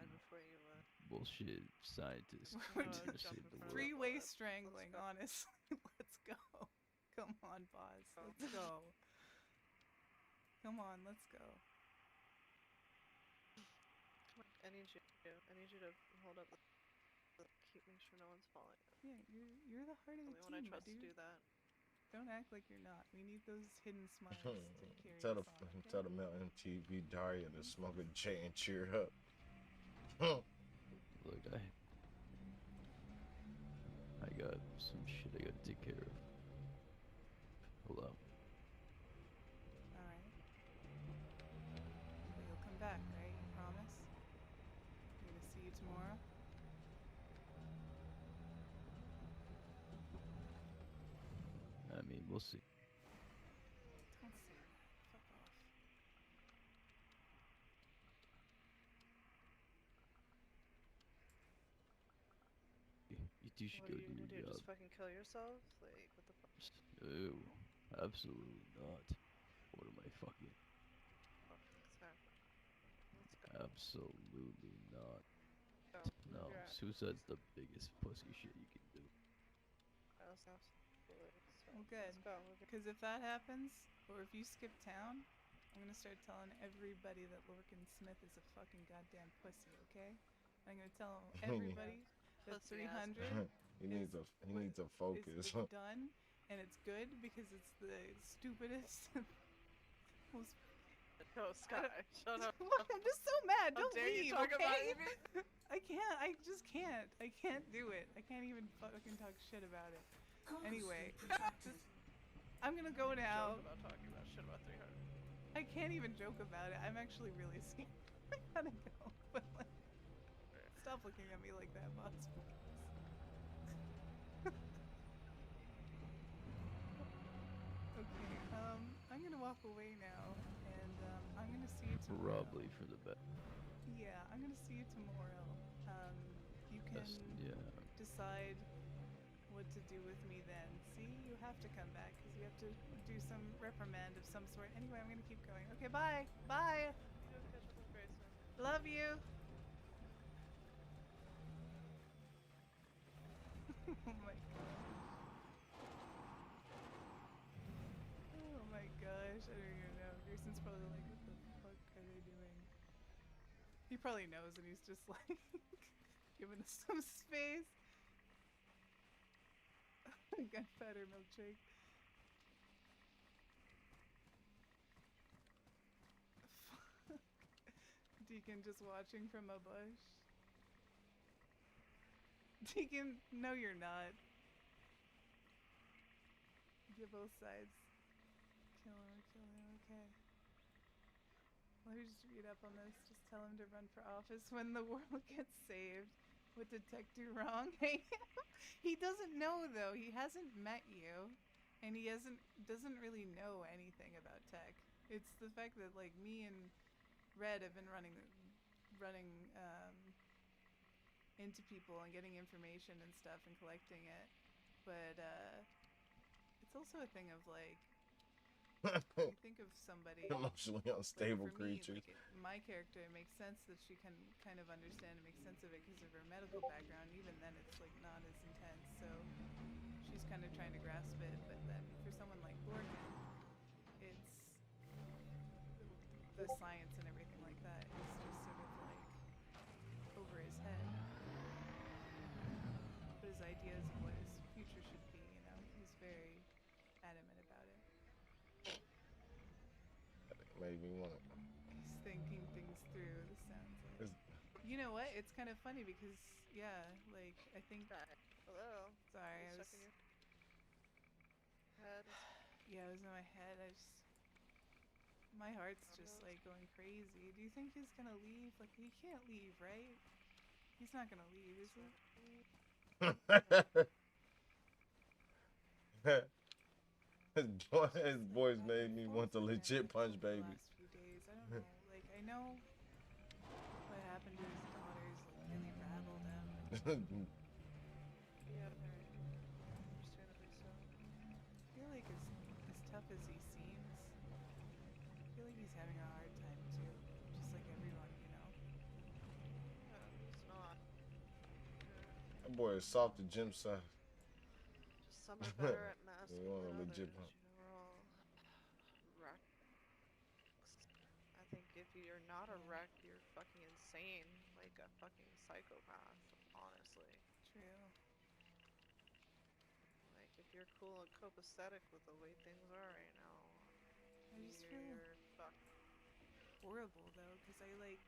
bullshit scientist. We're who's gonna just save the world. three-way strangling, honestly. Let's go. Come on, boss. Let's go. Come on, let's go. I need you to hold up keep make sure no one's falling. Yeah, you're the heart of the When I team, my trust to dude. do that. Don't act like you're not. We need those hidden smiles to carry Tell us the on, okay? tell the Mountain TV Daria to smoke a J and cheer up. Look, I got some shit I gotta take care of. Hello. Alright. But you'll come back, right? You promise? I'm gonna see you tomorrow? I mean, we'll see. Don't say that. Fuck off. You two should What go are you do gonna your do? job. Just fucking kill yourself? Like, what the fuck? No, absolutely not. What am I fucking? Exactly. Let's go. Absolutely not. Go. No, Move your ass. suicide's the biggest pussy shit you can do. Absolutely. So, Well, good. Let's go. Move your Because if that happens, or if you skip town, I'm gonna start telling everybody that Lorcan Smith is a fucking goddamn pussy, okay? I'm gonna tell everybody that Pussy ass. 300 he needs to focus. is done, and it's good because it's the stupidest, most. Go, Sky. Shut up. I'm just so mad. Don't dare leave, you talk about okay? Evie? I can't. I just can't. I can't do it. I can't even fucking talk shit about it. Anyway, I'm gonna go now. Joke about talking about shit about 300. I can't even joke about it. I'm actually really scared. I gotta go. But like, stop looking at me like that, boss. Okay. I'm gonna walk away now, and I'm gonna see you tomorrow. Probably for the best. Yeah, I'm gonna see you tomorrow. You can decide what to do with me then. See, you have to come back because you have to do some reprimand of some sort. Anyway, I'm gonna keep going. Okay, bye. Bye. Love you. Oh my god. Oh my gosh, I don't even know. Grayson's probably like, what the fuck are they doing? He probably knows and he's just like giving us some space. Gunpowder milkshake. Fuck. Deacon just watching from a bush. Deacon, no you're not. Get both sides. Kill him, okay. Let me just read up on this. Just tell him to run for office when the world gets saved. What did Tech do wrong? He doesn't know though. He hasn't met you, and he doesn't really know anything about Tech. It's the fact that like me and Red have been running into people and getting information and stuff and collecting it, but it's also a thing of like. You think of somebody Emotionally unstable like for me, creatures. like my character, it makes sense that she can kind of understand and make sense of it because of her medical background. Even then, it's like not as intense. So she she's kind of trying to grasp it, but then for someone like Lorcan, it's the science and everything like that is just sort of like over his head. But his ideas of what his future should be, you know, he's very adamant about it. Made me want it. He's thinking things through, this sounds like. You know what? It's kind of funny because, yeah, like, I think... Hello? Sorry, I was... Stuck in your head. Yeah, it was in my head. I just... My heart's just, like, going crazy. Do you think he's gonna leave? Like, he can't leave, right? He's not gonna leave, is he? His voice made me want to legit punch baby. The last few days, I don't know. Like, I know what happened to his daughters, like, really rattled him. Yeah, understandably so. I feel like as tough as he seems, I feel like he's having a hard time too. Just like everyone, you know? Yeah, it's not. That boy is soft to gym size. Just some are better at masking You want a than legit others. punch. You know, we're all wrecks. I think if you're not a wreck, you're fucking insane. Like a fucking psychopath, honestly. True. Like, if you're cool and copacetic with the way things are right now, I just feel you're fucked. horrible though, because I like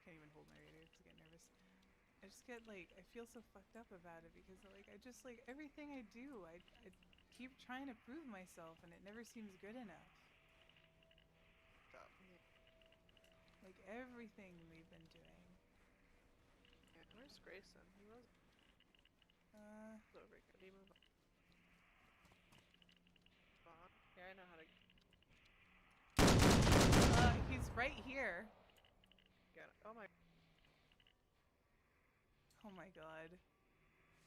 can't even hold my radio because I get nervous. I just get like I feel so fucked up about it because like I just like everything I do, I keep trying to prove myself and it never seems good enough. Like everything we've been doing. Yeah, where's Grayson? He was over here. Did he move on? Yeah, I know how to he's right here. get it. Oh my. Oh my god.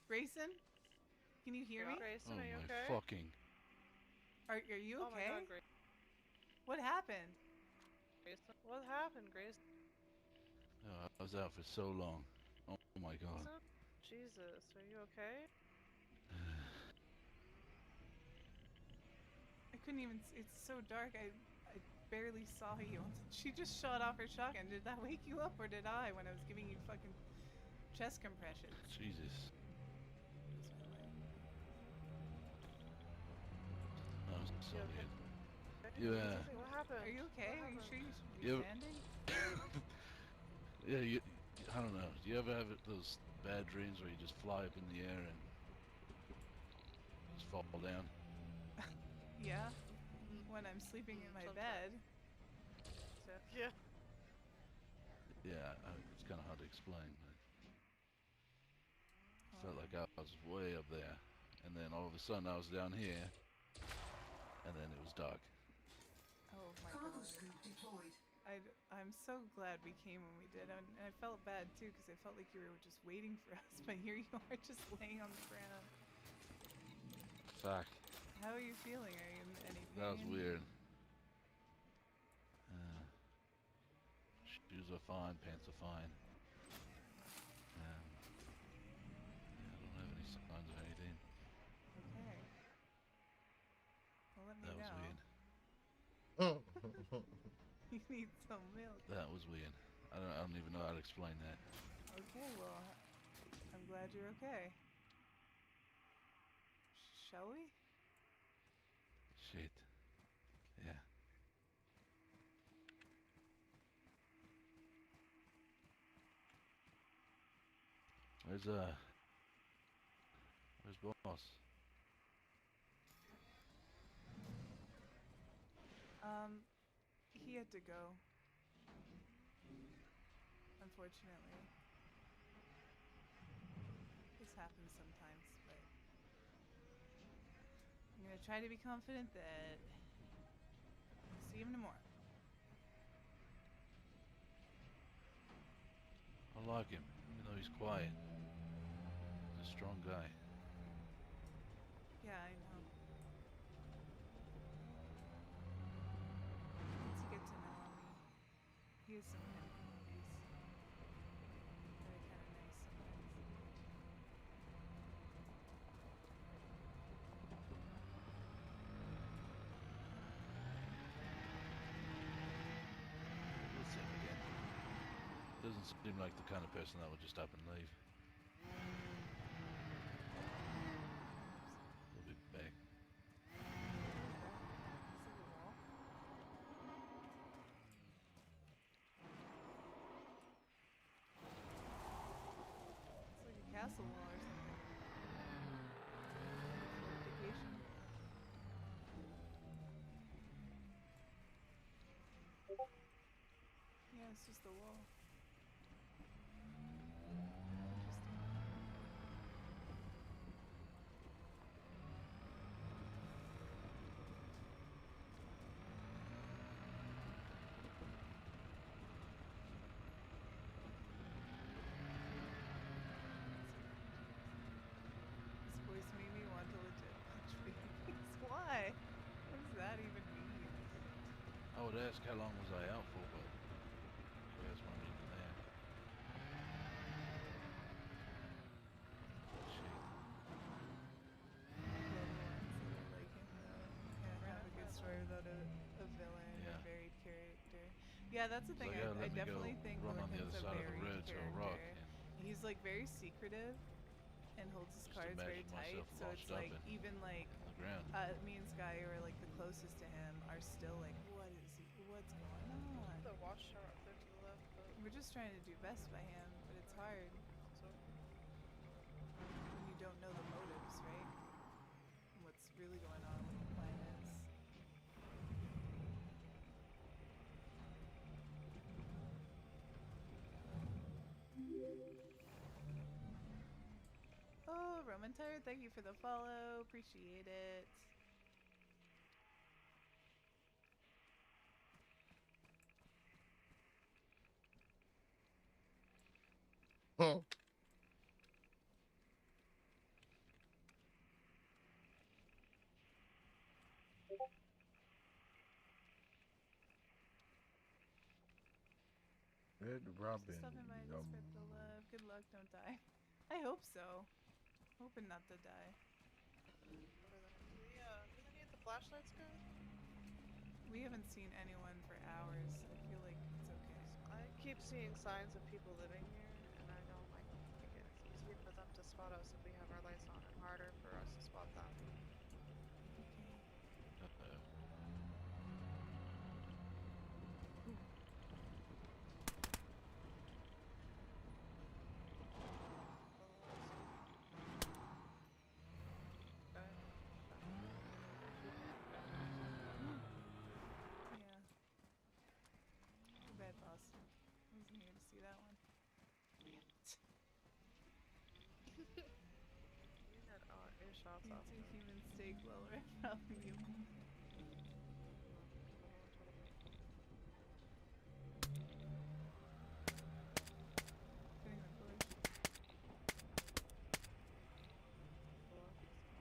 Grayson? Can you hear me? Grayson, Oh are you my okay? fucking. Are you Oh my okay? god, What happened? Grayson? What happened, Grayson? Oh, I was out for so long. Oh my god. Jesus, are you okay? I couldn't even it's so dark. I barely saw you. She just shot off her shotgun. Did that wake you up or did I when I was giving you fucking chest compressions? Jesus. I'm sorry. What happened? Are you okay? Are you sure You- you're standing? Yeah, I don't know. Do you ever have those bad dreams where you just fly up in the air and just fall down? Yeah. When I'm sleeping in my bed. Yeah. Yeah, it's kind of hard to explain. But felt like I was way up there, and then all of a sudden I was down here, and then it was dark. Oh my Cargo god. scoop deployed. I'm so glad we came when we did, and I felt bad too because I felt like you were just waiting for us, but here you are just laying on the ground. Fuck. How are you feeling? Are you in any pain? That was weird. Shoes are fine, pants are fine. Yeah, I don't have any signs of anything. Okay. Well, let me That was know. weird. You need some milk. That was weird. I don't even know how to explain that. Okay, well, I'm glad you're okay. Shall we? Shit. Yeah. Where's boss? He had to go. Unfortunately. This happens sometimes, but I'm gonna try to be confident that we'll see him tomorrow. I like him, even though he's quiet. He's a strong guy. Yeah, I know. Once you get to know him, he has some mean qualities that are kind of nice sometimes. doesn't seem like the kind of person that would just up and leave. We'll be back. Is it a wall? It's like a castle wall or something. Fortification. Yeah, it's just a wall. Interesting. This voice made me want to legit punch babies. Why? What does that even mean? I would ask how long was I out for, but you guys weren't even there. Shit. Love the ones that are like him though. You can't have a good story without a villain or Yeah. varied character. Yeah, that's the So thing. yeah, I let me go definitely think run on the Lurkin's other a side of the varied road to a rock character. and He's like very secretive and holds his just cards very imagine tight. myself So it's washed up like in even like the ground. me and Sky, who are like the closest to him, are still like, what is he? What's going on? The watchtower up there to the left, but We're just trying to do best by him, but it's hard so when you don't know the motives, right? And what's really going on, what the plan is. Oh, Roman Tire, thank you for the follow. Appreciate it. Huh. Red Thanks for Robin, stopping by this crypto love. Good luck, don't die. I hope so. Hoping not to die. do they need the flashlights, guys? We haven't seen anyone for hours. I feel like it's okay. I keep seeing signs of people living here, and I don't like think it's easier for them to spot us if we have our lights on, and harder for us to spot them. Okay. Yeah. Too bad, boss. I wasn't here to see that one. We had our earshots off. Eats a human steak while robbing you. Getting the push.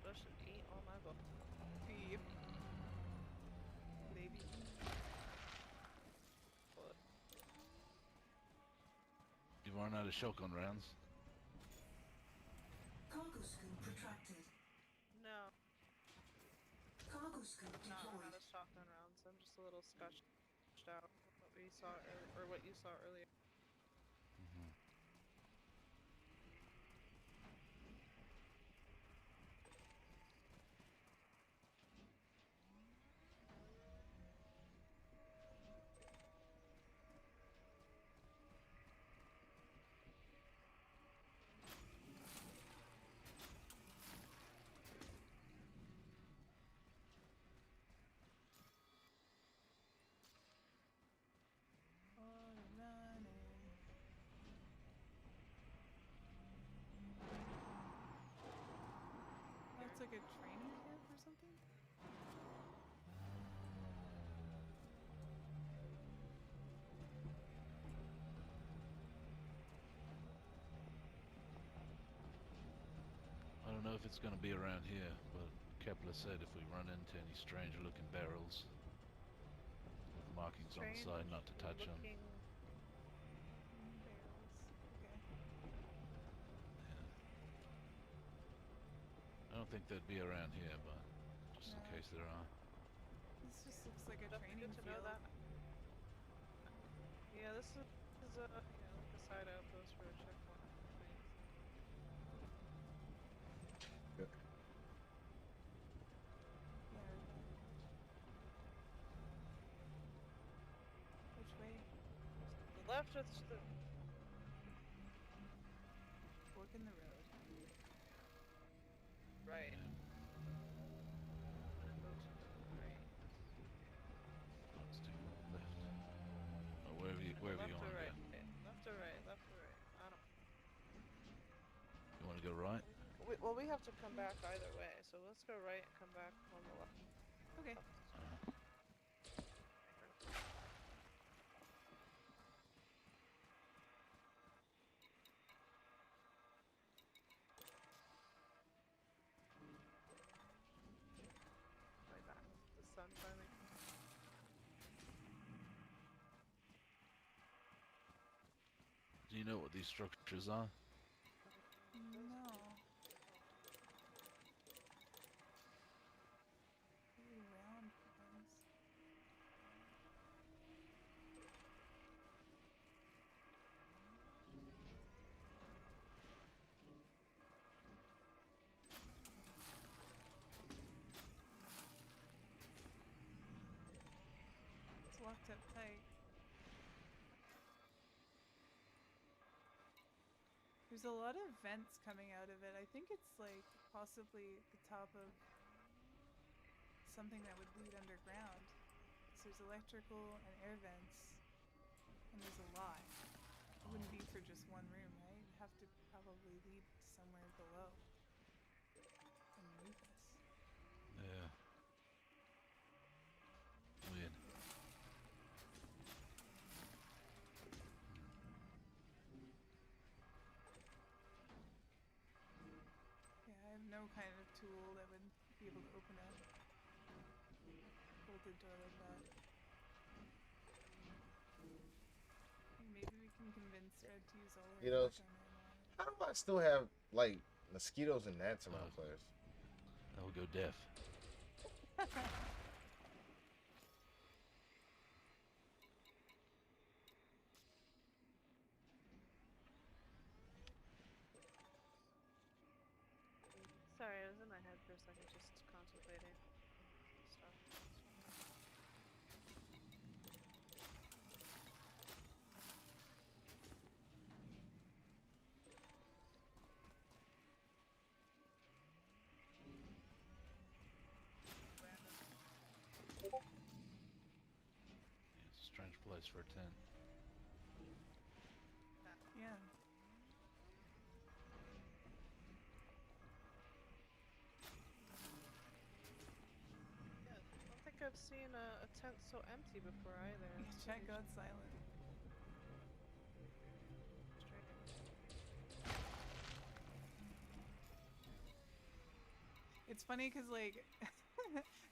Bush and eat all my book. Yep. Baby. But You run out of shotgun rounds. Cargo scoop retracted. no, Cargo scoop not deployed. out of shotgun rounds. I'm just a little sketched out what we saw or what you saw earlier. On and running. Oh, it's like a training camp or something? I don't know if it's going to be around here, but Kepler said if we run into any strange looking barrels with markings on the side not to touch them. Looking Barrels. Okay. I don't think they'd be around here, but just in No. case there are. This just looks like a Definitely training good to field. know that. Yeah, this is a like a side outpost for a checkpoint, please. Good. Yeah, we're back. Which way? The left or the Fork in the road. right? I'm gonna go to the right. Let's do left. Or wherever you Left want or to right? go. Left or right? Left or right? I don't. You want to go right? Well, we have to come back either way, so let's go right and come back on the left. Okay. Way back. The sun finally. Do you know what these structures are? No. Really round ones. It's locked up tight. There's a lot of vents coming out of it. I think it's like possibly the top of something that would lead underground. So there's electrical and air vents, and there's a lot. It wouldn't be for just one room, right? It'd have to probably lead somewhere below. Underneath us. Yeah. Weird. Yeah, I have no kind of tool that would be able to open a bolted door like that. Maybe we can convince Red to use all her You know, luck on it. how do I still have like mosquitoes and gnats in my place? I'll go deaf. Sorry, I was in my head for a second, just contemplating stuff. Yeah, it's a strange place for a tent. Yeah. Yeah, I don't think I've seen a tent so empty before either. Yeah, chat got silent. It's funny because like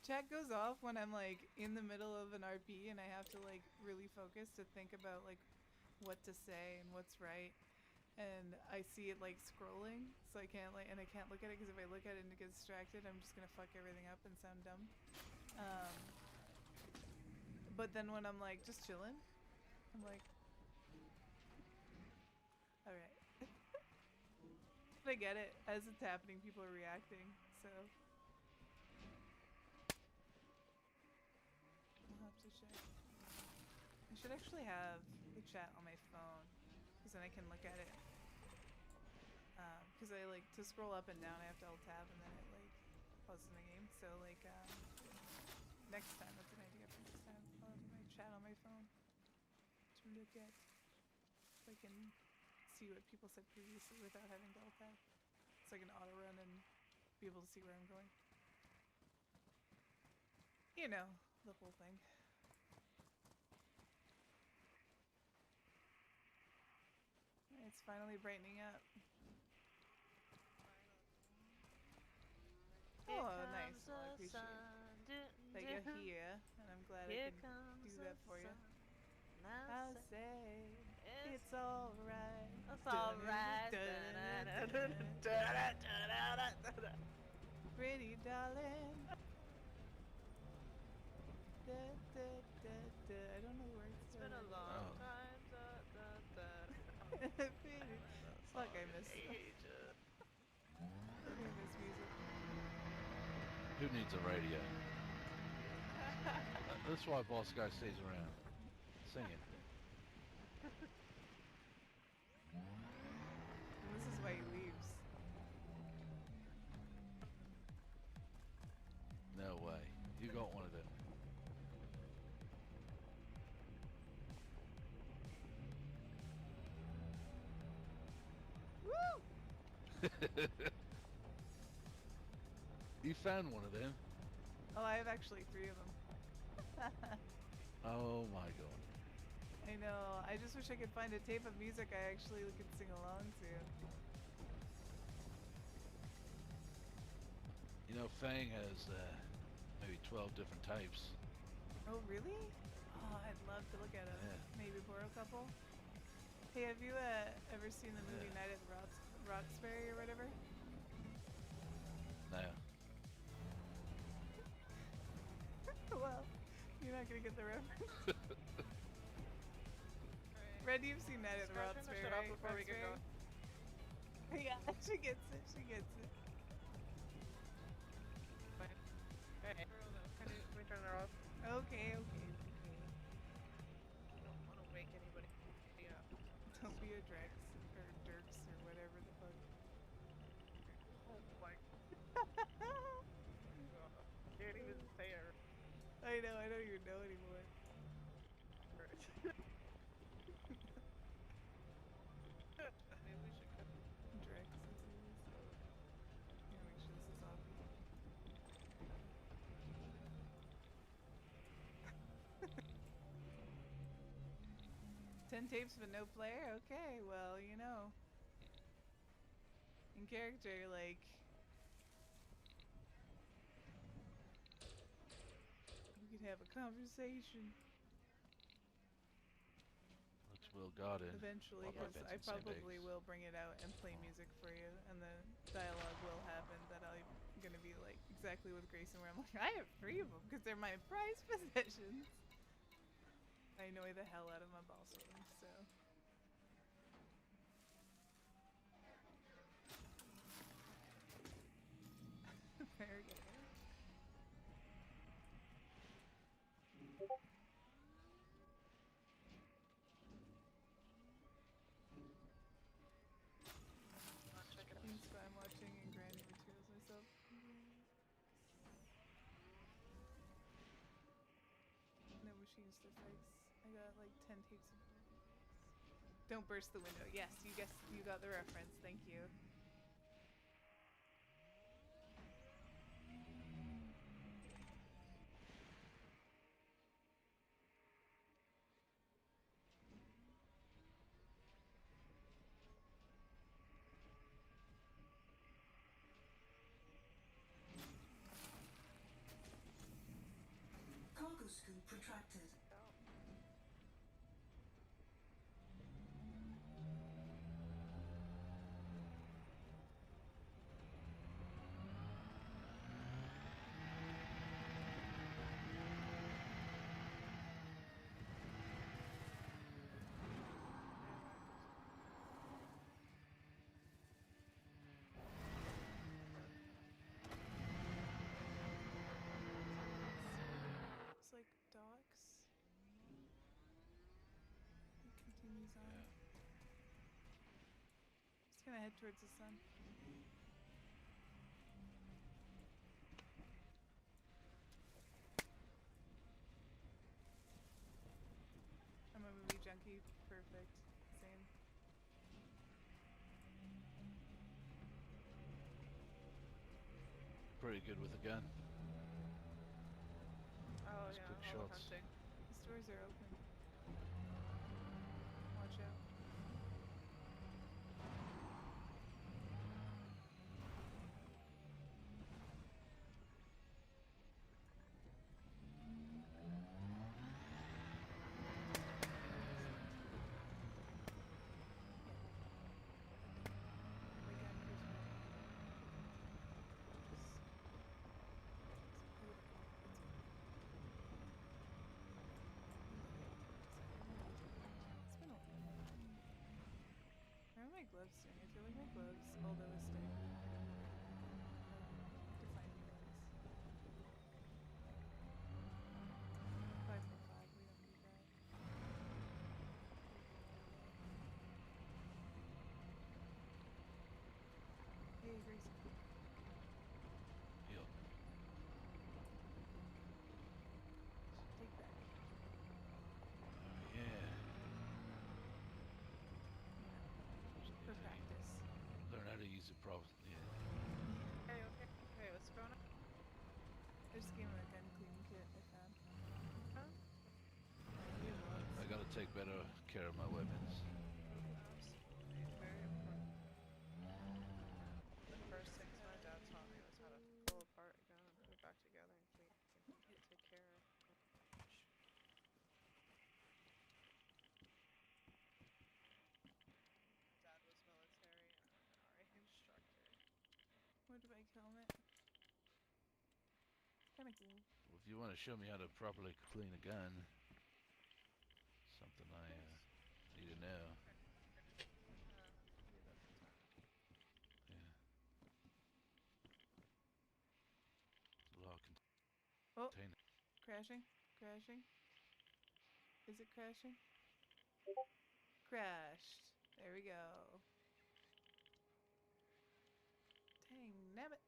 chat goes off when I'm like in the middle of an RP and I have to like really focus to think about like what to say and what's right, and I see it like scrolling, so I can't like, and I can't look at it because if I look at it and get distracted, I'm just gonna fuck everything up and sound dumb. But then when I'm like just chilling, I'm like, all right. But I get it. As it's happening, people are reacting, so I'll have to check. I should actually have the chat on my phone, because then I can look at it. Because I like to scroll up and down, I have to alt tab, and then it like pauses the game. So like next time, that's an idea for next time. I'll have my chat on my phone to look at, so I can see what people said previously without having to alt tab. So I can auto run and be able to see where I'm going. You know, the whole thing. It's finally brightening up. Oh, nice. Well, I appreciate that you're here, and I'm glad I can do that for you. I'll say it's alright. It's alright. Pretty darling. I don't know the words. It's been a long time. Fuck, I miss. Fuck, I miss music. Who needs a radio? That's why Boss Guy stays around. Singing. And this is why he leaves. No way. You got one of them. Woo! You found one of them. Oh, I have actually 3 of them. Oh my god. I know. I just wish I could find a tape of music I actually could sing along to. You know, Fang has maybe 12 different types. Oh, really? Oh, I'd love to look at them. Yeah. Maybe borrow a couple. Hey, have you ever seen the movie Night at the Roxbury or whatever? No. Well, you're not gonna get the reference. Red, you've seen Night at the Roxbury, shut up right? before we get Roxbury? Yeah, she gets it. She gets it. Hey, can we turn her off? Okay, okay, okay. I don't want to wake anybody up. Don't be a Drex or Dirks or whatever the fuck. Oh my god. Can't even say her. I know, I don't even know anymore. Maybe we should cut. Drex is Gotta make sure this is off. 10 tapes but no player? Okay, well, you know. In character, like... we could have a conversation. Looks well guarded. Eventually, Well, because I've I been to St. probably Dave's. will bring it out and play music for you, and the dialogue will happen that I'm gonna be like exactly with Grayson, where I'm like, I have 3 of them because they're my prized possessions. I annoy the hell out of my boss with them, so. Very good. Means I'm watching and grinding materials myself. No machines to fix. I got like 10 tapes of Don't burst the window. Yes, you guessed, you got the reference. Thank you. Cargo scoop retracted. It's like docks. It continues on. Just gonna head towards the sun. I'm a movie junkie. Perfect. Same. Pretty good with a gun. Oh Just yeah, quick I love shots. hunting. The stores are open. Watch out. It's been a my gloves doing? I feel like my gloves, although a stick. I have to find new ones. 5.5, we don't need that. Hey, Grayson. Yo. Take that. Yeah. For practice. Learn how to use it properly. Yeah. Hey, okay. Hey, what's going on? I just gave him a gun cleaning kit I found. Huh? I gotta take better care of my weapons. Absolutely. Very important. The first things my dad taught me was how to pull apart a gun and put it back together and clean and take care of. Dad was military and I'm an RA instructor. Motorbike helmet. Kinda cool. Well, if you want to show me how to properly clean a gun, something I need to know. Yeah. The law can contain it. Crashing? Crashing? Is it crashing? Crashed. There we go. Dang, nabbit.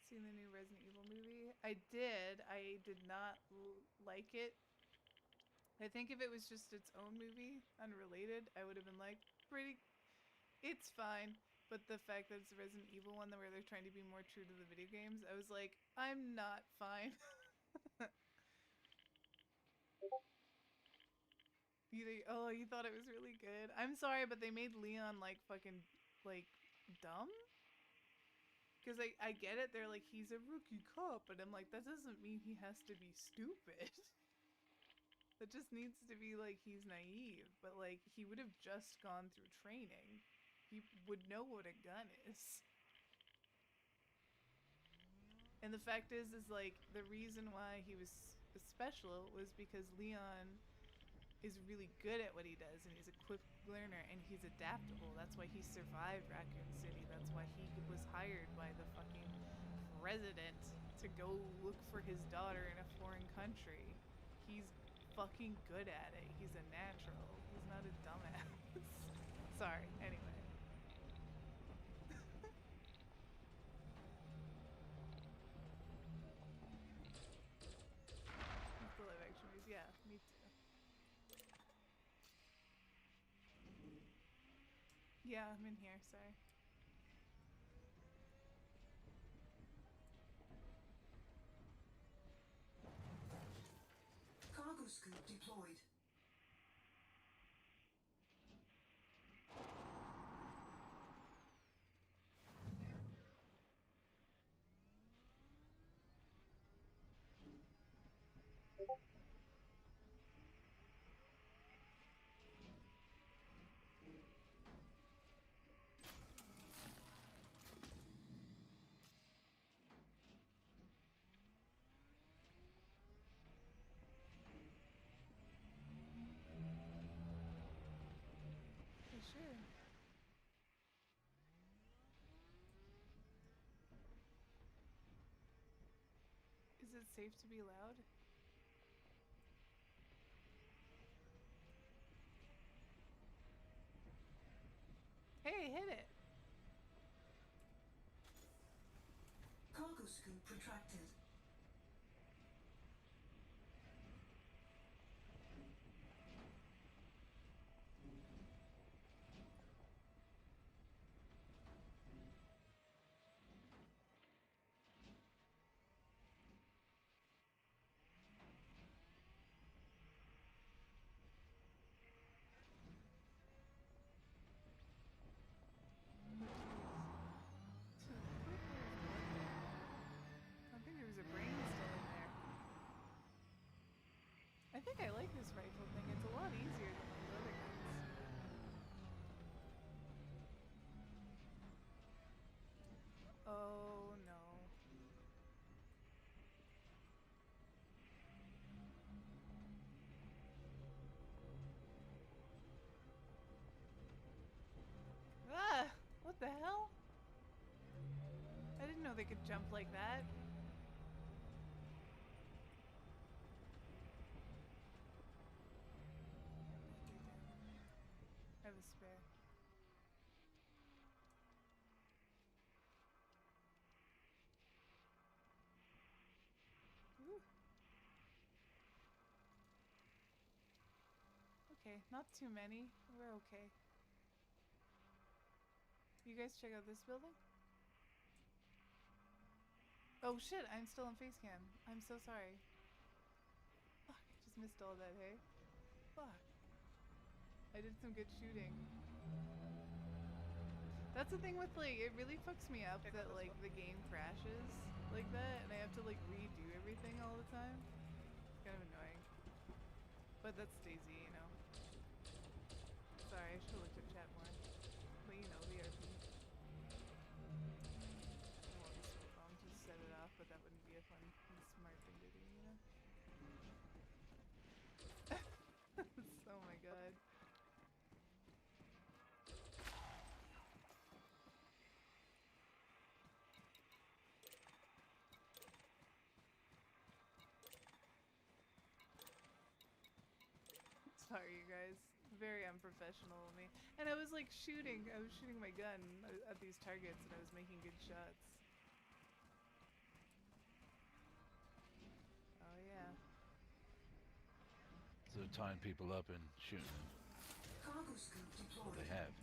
Seen the new Resident Evil movie? I did. I did not like it. I think if it was just its own movie, unrelated, I would have been like, it's fine. But the fact that it's a Resident Evil one where they're trying to be more true to the video games, I was like, I'm not fine. You thought it was really good. I'm sorry, but they made Leon like fucking like dumb. Because I get it, they're like, he's a rookie cop, but I'm like, that doesn't mean he has to be stupid. That just needs to be like, he's naive, but like, he would have just gone through training. He would know what a gun is. And the fact is like, the reason why he was special was because Leon is really good at what he does, and he's a quick learner, and he's adaptable. That's why he survived Raccoon City. That's why he was hired by the fucking president to go look for his daughter in a foreign country. He's fucking good at it. He's a natural. He's not a dumbass. Sorry, anyway. The live action movies, yeah, me too. Yeah, I'm in here, sorry. Cargo scoop deployed. Sure. Is it safe to be loud? Hey, hit it! Cargo scoop retracted. I think there was a brain still in there. I think I like this rifle thing. It's a lot easier than those other guns. Oh no. could jump like that. I have a spare. Woo. Okay, not too many. We're okay. You guys check out this building? Oh shit, I'm still on face cam. I'm so sorry. Fuck, I just missed all that, hey? Fuck. I did some good shooting. That's the thing with, like, it really fucks me up that, like, the game crashes like that and I have to, like, redo everything all the time. It's kind of annoying. But that's Daisy, you know. Sorry, I should have looked at chat more. But you know, the RP. I want to smoke bomb to set it off, but that wouldn't be a fun and smart thing to do, you know? Oh my god. Sorry, you guys. Very unprofessional of me. And I was like shooting. I was shooting my gun at these targets and I was making good shots. Oh yeah. So they're tying people up and shooting them. Cargo scoop Well, deployed. they have.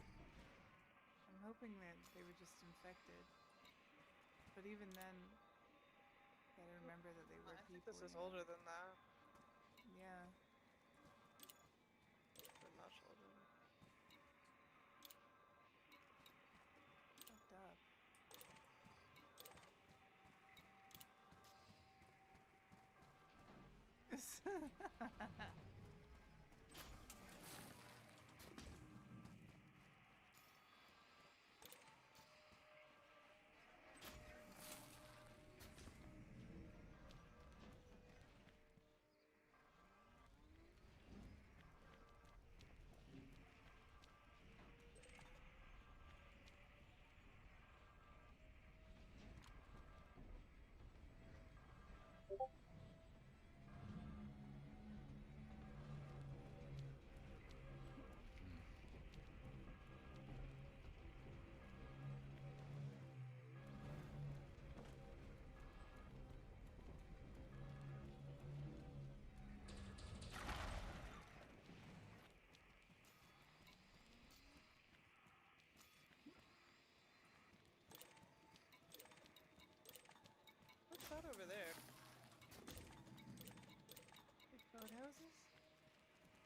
I'm hoping that they were just infected. But even then, gotta remember that they were I think people. this is you know? older than that. Yeah. They're much older. Fucked up. What's that over there? Big boathouses?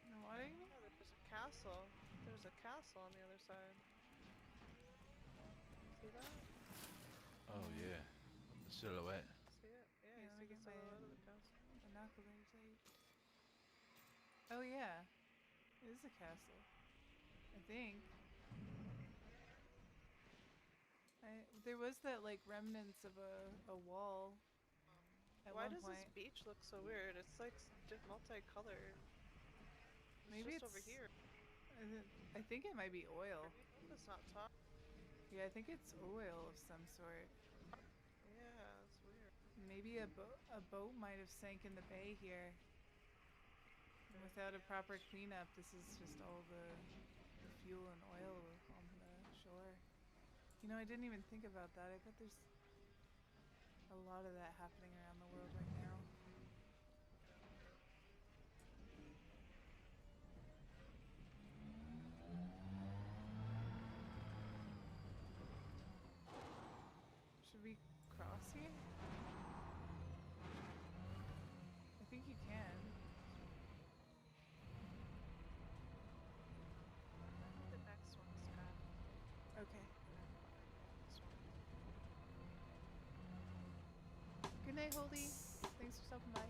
No water? Yeah, there's a castle. There's a castle on the other side. See that? Oh yeah, the silhouette. See it? Yeah, Yeah, you let see me the get my silhouette of the castle. binocular tape. Oh yeah. It is a castle. I think. There was that like remnants of a wall at Why one does this point. beach look so weird? It's like multicolored. It's Maybe just it's over here. I think it might be oil. It's not top. Yeah, I think it's oil of some sort. Yeah, it's weird. Maybe a boat might have sank in the bay here. And without a proper cleanup, this is just all the fuel and oil on the shore. You know, I didn't even think about that. I bet there's a lot of that happening around the world right now. Should we cross here? I think you can. The next one's got. Okay. This one. Good night, Holdy. Thanks for stopping by.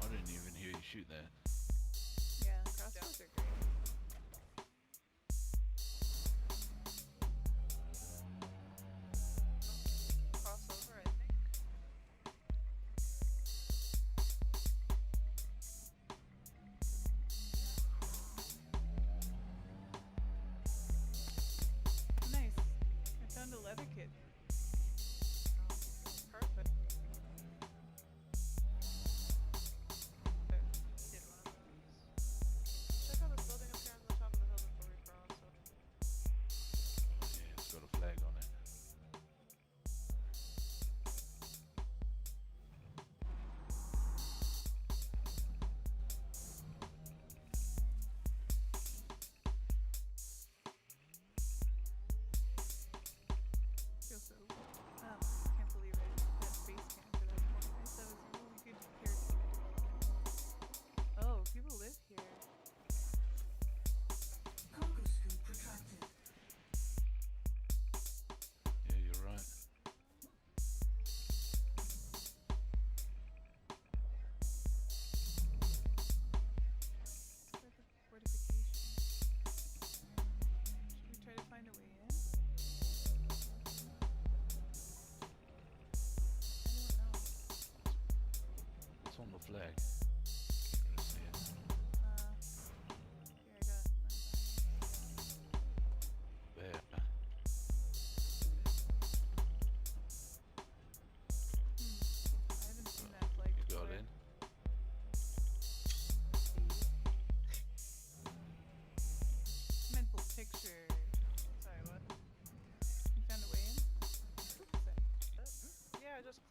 I didn't even hear you shoot that. Yeah, crossbows are great.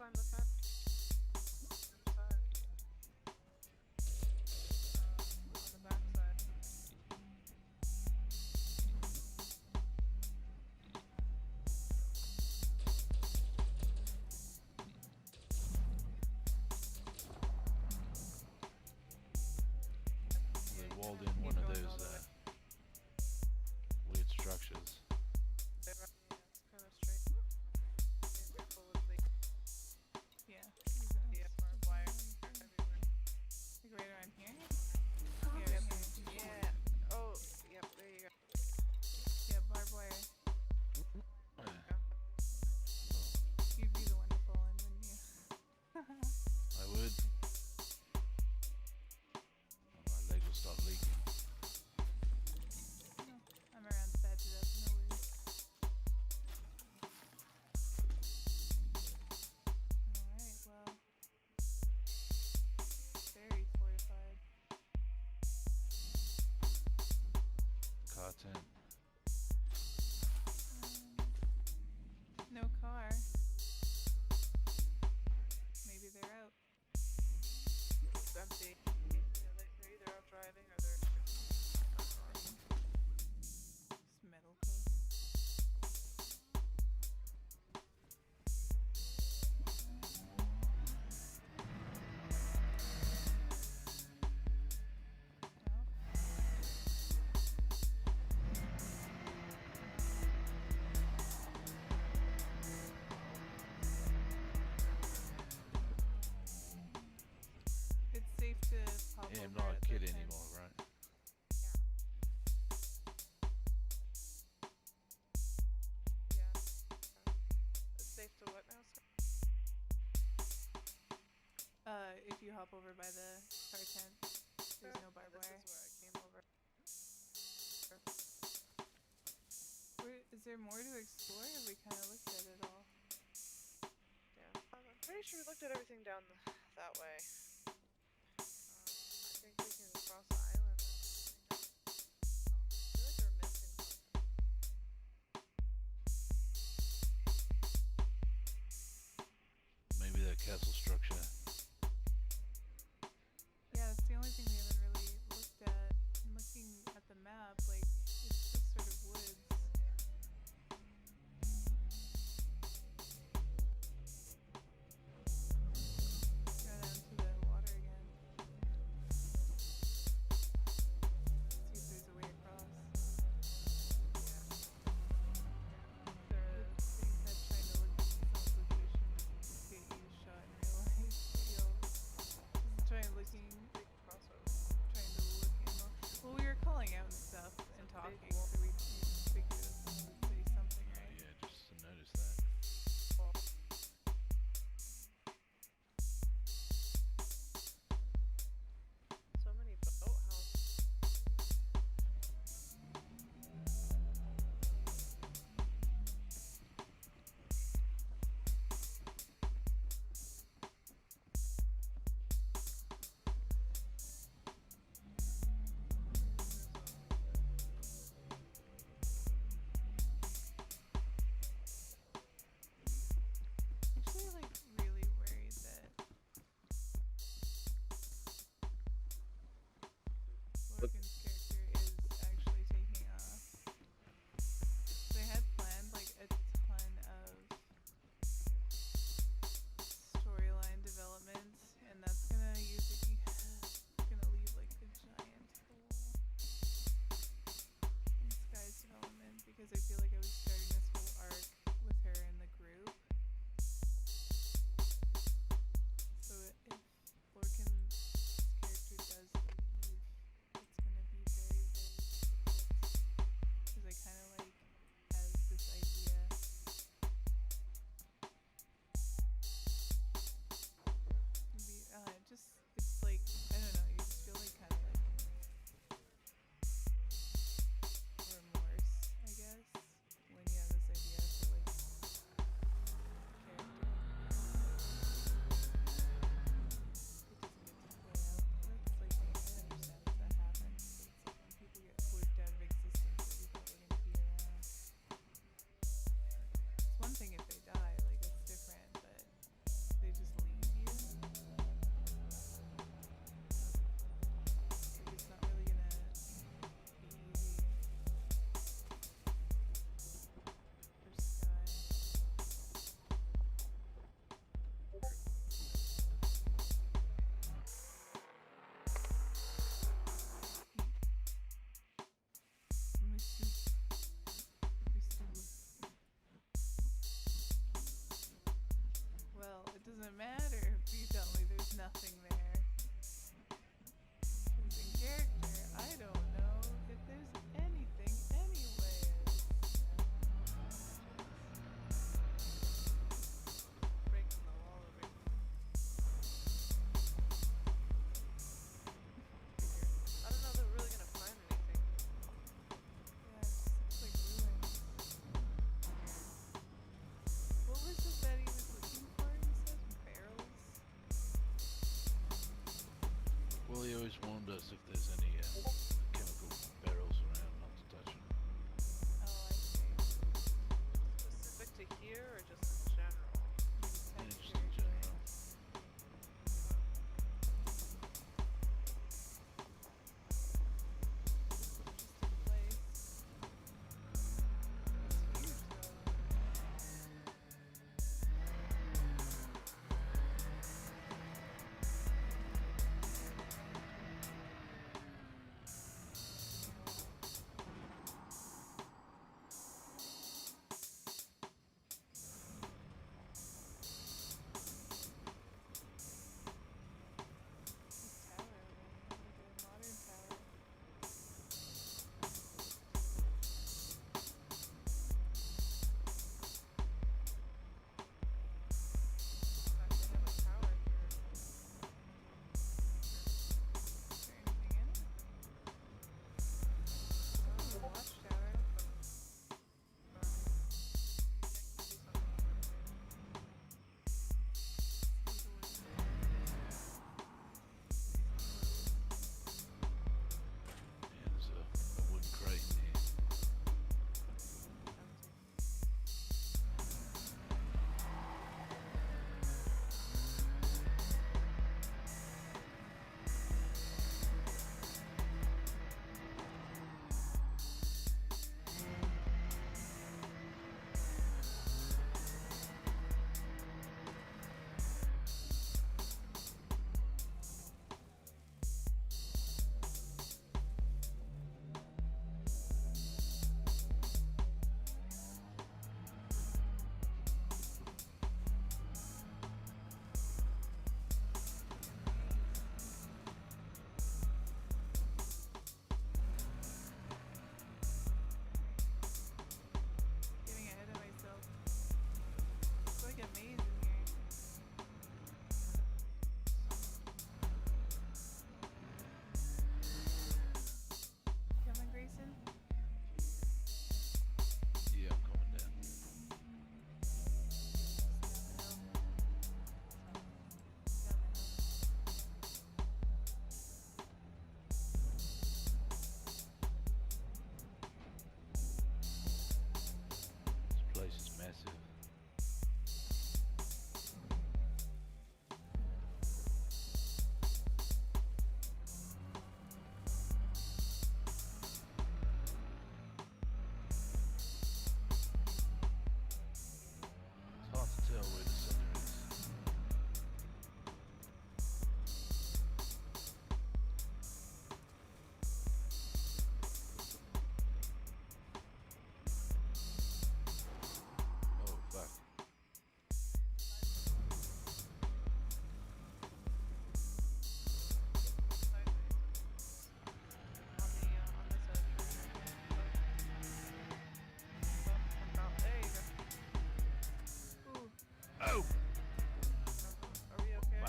find the fence. Inside. On the back side. They walled in one of those weird structures. Yeah, it's kind of straight. Be careful with the Yeah. barbed wire everywhere. Like right around here? Yep. Yeah. Yeah. Oh, yep. There you go. Yeah, barbed wire. Go. You'd be the one to fall in, wouldn't you? I would. My leg will start leaking. No, I'm around to patch it up, no worries. Alright, well. Very fortified. Car 10. No car. Maybe they're out. It's empty. Yeah, they're either out driving or they're not gone. Just metal posts. Well. It's safe to pop Yeah, I'm over not a at the kid tent. anymore, right? Yeah. It's safe to what now, sir? If you hop over by the car tent, there's no barbed wire. This is where I came over. Is there more to explore? Have we kind of looked at it all? Yeah. I'm pretty sure we looked at everything down that way. I think we can cross the island now. I feel like we're missing something. Maybe that castle structure. Yeah, that's the only thing we haven't really looked at. I'm looking at the map, like, it's just sort of woods. Go down to the water again. See if there's a way across. The things that trying to look at someone's location get you shot in real life. You'll just trying looking, Big crossover. trying to look in. Well, we were calling out and stuff and talking, so we figured someone would say something, Oh, right? yeah, just to notice that. So many boathouses. Actually, like, really worried that Logan's character is actually taking off. They had planned like a ton of storyline development, and that's gonna gonna leave like a giant hole in Sky's development, because I feel like I was starting this whole arc with her in the group. So if Lorcan's character does leave, it's gonna be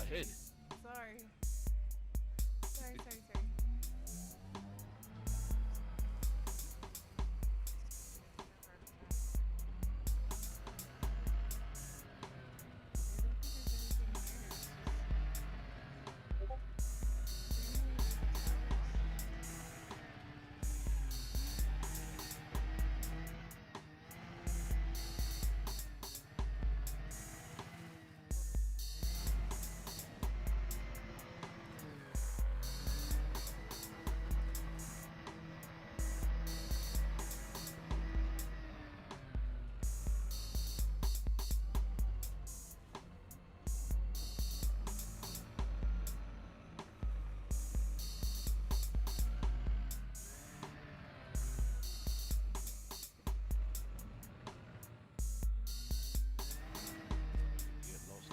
head. Sorry. Sorry. You get lost.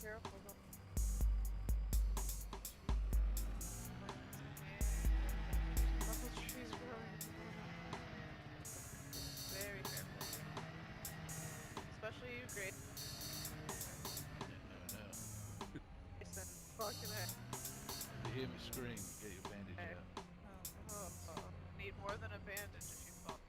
Careful. Apple trees growing in the water. Very careful. Especially you, Grayson. No. Fucking heck. You hear me scream, get your bandage Hey. out. Need more than a bandage if you fall.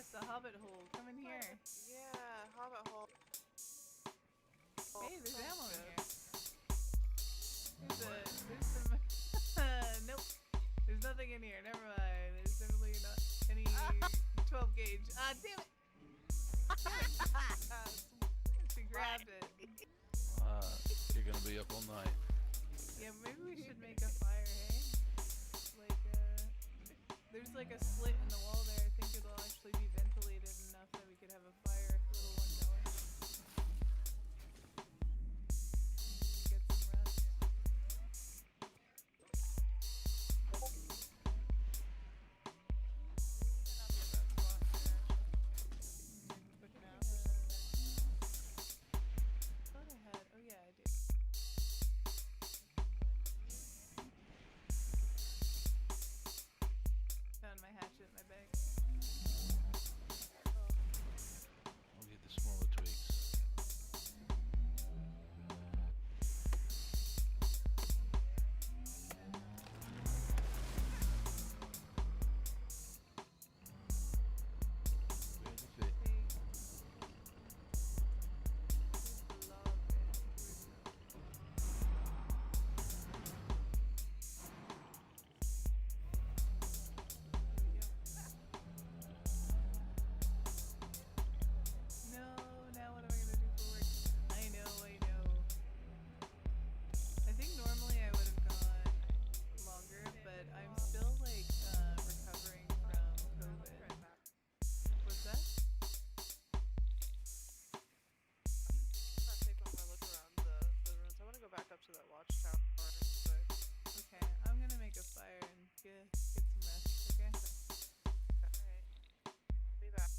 Yes, the Hobbit hole. Come in here. Yeah, Hobbit hole. Hey, there's Sounds ammo in good. here. There's some. Nope. There's nothing in here. Never mind. There's definitely not any 12 gauge. Ah, damn it! She grabbed it. You're gonna be up all night. Yeah, maybe we should make a fire, hey? Like, there's like a slit in the wall there. I think it'll actually be ventilated enough that we could have a fire, little one going. Get some rest. Thought I had. Oh yeah, I do. Found my hatchet in my bag. I'll get the smaller twigs. Where the fit? No, now what am I gonna do for work? I know. I think normally I would have gone longer, but I'm still like recovering from COVID. What's that? I'm gonna take one more look around the ruins. I want to go back up to that watchtower real quick. Okay, I'm gonna make a fire and get some rest, okay? Alright. I'll be back.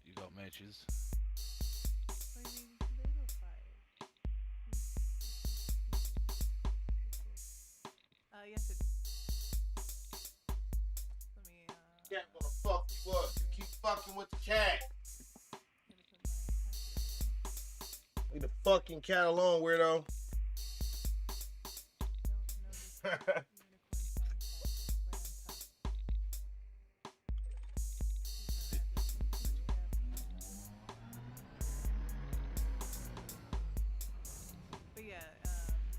You got matches? What do you mean? There's no fire. Yes it is. Let me, Cat gonna fuck you up. You keep fucking with the cat. gonna put my hatchet Leave the fucking cat alone, weirdo. away. Don't notice the unicorn sign patches right on top. But yeah,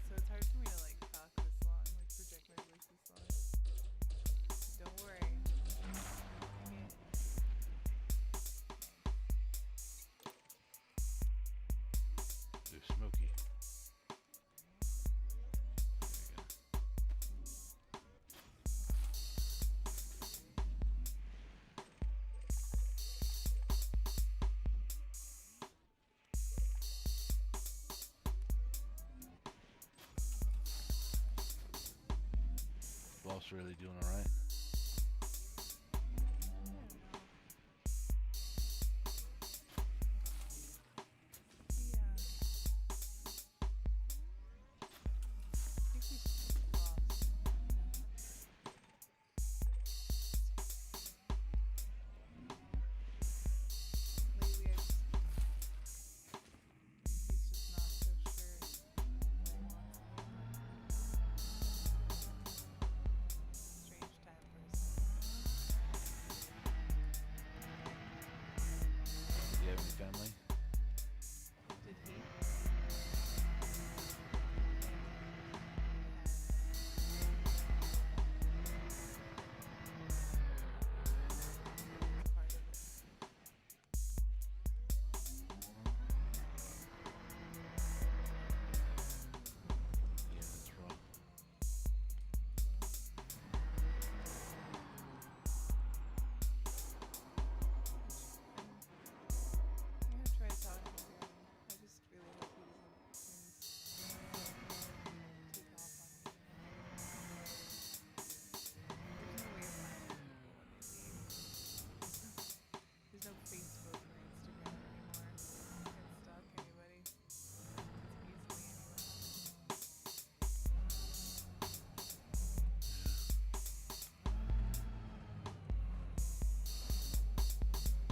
so it's hard for me to like talk this long, like project my voice this long. Don't worry. Okay. They're smoky. Boss really doing alright? Yeah. I think he's lost. Lately, he's just not so sure. Strange time person. Do you have any family? Did he? Part of it. Yeah, that's rough. I'm gonna try talking to him. I just really hope he doesn't take off on me. There's no way of finding people when they leave. There's no Facebook or Instagram anymore. You can't stalk anybody as easily anymore.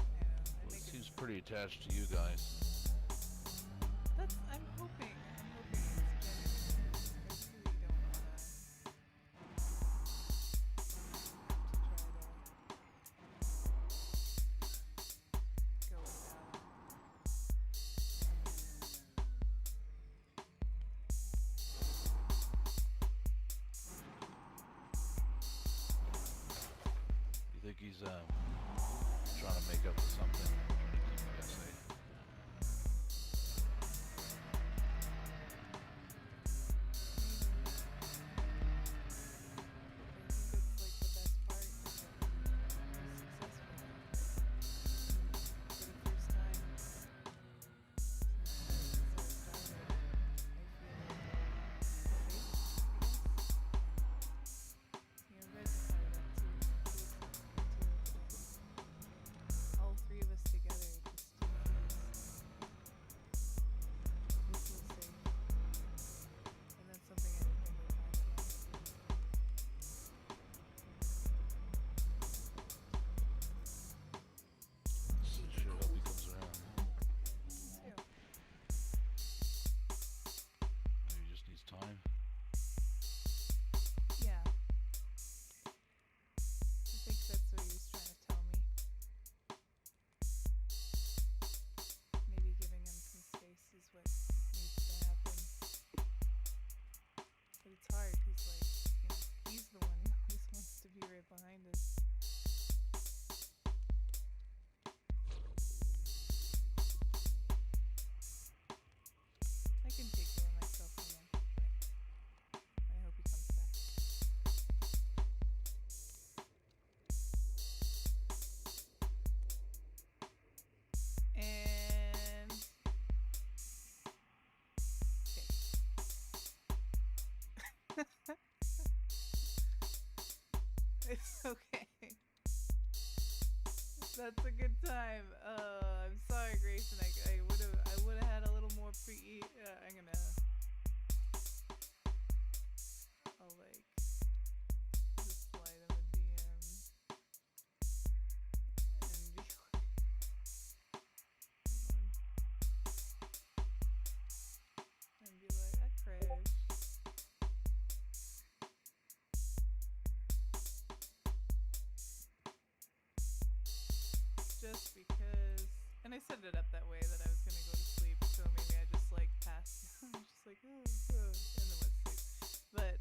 I know. I Well, it make it. seems pretty attached to you guys. That's. I'm hoping. I'm hoping it's genuine. I just really don't wanna have to try to he's trying to make up for something, trying to keep you guys safe. All three of us together just we feel safe. And that's something I didn't think would happen. Sure hope he comes around. Too. Maybe he just needs time. Yeah. I think that's what he was trying to tell me. Maybe giving him some space is what needs to happen. But it's hard because, like, he's the one who always wants to be right behind us. I can take care of myself, but I hope he comes back. And okay. It's okay. That's a good time. I'm sorry, Grayson. I would have had a little more pre. I'm gonna. I'll like just slide him a DM and be like, I crashed. Just because, and I set it up that way that I was gonna go to sleep, so maybe I just like passed. I'm just like, and then went to sleep. But